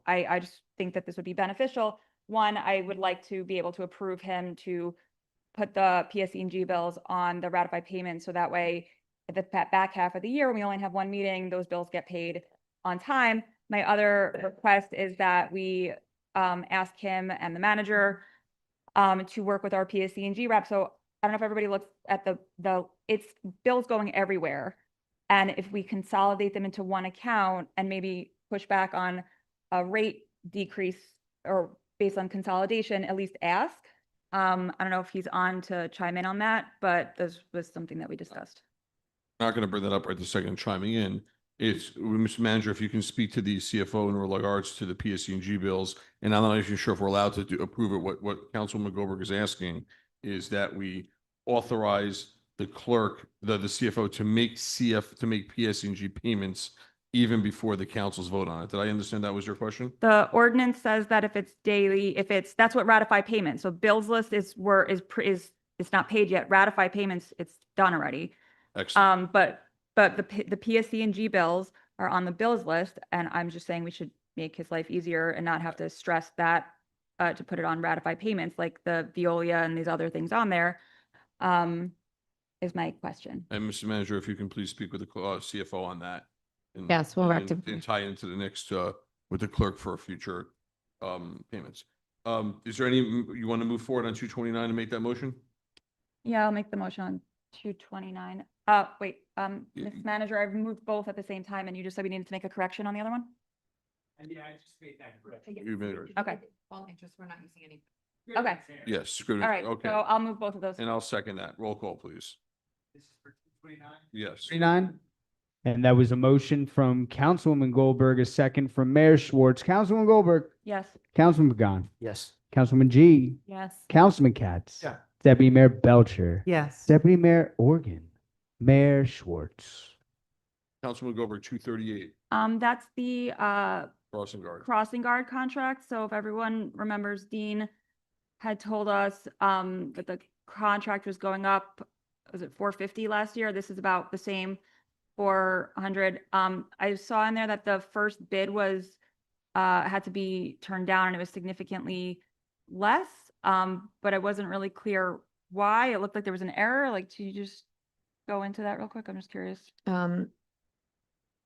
I just think that this would be beneficial. one, I would like to be able to approve him to put the PSE&G bills on the ratified payment, so that way at the back half of the year, when we only have one meeting, those bills get paid on time. My other request is that we ask him and the manager to work with our PSE&G rep. So I don't know if everybody looks at it's bills going everywhere. And if we consolidate them into one account and maybe push back on a rate decrease or based on consolidation, at least ask. I don't know if he's on to chime in on that, but this was something that we discussed. I'm not going to bring that up right this second, chiming in. It's, Mr. Manager, if you can speak to the CFO in regards to the PSE&G bills, and I'm not even sure if we're allowed to approve it. What Councilwoman Goldberg is asking is that we authorize the clerk, the CFO to make PSE&G payments even before the council's vote on it. Did I understand that was your question? The ordinance says that if it's daily, that's what ratified payments. So bills list is it's not paid yet. Ratified payments, it's done already. Excellent. But the PSE&G bills are on the bills list, and I'm just saying we should make his life easier and not have to stress that to put it on ratified payments like the Veolia and these other things on there. Is my question. And Mr. Manager, if you can please speak with the CFO on that. And, Yes, we'll and rectify. tie into the next with the clerk for future payments. Is there any, you want to move forward on 229 and make that motion? Yeah, I'll make the motion on 229. Wait, Ms. Manager, I've moved both at the same time, and you just said we needed to make a correction on the other one? And yeah, I just made that correction. You made it. Okay. All interest, we're not using any. Okay. Yes. Screw it. All right. Okay. So I'll move both of those. And I'll second that. Roll call, please. This is for 229? Yes. 29. And that was a motion from Councilwoman Goldberg, a second from Mayor Schwartz. Councilwoman Goldberg, Yes. Councilman Pagan, Yes. Councilman G, Yes. Councilman Katz, Yeah. Deputy Mayor Belcher, Yes. Deputy Mayor Organ, Mayor Schwartz. Councilman Goldberg, 238, That's the crossing guard. crossing guard contract. So if everyone remembers, Dean had told us that the contract was going up. Was it 450 last year? This is about the same, 400. I saw in there that the first bid was had to be turned down, and it was significantly less. But I wasn't really clear why. It looked like there was an error. Like, do you just go into that real quick? I'm just curious.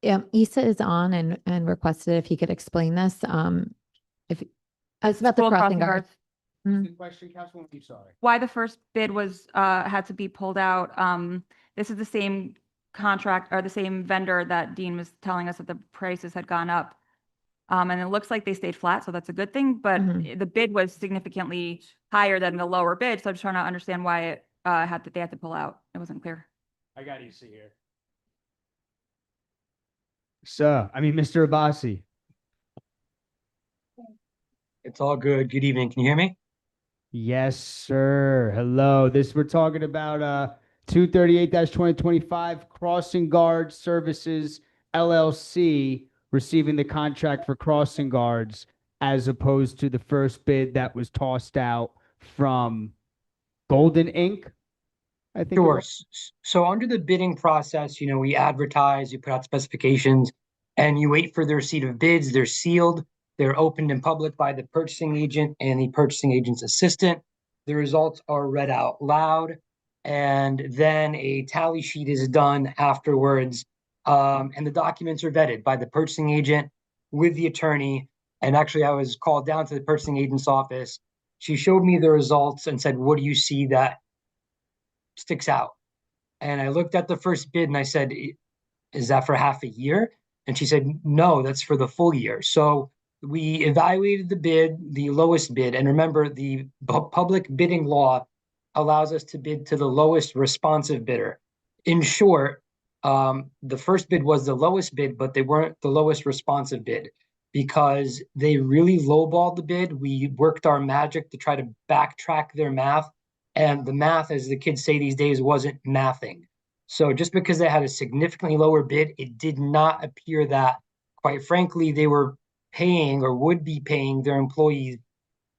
Yeah, Issa is on and requested if he could explain this. If it's about the School crossing guards. Good question, Councilwoman, I'm sorry. Why the first bid was had to be pulled out. This is the same contract or the same vendor that Dean was telling us that the prices had gone up. And it looks like they stayed flat, so that's a good thing, but the bid was significantly higher than the lower bid, so I'm just trying to understand why it they had to pull out. It wasn't clear. I got you, see here. Mr. Abbasi. It's all good. Good evening. Can you hear me? Yes, sir. Hello. We're talking about 238-2025 Crossing Guard Services LLC receiving the contract for crossing guards as opposed to the first bid that was tossed out from Golden Inc. I think. Sure. So under the bidding process, we advertise, you put out specifications, and you wait for the receipt of bids. They're sealed. They're opened in public by the purchasing agent and the purchasing agent's assistant. The results are read out loud, and then a tally sheet is done afterwards. And the documents are vetted by the purchasing agent with the attorney. And actually, I was called down to the purchasing agent's office. She showed me the results and said, "What do you see that sticks out?" And I looked at the first bid and I said, "Is that for half a year?" And she said, "No, that's for the full year." So we evaluated the bid, the lowest bid. And remember, the public bidding law allows us to bid to the lowest responsive bidder. In short, the first bid was the lowest bid, but they weren't the lowest responsive bid because they really lowballed the bid. We worked our magic to try to backtrack their math. And the math, as the kids say these days, wasn't mathing. So just because they had a significantly lower bid, it did not appear that, quite frankly, they were paying or would be paying their employees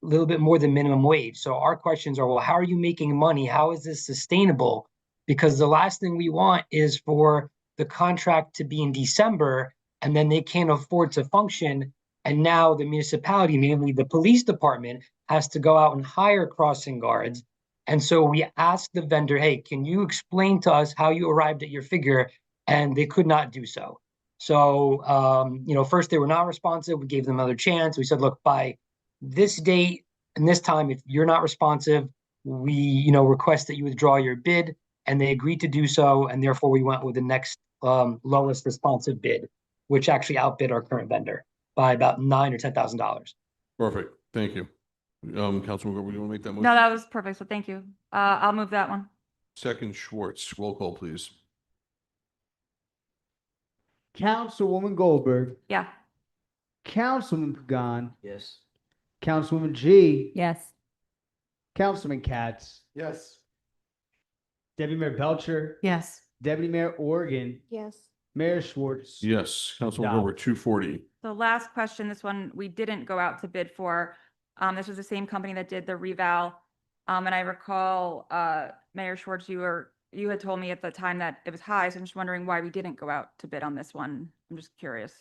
a little bit more than minimum wage. So our questions are, well, how are you making money? How is this sustainable? Because the last thing we want is for the contract to be in December and then they can't afford to function And now the municipality, mainly the police department, has to go out and hire crossing guards. And so we asked the vendor, hey, can you explain to us how you arrived at your figure? And they could not do so. So, first they were not responsive. We gave them another chance. We said, look, by this date and this time, if you're not responsive, we, request that you withdraw your bid. And they agreed to do so. And therefore, we went with the next lowest responsive bid, which actually outbid our current vendor by about $9,000 or $10,000. Perfect. Thank you. Councilman Gerber, you want to make that motion? No, that was perfect. So thank you. I'll move that one. Second, Schwartz. Roll call, please. Councilwoman Goldberg, Yeah. Councilman Pagan, Yes. Councilwoman G, Yes. Councilman Katz, Yes. Deputy Mayor Belcher, Yes. Deputy Mayor Organ, Yes. Mayor Schwartz. Yes. Councilman Gerber, Adopt. 240. So last question, this one we didn't go out to bid for. This was the same company that did the reval. And I recall, Mayor Schwartz, you had told me at the time that it was high, so I'm just wondering why we didn't go out to bid on this one. I'm just curious.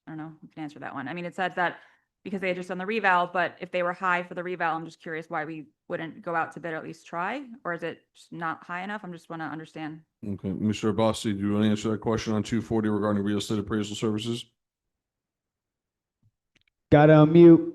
I don't know, you can answer that one. I mean, it said that because they had just done the reval, but if they were high for the reval, I'm just curious why we wouldn't go out to bid or at least try, or is it just not high enough? I'm just want to understand. Okay. Mr. Abbasi, do you want to answer that question on 240 regarding real estate appraisal services? Gotta unmute.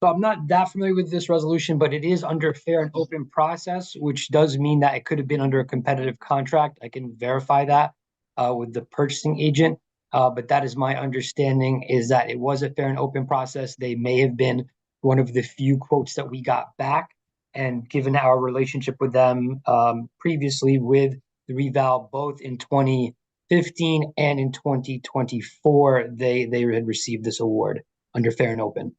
So I'm not that familiar with this resolution, but it is under fair and open process, which does mean that it could have been under a competitive contract. I can verify that with the purchasing agent. But that is my understanding, is that it was a fair and open process. They may have been one of the few quotes that we got back. And given our relationship with them previously with the reval, both in 2015 and in 2024, they had received this award under fair and open.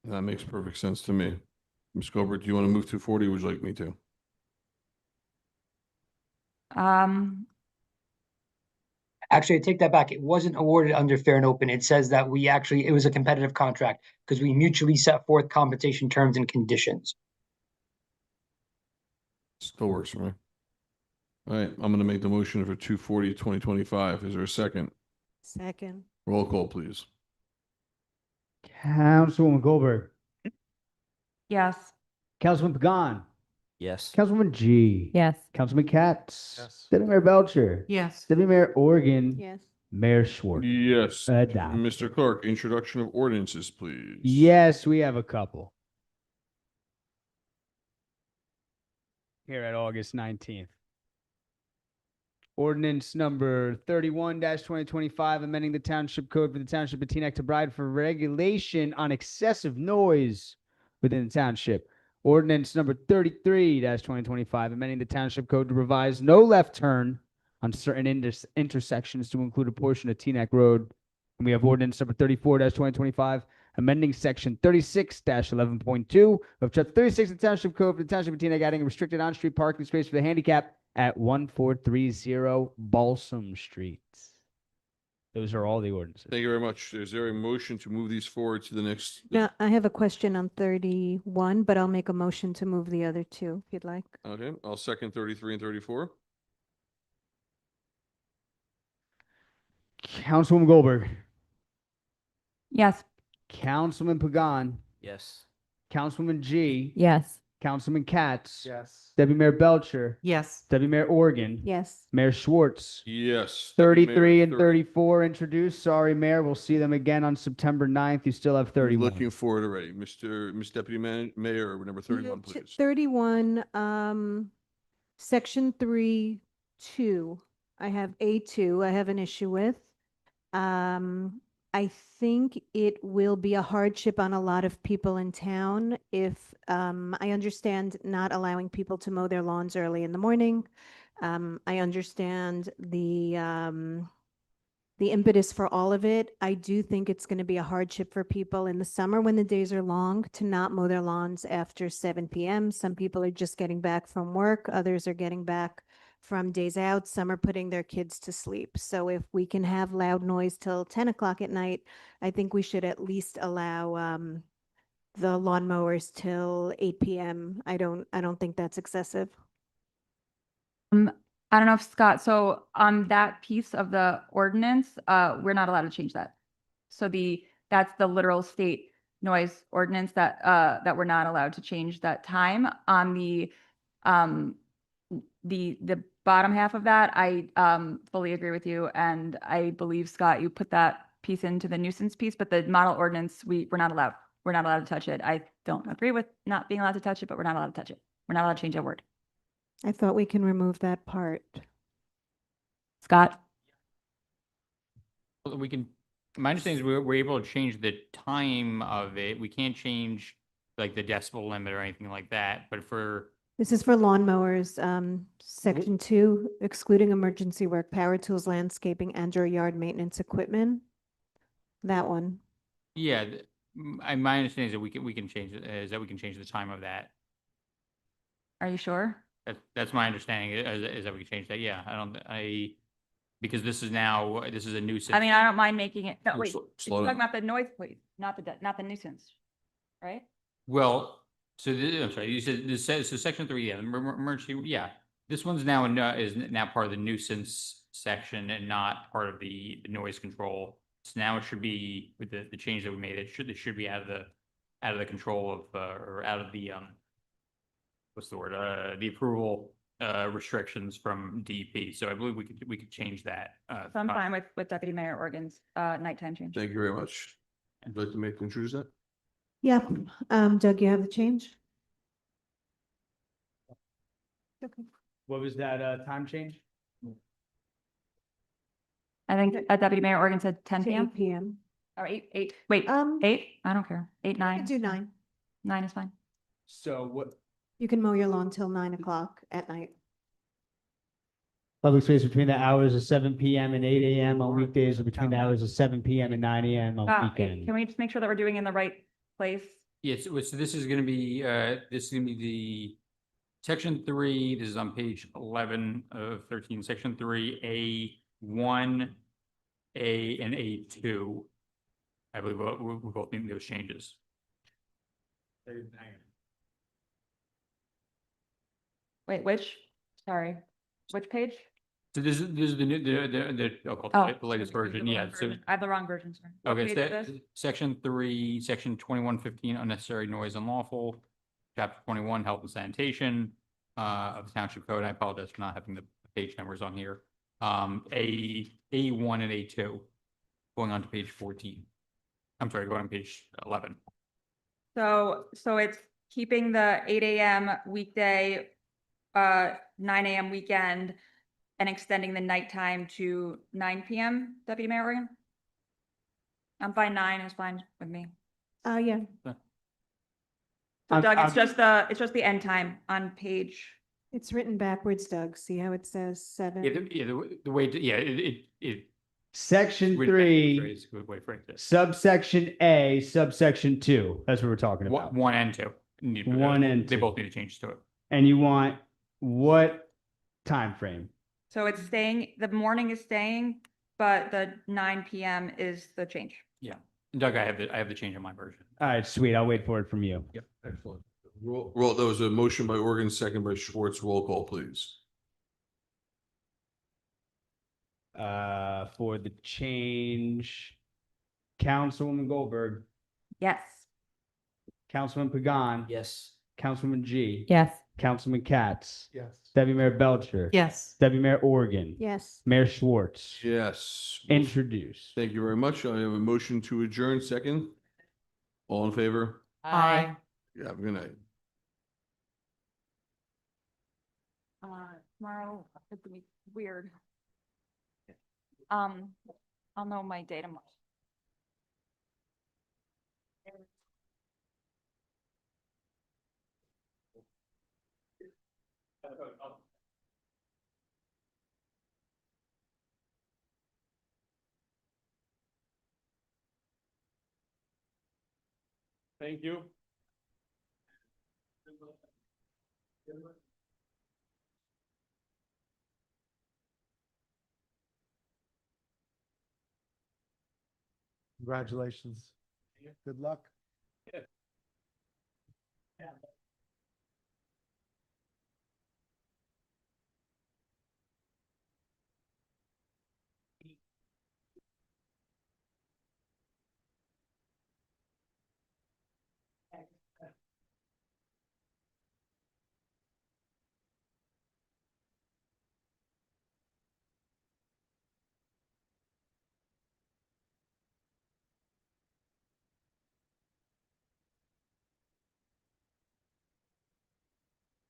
That makes perfect sense to me. Ms. Goldberg, do you want to move 240 or would you like me to? Actually, I take that back. It wasn't awarded under fair and open. It says that it was a competitive contract because we mutually set forth compensation terms and conditions. Still works for me. All right, I'm going to make the motion for 240, 2025. Is there a second? Second. Roll call, please. Councilwoman Goldberg, Yes. Councilman Pagan, Yes. Councilwoman G, Yes. Councilman Katz, Yes. Deputy Mayor Belcher, Yes. Deputy Mayor Organ, Yes. Mayor Schwartz. Yes. Adopt. Mr. Clerk, introduction of ordinances, please. Yes, we have a couple. Here at August 19th. Ordinance number 31-2025, amending the Township Code for the Township of Teaneck to provide for regulation on excessive noise within the township. Ordinance number 33-2025, amending the Township Code to provide no left turn on certain intersections to include a portion of Teaneck Road. And we have ordinance number 34-2025, amending section 36-11.2 of chapter 36 of the Township Code for the Township of Teaneck, adding a restricted on-street parking space for the handicap at 1430 Balsam Street. Those are all the ordinances. Thank you very much. Is there a motion to move these forward to the next? Now, I have a question on 31, but I'll make a motion to move the other two if you'd like. Okay, I'll second 33 and 34. Councilwoman Goldberg, Yes. Councilman Pagan, Yes. Councilwoman G, Yes. Councilman Katz, Yes. Deputy Mayor Belcher, Yes. Deputy Mayor Organ, Yes. Mayor Schwartz. Yes. 33 and 30. 34 introduced. Sorry, Mayor. We'll see them again on September 9th. You still have 31. Looking forward already. Miss Deputy Mayor, number 31, To please. 31, section 3, 2. I have A2. I have an issue with. I think it will be a hardship on a lot of people in town if, I understand not allowing people to mow their lawns early in the morning. I understand the impetus for all of it. I do think it's going to be a hardship for people in the summer when the days are long to not mow their lawns after 7 p.m. Some people are just getting back from work. Others are getting back from days out. Some are putting their kids to sleep. So if we can have loud noise till 10 o'clock at night, I think we should at least allow the lawnmowers till 8 p.m. I don't think that's excessive. I don't know if Scott, so on that piece of the ordinance, we're not allowed to change that. So that's the literal state noise ordinance that we're not allowed to change that time. On the bottom half of that, I fully agree with you. And I believe, Scott, you put that piece into the nuisance piece, but the model ordinance, we're not allowed. We're not allowed to touch it. I don't agree with not being allowed to touch it, but we're not allowed to touch it. We're not allowed to change that word. I thought we can remove that part. Scott? Well, we can, my understanding is we're able to change the time of it. We can't change like the decibel limit or anything like that, but for, This is for lawnmowers, section 2, excluding emergency work, power tools, landscaping, and/or yard maintenance equipment. That one. yeah, my understanding is that we can change it, is that we can change the time of that. Are you sure? That's my understanding is that we can change that. Yeah, because this is a nuisance. I mean, I don't mind making it, no, Oh, wait, slow you're down. talking about the noise, please, not the nuisance, right? Well, so I'm sorry, you said this says, so section 3, yeah, emergency, yeah. This one's now is now part of the nuisance section and not part of the noise control. So now it should be with the change that we made, it should be out of the control of, or out of the, what's the word, the approval, restrictions from DEP. So I believe we could change that. So I'm fine with Deputy Mayor Organ's, nighttime change. Thank you very much. Would you like to introduce that? Yep. Doug, you have the change? Okay. What was that time change? I think Deputy Mayor Organ said 10 To PM 8 p.m. or 8, wait, 8? I don't care. 8, 9. could do 9. 9 is fine. So what, You can mow your lawn till 9 o'clock at night. public space between the hours of 7 PM and 8 AM on weekdays or between the hours of 7 PM and 9 AM on weekends. Can we just make sure that we're doing in the right place? Yes, so this is gonna be, the section 3, this is on page 11 of 13, section 3, A1, A and A2. I believe we both need those changes. Wait, which? Sorry, which page? So this is the new, the latest version, yeah, so. I have the wrong version, sorry. What Okay, page is this? section 3, section 2115, unnecessary noise unlawful, chapter 21, health and sanitation, of the township code. I apologize for not having the page numbers on here. A1 and A2, going on to page 14. I'm sorry, going on page 11. So it's keeping the 8 AM weekday, 9 AM weekend, and extending the nighttime to 9 PM, Deputy Mayor Organ? I'm fine, 9 is fine with me. Yeah. So Doug, it's just the end time on page. It's written backwards, Doug. See how it says 7? The way, it. Section Wait, 3, phrase, good way to phrase it. subsection A, subsection 2. That's what we're talking about. 1 and 2. 1 and They 2. both need to change to it. And you want what time frame? So it's staying, the morning is staying, but the 9 PM is the change. Yeah. Doug, I have the change in my version. All right, sweet. I'll wait for it from you. Yep. Excellent. Roll, there was a motion by Organ, second by Schwartz. Roll call, please. For the change, Councilwoman Goldberg, Yes. Councilman Pagan, Yes. Councilman G, Yes. Councilman Katz, Yes. Deputy Mayor Belcher, Yes. Deputy Mayor Organ, Yes. Mayor Schwartz. Yes. Introduce. Thank you very much. I have a motion to adjourn, second. All in favor? Aye. Yeah, have a good night. Tomorrow, it's gonna be weird. I'll know my date tomorrow. Thank you. Congratulations. Good luck.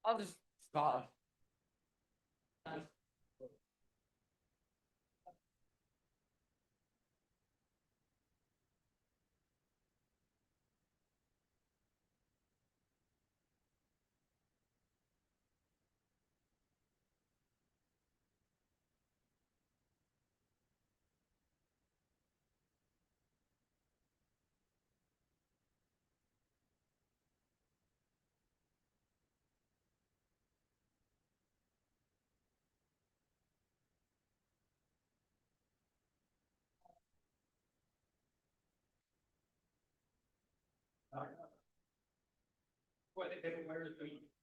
I'll just stop. Where is the